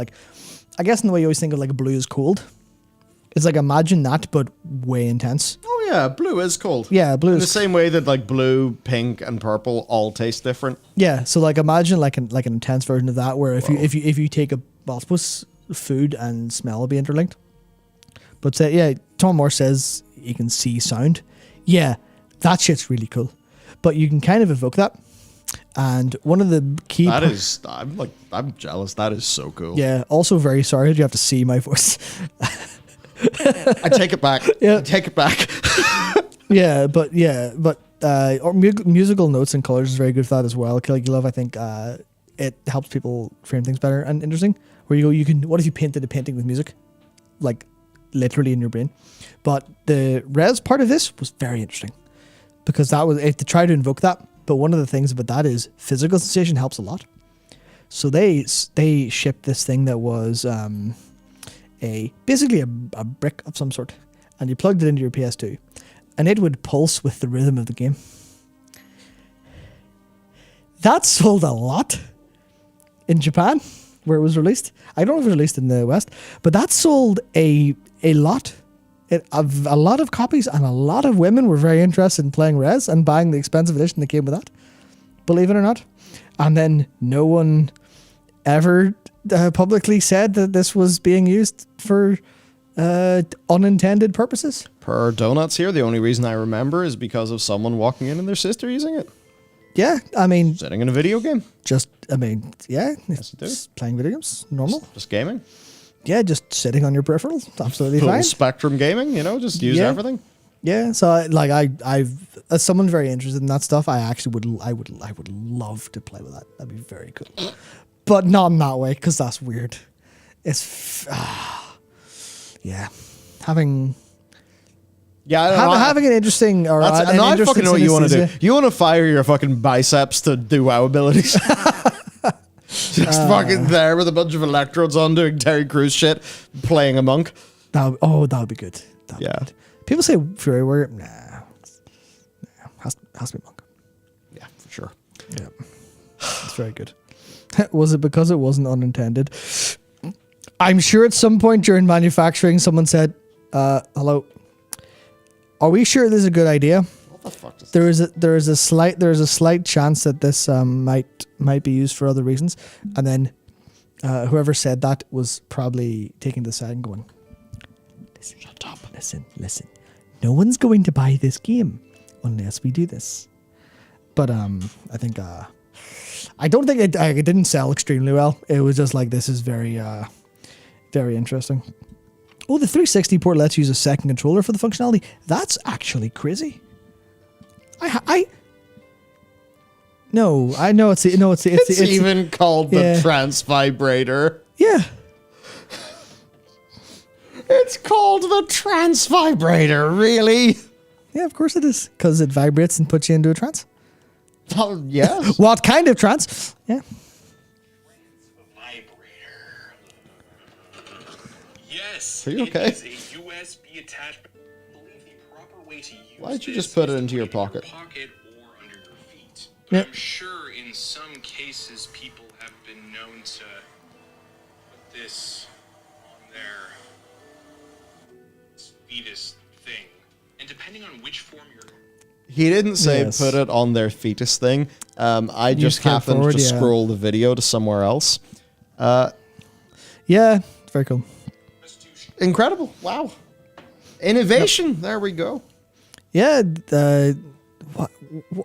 I guess in the way you always think of blue is cold. It's imagine that, but way intense. Oh yeah, blue is cold. Yeah, blue in is the same way that blue, pink, and purple all taste different. Yeah, so imagine an intense version of that, where if you take I suppose food and smell will be interlinked. But Tom Moore says you can see sound. Yeah, that shit's really cool. But you can kind of evoke that. And one of the key... I'm jealous. That is so cool. Yeah, also very sorry that you have to see my voice. I take it back. Yeah. I take it back. but or musical notes and colors is very good for that as well. Caligula, I think it helps people frame things better and interesting. Where you can, what if you painted a painting with music, like literally in your brain? But the res part of this was very interesting because that was to try to invoke that. But one of the things about that is physical sensation helps a lot. So they shipped this thing that was basically a brick of some sort, and you plugged it into your PS2, and it would pulse with the rhythm of the game. That sold a lot in Japan, where it was released. I don't know if it was released in the West, but that sold a lot. A lot of copies, and a lot of women were very interested in playing Res and buying the expensive edition that came with that. Believe it or not. And then no one ever publicly said that this was being used for unintended purposes. Per Donuts here, the only reason I remember is because of someone walking in and their sister using it. Yeah, I mean... Sitting in a video game. Yeah. Yes, it is. Playing video games, normal. Just gaming. Yeah, just sitting on your peripherals, absolutely Full fine. spectrum gaming, just use everything. Yeah, so I've as someone very interested in that stuff, I actually I would love to play with that. That'd be very cool, but not in that way because that's weird. It's having an interesting or I fucking know what you want to do. You want to fire your fucking biceps to do WoW abilities. Just fucking there with a bunch of electrodes on doing Terry Crews shit, playing a monk. That would be good. That'd be good. People say Fury Warrior. Nah. Has to be monk. Yeah, for sure. Yeah. It's very good. Was it because it wasn't unintended? I'm sure at some point during manufacturing someone said, hello, are we sure this is a good idea? What the fuck is there is a slight chance that this might be used for other reasons. And then whoever said that was probably taking the side and going, listen, shut up. Listen. No one's going to buy this game unless we do this. But I think I don't think it didn't sell extremely well. It was just like, this is very very interesting. Oh, the 360 port lets you use a second controller for the functionality. That's actually crazy. I know it's even called the trance vibrator. Yeah. It's called the trance vibrator, really? Yeah, of course it is. Because it vibrates and puts you into a trance. Oh, yes. What kind of trance? Yeah. Yes. Are you okay? It is a USB attachment. I believe the proper way to use Why don't you just put it into your pocket? Or under your feet. Yep. I'm sure in some cases people have been known to put this on their fetus thing. And depending on which form you're... He didn't say Yes. put it on their fetus thing. I just scroll happened forward, to yeah. scroll the video to somewhere else. Yeah, it's very cool. Incredible. Wow. Innovation. Yep. There we go. Yeah,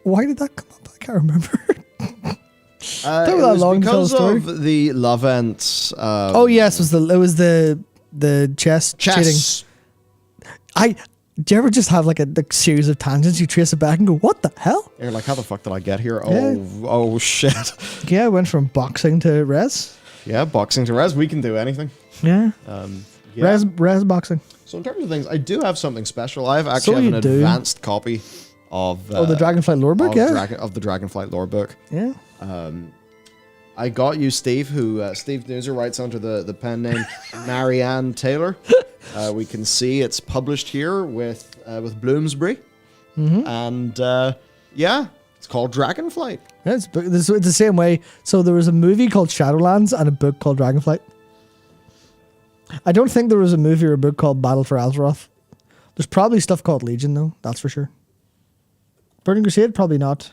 why did that come up? I can't remember. It was because of the love ents. Oh yes, it was the chess cheating. Do you ever just have like a series of tangents? You trace it back and go, "What the hell?" You're like, "How the fuck did I get here?" Yeah. Oh shit. Yeah, I went from boxing to res. Yeah, boxing to res. We can do anything. Yeah. Yeah. Res boxing. So in terms of things, I do have something special. I actually have an advanced copy of the Dragonflight lore book. of the Dragonflight lore book. Yeah. I got you, Steve, who Steve Newser writes under the pen name Marianne Taylor. We can see it's published here with Bloomsbury, and it's called Dragonflight. Yeah, it's the same way. So there was a movie called Shadowlands and a book called Dragonflight. I don't think there was a movie or a book called Battle for Azeroth. There's probably stuff called Legion, though. That's for sure. Burning Crusade, probably not.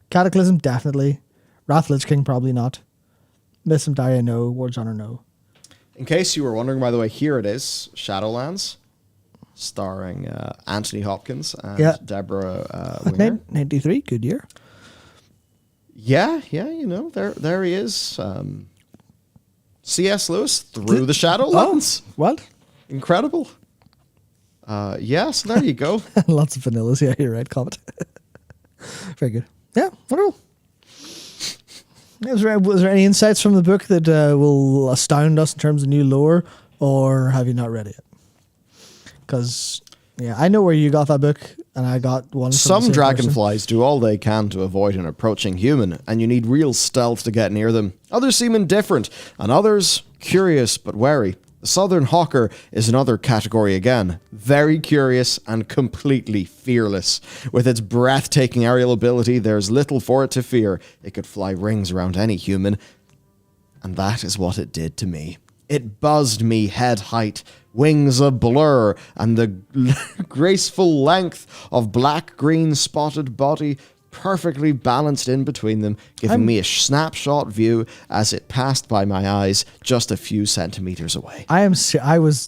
Cataclysm, definitely. Wrath Lich King, probably not. Myths of Daria, no. War Honor, no. In case you were wondering, by the way, here it is, Shadowlands, starring Anthony Hopkins and Deborah Winger. 93, good year. Yeah, there he is. C.S. Lewis through the Shadowlands. Oh, what? Incredible. Yes, there you go. Lots of vanillas. Yeah, you're right, comment. Very good. Yeah, wonderful. Was there any insights from the book that will astound us in terms of new lore, or have you not read it yet? Because, yeah, I know where you got that book, and I got one from the Some same dragonflies do all they can to avoid an approaching human, and you need real stealth to get near them. Others seem indifferent, and others curious but wary. The southern hawker is another category again. Very curious and completely fearless. With its breathtaking aerial ability, there's little for it to fear. It could fly rings around any human, and that is what it did to me. It buzzed me head height, wings a blur, and the graceful length of black-green spotted body perfectly balanced in between them, giving me a snapshot view as it passed by my eyes just a few centimeters away. I was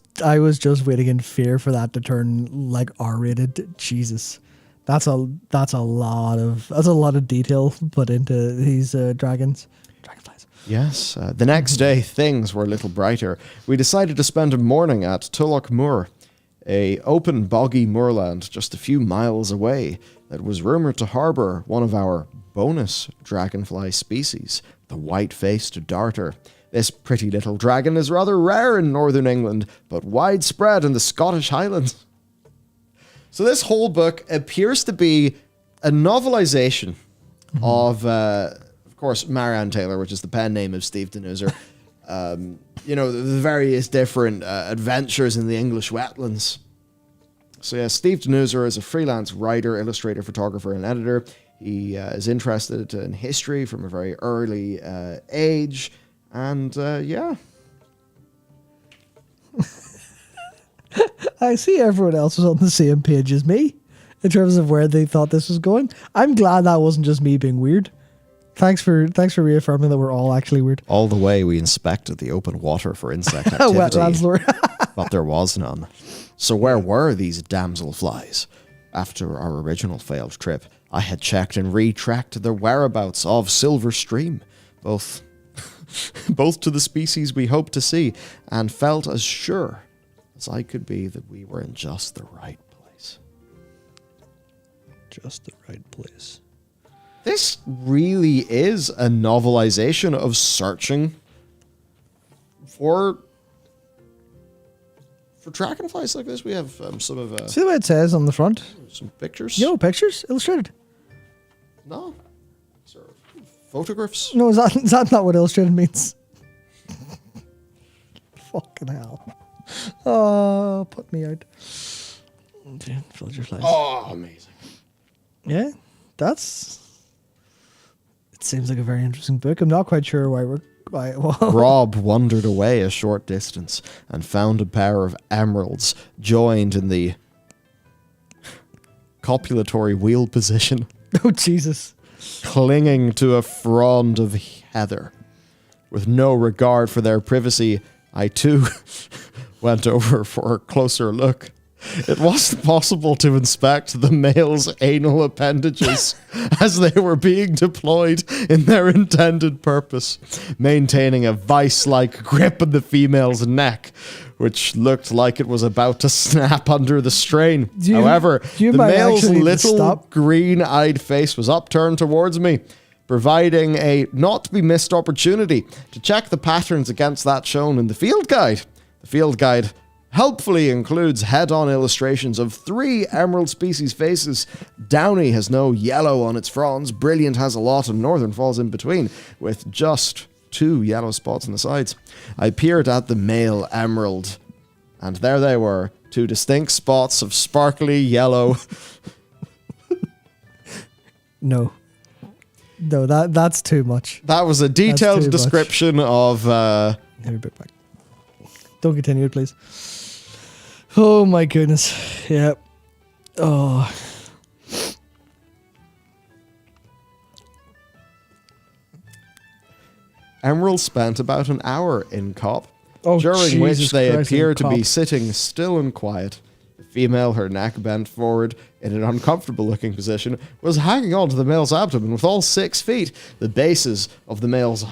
just waiting in fear for that to turn like R-rated. Jesus, that's a lot of detail put into these dragonflies. Yes, the next day things were a little brighter. We decided to spend a morning at Tulloch Moor, a open boggy moorland just a few miles away that was rumored to harbor one of our bonus dragonfly species, the white-faced darter. This pretty little dragon is rather rare in northern England, but widespread in the Scottish Highlands. So this whole book appears to be a novelization of course, Marianne Taylor, which is the pen name of Steve Denuser. The various different adventures in the English wetlands. So yeah, Steve Denuser is a freelance writer, illustrator, photographer, and editor. He is interested in history from a very early age, and yeah. I see everyone else was on the same page as me in terms of where they thought this was going. I'm glad that wasn't just me being weird. Thanks for reaffirming that we're all actually weird. All the way we inspected the open water for insect activity, Wetlands lore. but there was none. So where were these damselflies? After our original failed trip, I had checked and retracked the whereabouts of Silver Stream, both to the species we hoped to see, and felt as sure as I could be that we were in just the right place. Just the right place. This really is a novelization of searching for dragonflies like this. We have some of see what it says on the front? some pictures. Yo, pictures? Illustrated? No. Sort of photographs. No, is that not what illustrated means? Fucking hell. Oh, put me out. Okay, Villagers Lies. Oh, amazing. Yeah, it seems like a very interesting book. I'm not quite sure why Rob wandered away a short distance and found a pair of emeralds joined in the copulatory wheel position, Oh, Jesus. clinging to a frond of heather. With no regard for their privacy, I too went over for a closer look. It wasn't possible to inspect the male's anal appendages as they were being deployed in their intended purpose, maintaining a vice-like grip on the female's neck, which looked like it was about to snap under the strain. However, the male's little green-eyed face was upturned towards me, providing a not-to-be-missed opportunity to check the patterns against that shown in the field guide. The field guide helpfully includes head-on illustrations of 3 emerald species faces. Downy has no yellow on its fronds, Brilliant has a lot, and Northern falls in between, with just 2 yellow spots on the sides. I peered at the male emerald, and there they were, 2 distinct spots of sparkly yellow. No, that's too much. That was a detailed description of... Let me put it back. Don't continue, please. Oh my goodness. Yeah. Oh. Emerald spent about an hour in Cop, Oh, during Jesus which they Christ, appear in to be Cop. sitting still and quiet. The female, her neck bent forward in an uncomfortable-looking position, was hanging on to the male's abdomen with all 6 feet. The bases of the male's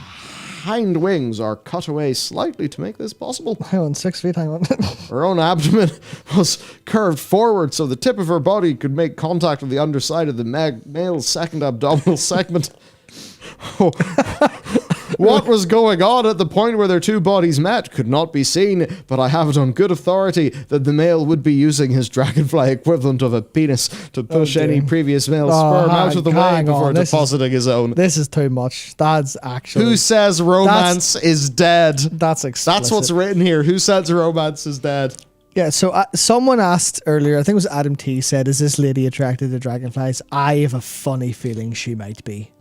hind wings are cut away slightly to make this possible. Hang on, 6 feet, hang on. Her own abdomen was curved forward so the tip of her body could make contact with the underside of the male's second abdominal segment. What was going on at the point where their two bodies met could not be seen, but I have it on good authority that the male would be using his dragonfly equivalent of a penis to push any previous male sperm out of the way before depositing his own. This is too much. That's actually... Who says romance is dead? That's explicit. That's what's written here. Who says romance is dead? Yeah, so someone asked earlier, I think it was Adam T, said, is this lady attracted to dragonflies? I have a funny feeling she might be.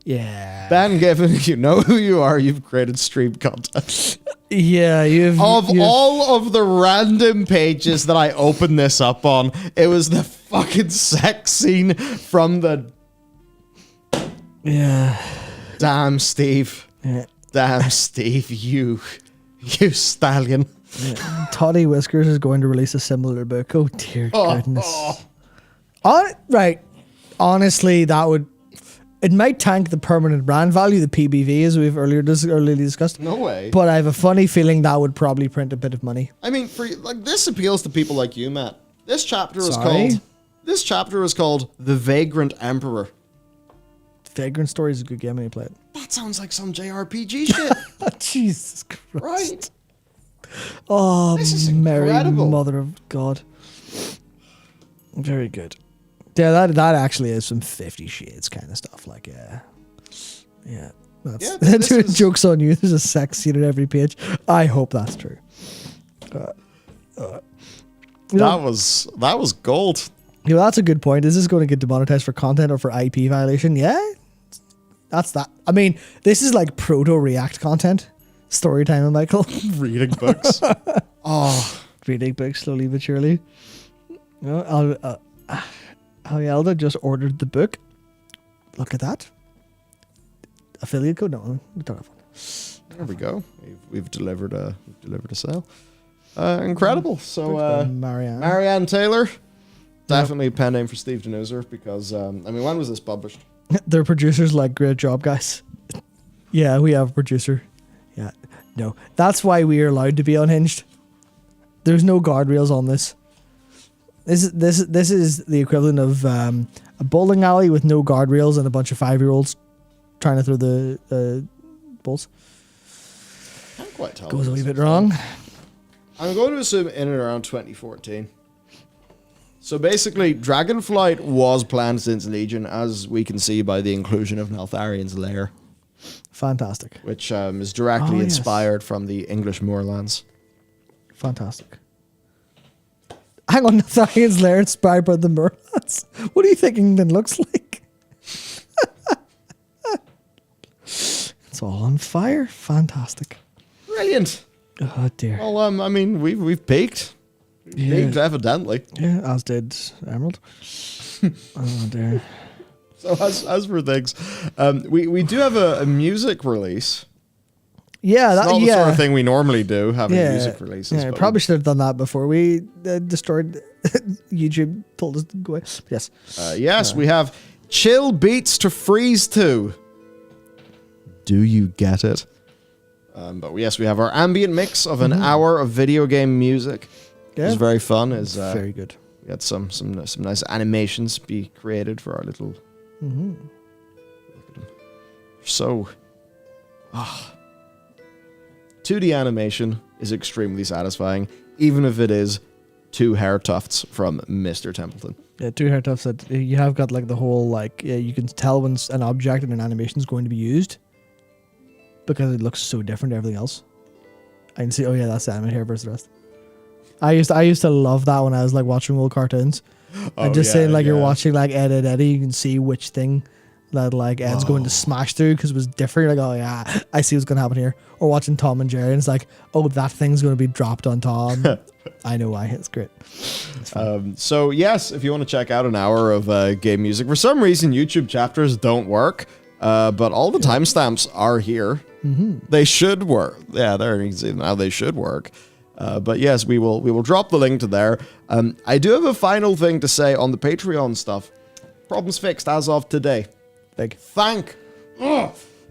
Yeah. Ben Given, you know who you are. You've created stream content. Yeah, you've... all of the random pages that I opened this up on, it was the fucking sex scene from the... Yeah. Damn, Steve. Yeah. Damn, Steve, you stallion. Yeah. Toddy Whiskers is going to release a similar book. Oh, dear goodness. Right. Honestly, that would... It might tank the permanent brand value, the PBV, as we've earlier discussed. No way. But I have a funny feeling that would probably print a bit of money. I mean, this appeals to people like you, Matt. This chapter is called The Vagrant Emperor. Vagrant Story is a good game when you play it. That sounds like some JRPG shit. Jesus Christ. Right? Oh, this is Mary, incredible. Mother of God. Very good. Yeah, that actually is some 50 Shades kind of stuff. Like, yeah. That's jokes on you. There's a sex scene at every page. I hope that's true. That was gold. Yeah, that's a good point. Is this going to get demonetized for content or for IP violation? Yeah, that's that. I mean, this is like proto-React content. Story time, Michael. Reading books. Reading books slowly but surely. Alielda just ordered the book. Look at that. Affiliate code? No, we don't have one. There we go. We've delivered a sale. Incredible. So Marianne Taylor, definitely a pen name for Steve Denuser because when was this published? Their producers like, great job, guys. Yeah, we have a producer. Yeah, no, that's why we are allowed to be unhinged. There's no guardrails on this. This is the equivalent of a bowling alley with no guardrails and a bunch of 5-year-olds trying to throw the balls. Can't quite tell. Goes a wee bit wrong. I'm going to assume in and around 2014. So basically, Dragonflight was planned since Legion, as we can see by the inclusion of Neltharion's lair. Fantastic. Which is directly inspired from the English moorlands. Fantastic. Hang on, Neltharion's lair inspired by the moorlands. What do you think England looks like? It's all on fire. Fantastic. Brilliant. Oh dear. Well, we've peaked. Peaked, evidently. Yeah, as did Emerald. Oh dear. So as for things, we do have a music release. Yeah, it's not the sort of thing we normally do, having music releases. Yeah, probably should have done that before we destroyed YouTube, told us to go away. But yes. We have Chill Beats to Freeze To. Do you get it? But yes, we have our ambient mix of an hour of video game music. Yeah. It was very fun. It's very good. We had some nice animations be created for our little... Look at them. So... 2D animation is extremely satisfying, even if it is 2 hair tufts from Mr. Templeton. Yeah, 2 hair tufts that you have got like the whole you can tell when an object in an animation is going to be used because it looks so different to everything else. I can see, that's the anime hair versus the rest. I used to love that when I was like watching old cartoons. And just saying you're watching like Ed, Ed, Eddie, you can see which thing that like Ed's going to smash through because it was different. You're like, oh yeah, I see what's going to happen here. Or watching Tom and Jerry and it's like, oh, that thing's going to be dropped on Tom. I know why. It's great. So yes, if you want to check out an hour of game music, for some reason YouTube chapters don't work, but all the timestamps are here. They should work. Yeah, there you can see now they should work. But yes, we will drop the link to there. I do have a final thing to say on the Patreon stuff. Problems fixed as of today. Big. Thank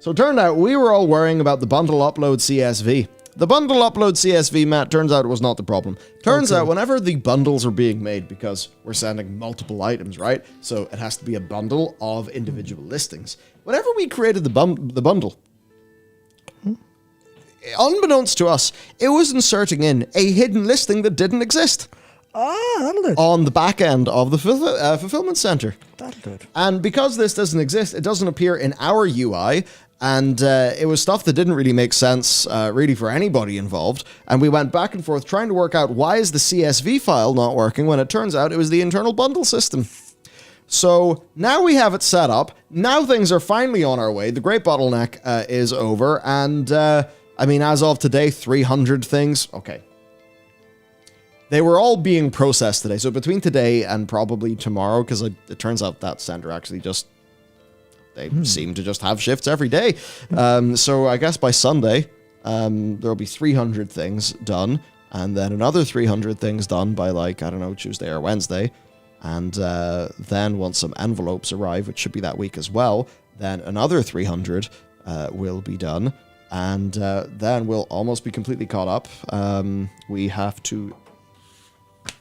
So it turned out we were all worrying about the bundle upload CSV. The bundle upload CSV, Matt, turns out it was not the problem. Turns out whenever the bundles are being made, because we're sending multiple items, right? So it has to be a bundle of individual listings. Whenever we created the bundle, unbeknownst to us, it was inserting in a hidden listing that didn't exist. That'll do it. On the back end of the fulfillment center. That'll do it. And because this doesn't exist, it doesn't appear in our UI, and it was stuff that didn't really make sense really for anybody involved, and we went back and forth trying to work out why is the CSV file not working when it turns out it was the internal bundle system. So now we have it set up, now things are finally on our way, the great bottleneck is over, and I mean, as of today, 300 things, okay. They were all being processed today, so between today and probably tomorrow, because it turns out that center actually just, they seem to just have shifts every day. So I guess by Sunday, there'll be 300 things done, and then another 300 things done by, like, I don't know, Tuesday or Wednesday. And then once some envelopes arrive, which should be that week as well, then another 300 will be done. And then we'll almost be completely caught up. We have to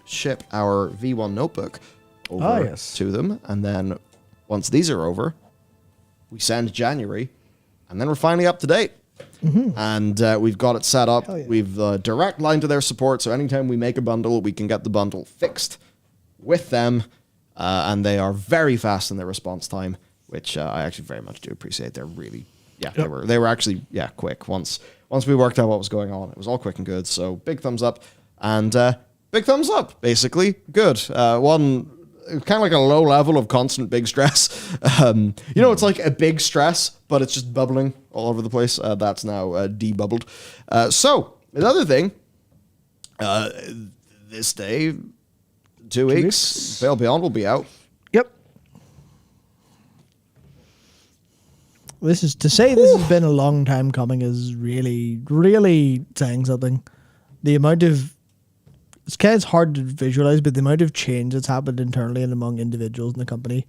ship our V1 notebook over to them. And then once these are over, we send January. And then we're finally up to date. And we've got it set up. Yeah. We've direct line to their support. So anytime we make a bundle, we can get the bundle fixed with them. And they are very fast in their response time, which I actually very much do appreciate. They're really... Yeah, they were actually quick. Once we worked out what was going on, it was all quick and good. So big thumbs up, and big thumbs up. Basically, good. One kind of like a low level of constant big stress. It's like a big stress, but it's just bubbling all over the place. That's now debubbled. So another thing, this day, 2 weeks, Veil Beyond will be out. Yep. This has been a long time coming is really, really saying something. The amount of, it's hard to visualize, but the amount of change that's happened internally and among individuals in the company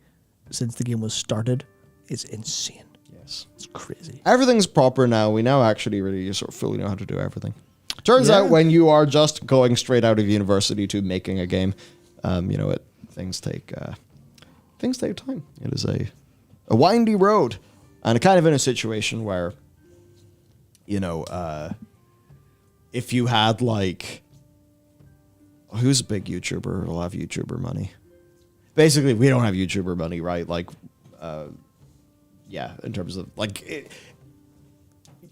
since the game was started is insane. Yes. It's crazy. Everything's proper now. We now actually really sort of fully know how to do everything. Turns out when you are just going straight out of university to making a game, things take time. It is a windy road. And kind of in a situation where, if you had like, who's a big YouTuber who'll have YouTuber money? Basically, we don't have YouTuber money, right? Like, in terms of like,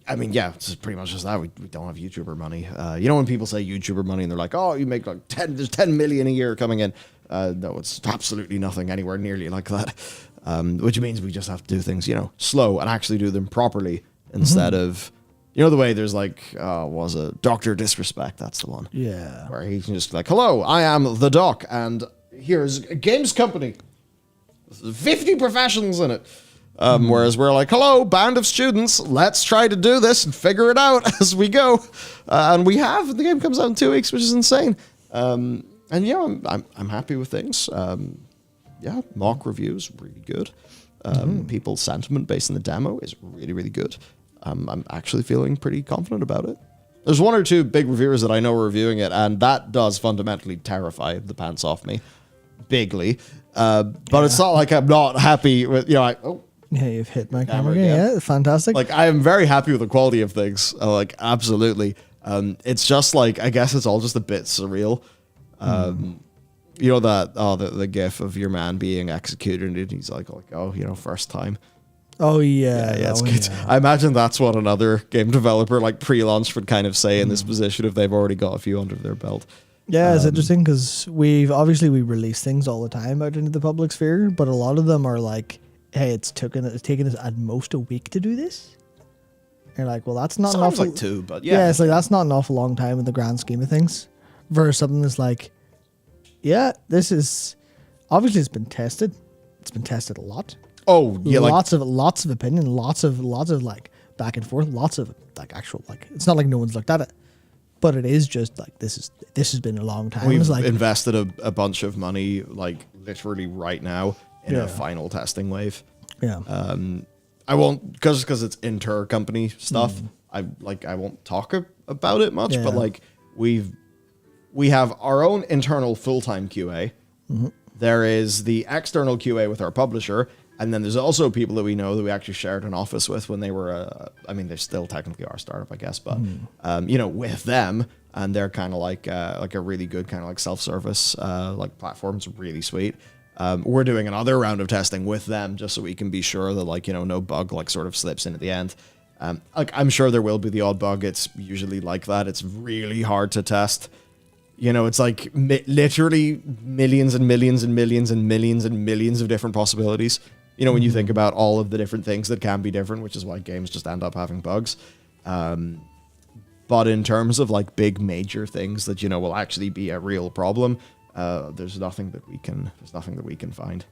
it's pretty much just that. We don't have YouTuber money. When people say YouTuber money and they're like, oh, you make like there's 10 million a year coming in. No, it's absolutely nothing anywhere nearly like that. Which means we just have to do things, slow and actually do them properly instead of, the way there's like, was a Dr. Disrespect. That's the one. Yeah. Where he can just like, hello, I am the doc and here's a games company. 50 professionals in it. Whereas we're like, hello, band of students, let's try to do this and figure it out as we go. And we have, the game comes out in 2 weeks, which is insane. I'm happy with things. Mock reviews, really good. People's sentiment based on the demo is really, really good. I'm actually feeling pretty confident about it. There's one or two big reviewers that I know are reviewing it, and that does fundamentally terrify the pants off me. Bigly. But it's not like I'm not happy with, you've hit my camera again. Yeah, fantastic. Like, I am very happy with the quality of things. Absolutely. It's just like, I guess it's all just a bit surreal. The gif of your man being executed and he's like, first time. Oh, yeah. Yeah, it's good. Yeah. I imagine that's what another game developer like pre-launch would kind of say in this position if they've already got a few under their belt. Yeah, it's interesting because we release things all the time out into the public sphere, but a lot of them are like, hey, it's taken us at most a week to do this. You're like, well, that's not an awful... like 2, but yeah. Yeah, it's like, that's not an awful long time in the grand scheme of things. Versus something that's like, yeah, this is... Obviously, it's been tested. It's been tested a lot. Oh, yeah, lots of opinion, lots of like back and forth, lots of like actual like. It's not like no one's looked at it, but it is just like this has been a long time. We've like, invested a bunch of money, like literally right now, in a final testing wave. Yeah. I won't because it's inter-company stuff. I won't talk about it much, but Yeah. like we have our own internal full-time QA. There is the external QA with our publisher, and then there's also people that we know that we actually shared an office with when they were. I mean, they still technically are a startup, I guess, but with them, and they're kind of like a really good kind of like self-service like platform's really sweet. We're doing another round of testing with them just so we can be sure that like no bug like sort of slips in at the end. Like I'm sure there will be the odd bug. It's usually like that. It's really hard to test. It's like literally millions and millions and millions and millions and millions of different possibilities. When you think about all of the different things that can be different, which is why games just end up having bugs. But in terms of like big major things that will actually be a real problem, there's nothing that we can find.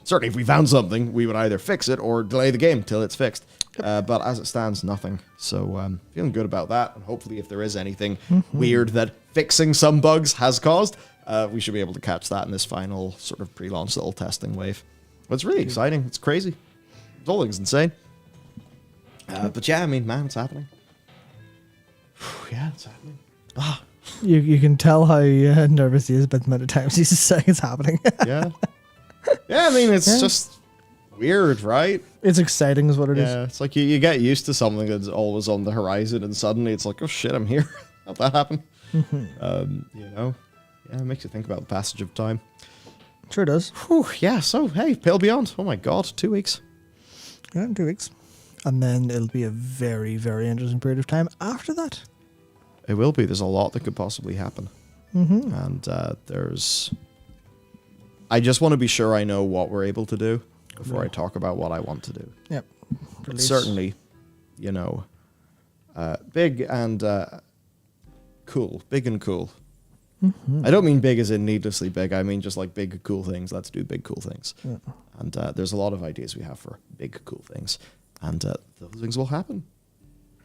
Certainly, if we found something, we would either fix it or delay the game till it's fixed. But as it stands, nothing. So feeling good about that. And hopefully, if there is anything weird that fixing some bugs has caused, we should be able to catch that in this final sort of pre-launch little testing wave. But it's really exciting. It's crazy. The whole thing's insane. But yeah, I mean, man, it's happening. Yeah, it's happening. You can tell how nervous he is by the amount of times he's saying it's happening. Yeah. Yeah, I mean, it's just weird, right? It's exciting is what it is. Yeah, it's like you get used to something that's always on the horizon, and suddenly it's like, oh shit, I'm here. How'd that happen? Yeah, it makes you think about the passage of time. Sure does. Whew, yeah, so, hey, Pale Beyond. Oh my god, 2 weeks. Yeah, 2 weeks. And then it'll be a very, very interesting period of time after that. It will be. There's a lot that could possibly happen. And I just want to be sure I know what we're able to do before I talk about what I want to do. Yep. But certainly, big and cool. Big and cool. I don't mean big as in needlessly big. I mean just like big, cool things. Let's do big, cool things. Yeah. And there's a lot of ideas we have for big, cool things. And those things will happen.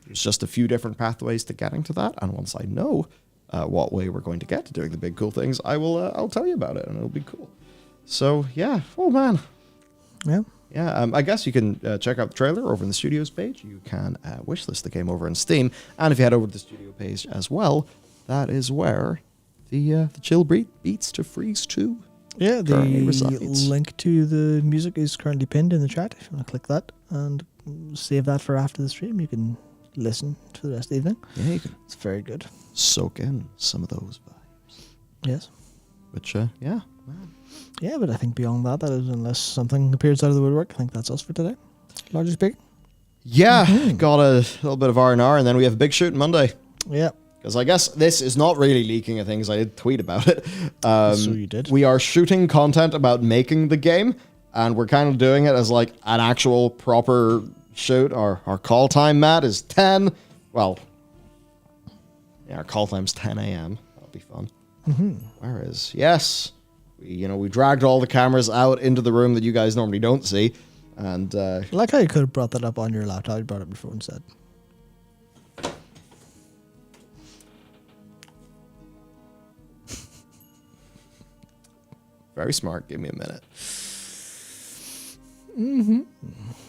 There's just a few different pathways to getting to that. And once I know what way we're going to get to doing the big, cool things, I'll tell you about it, and it'll be cool. So, yeah. Oh, man. Yeah. Yeah, I guess you can check out the trailer over in the studios page. You can wishlist the game over in Steam. And if you head over to the studio page as well, that is where the Chill Beats to Freeze 2 Yeah, the resides. link to the music is currently pinned in the chat. If you want to click that and save that for after the stream, you can listen to the rest of the evening. Yeah, you can. It's very good. Soak in some of those vibes. Yes. Which, yeah. Man. Yeah, but I think beyond that is unless something appears out of the woodwork, I think that's us for today. Largely speaking. Yeah, got a little bit of R&R, and then we have a big shoot Monday. Yeah. Because I guess this is not really leaking a thing, because I did tweet about it. So you did. We are shooting content about making the game, and we're kind of doing it as like an actual proper shoot. Our call time, Matt, is 10. Well, yeah, our call time's 10 a.m. That'll be fun. Where is... Yes. We dragged all the cameras out into the room that you guys normally don't see. And I like how you could have brought that up on your laptop. You brought it before instead. very smart. Give me a minute.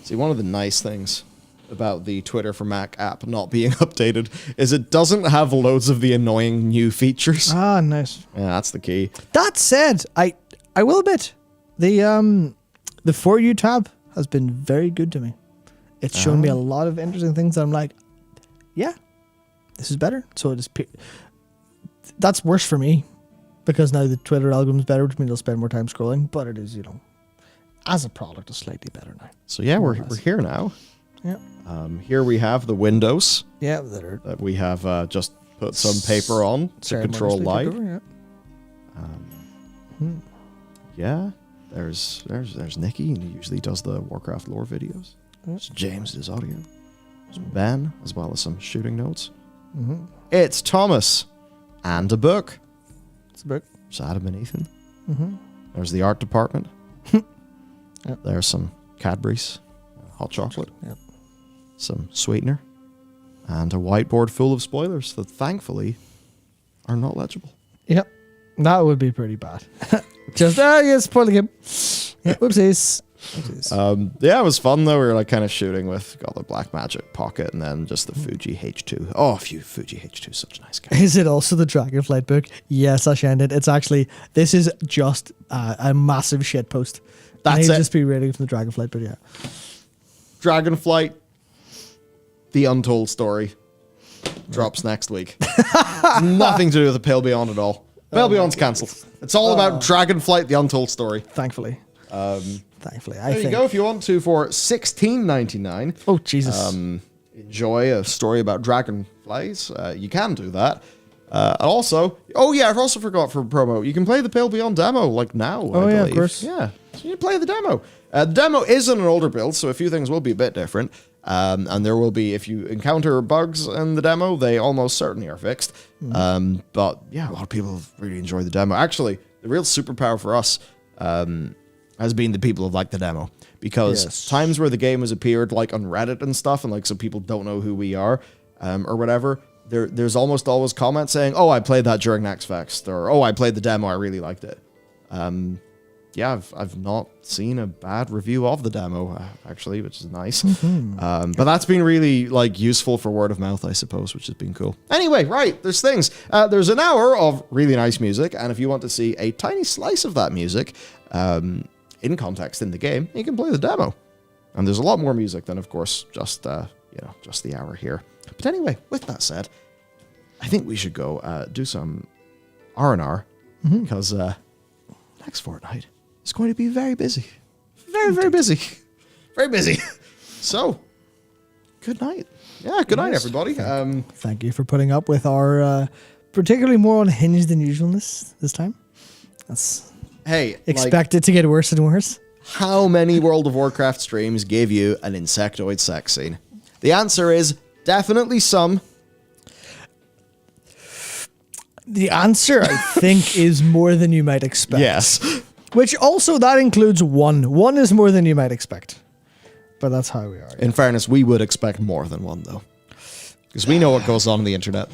See, one of the nice things about the Twitter for Mac app not being updated is it doesn't have loads of the annoying new features. Ah, nice. Yeah, that's the key. That said, I will admit the For You tab has been very good to me. It's shown me a lot of interesting things that I'm like, yeah, this is better. So it is. That's worse for me because now the Twitter algorithm is better, which means I'll spend more time scrolling. But it is, as a product, it's slightly better now. So yeah, we're here now. Yeah. Here we have the windows. Yeah, that we have just put some paper on to control light. Over, Yeah, there's Nikki, and he usually does the Warcraft lore videos. There's James does audio. There's Ben, as well as some shooting notes. It's Thomas, and a book. It's a book. There's Adam and Ethan. There's the art department. There's some Cadbury's, hot chocolate, some sweetener, and a whiteboard full of spoilers that thankfully are not legible. Yep. That would be pretty bad. Just, spoil the game. Yeah, whoopsies. Yeah, it was fun though. We were like kind of shooting with got the Black Magic Pocket and then just the Fuji H2. Oh, Fuji H2 is such a nice guy. Is it also the Dragonflight book? Yes, I shan't. It's actually, this is just a massive shit post. That's it. Just be reading from the Dragonflight, but yeah. Dragonflight, The Untold Story, drops next week. Nothing to do with the Pale Beyond at all. Pale Beyond's cancelled. It's all about Dragonflight, The Untold Story. Thankfully. Thankfully, I There think. you go. If you want to, for $16.99. Oh, Jesus. Enjoy a story about dragonflies, you can do that. And also, oh yeah, I've also forgot for promo, you can play the Pale Beyond demo like now. Oh, I yeah, of believe. course. Yeah, so you can play the demo. The demo is in an older build, so a few things will be a bit different. And there will be, if you encounter bugs in the demo, they almost certainly are fixed. But yeah, a lot of people really enjoy the demo. Actually, the real superpower for us has been the people who like the demo. Because times where the game has appeared like on Reddit and stuff, and like so people don't know who we are, or whatever, there's almost always comments saying, "Oh, I played that during Next Fest," or "Oh, I played the demo, I really liked it." Yeah, I've not seen a bad review of the demo actually, which is nice. But that's been really like useful for word of mouth, I suppose, which has been cool. Anyway, right, there's things. There's an hour of really nice music, and if you want to see a tiny slice of that music, in context in the game, you can play the demo. And there's a lot more music than, of course, just just the hour here. But anyway, with that said, I think we should go do some R&R because next fortnight is going to be very busy. Very, very busy. Very busy. So, good night. Yeah, good night, everybody. Thank you for putting up with our particularly more unhinged than usualness this time. That's expect it to get worse and worse. How many World of Warcraft streams gave you an insectoid sex scene? The answer is definitely some. The answer, I think, is more than you might expect. Yes. Which also, that includes one. One is more than you might expect. But that's how we are. In fairness, we would expect more than one, though. Because we know what goes on the internet.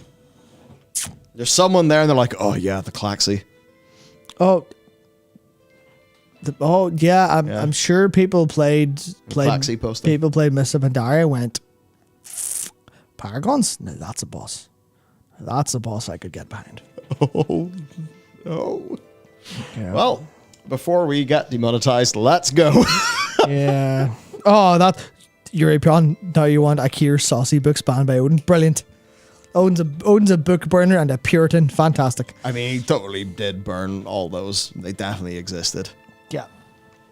There's someone there and they're like, oh yeah, the Claxy. Oh, yeah, I'm sure people played Claxy posting. People played Mists of Pandaria and went, Paragons? No, that's a boss. That's a boss I could get behind. Oh, no. Yeah. Well, before we get demonetized, let's go. Yeah. Oh, that European. Now you want Akir saucy books banned by Odin? Brilliant. Odin's a book burner and a Puritan. Fantastic. I mean, he totally did burn all those. They definitely existed. Yeah.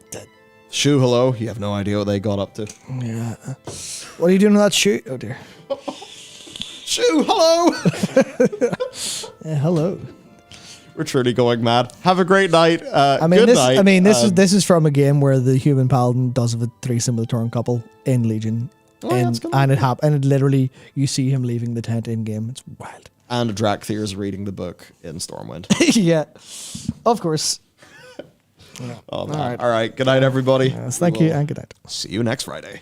Dead. Shoe hello. You have no idea what they got up to. Yeah. What are you doing with that shoe? Oh dear. Shoe hello. Yeah, hello. We're truly going mad. Have a great night. Good night. I mean, this is from a game where the human paladin does have a threesome with a Tauren couple in Legion, and it literally you see him leaving the tent in game. It's wild. And Drakthir's reading the book in Stormwind. Yeah, of course. Oh, all right. Good night, everybody. Yes, thank you, and good night. See you next Friday.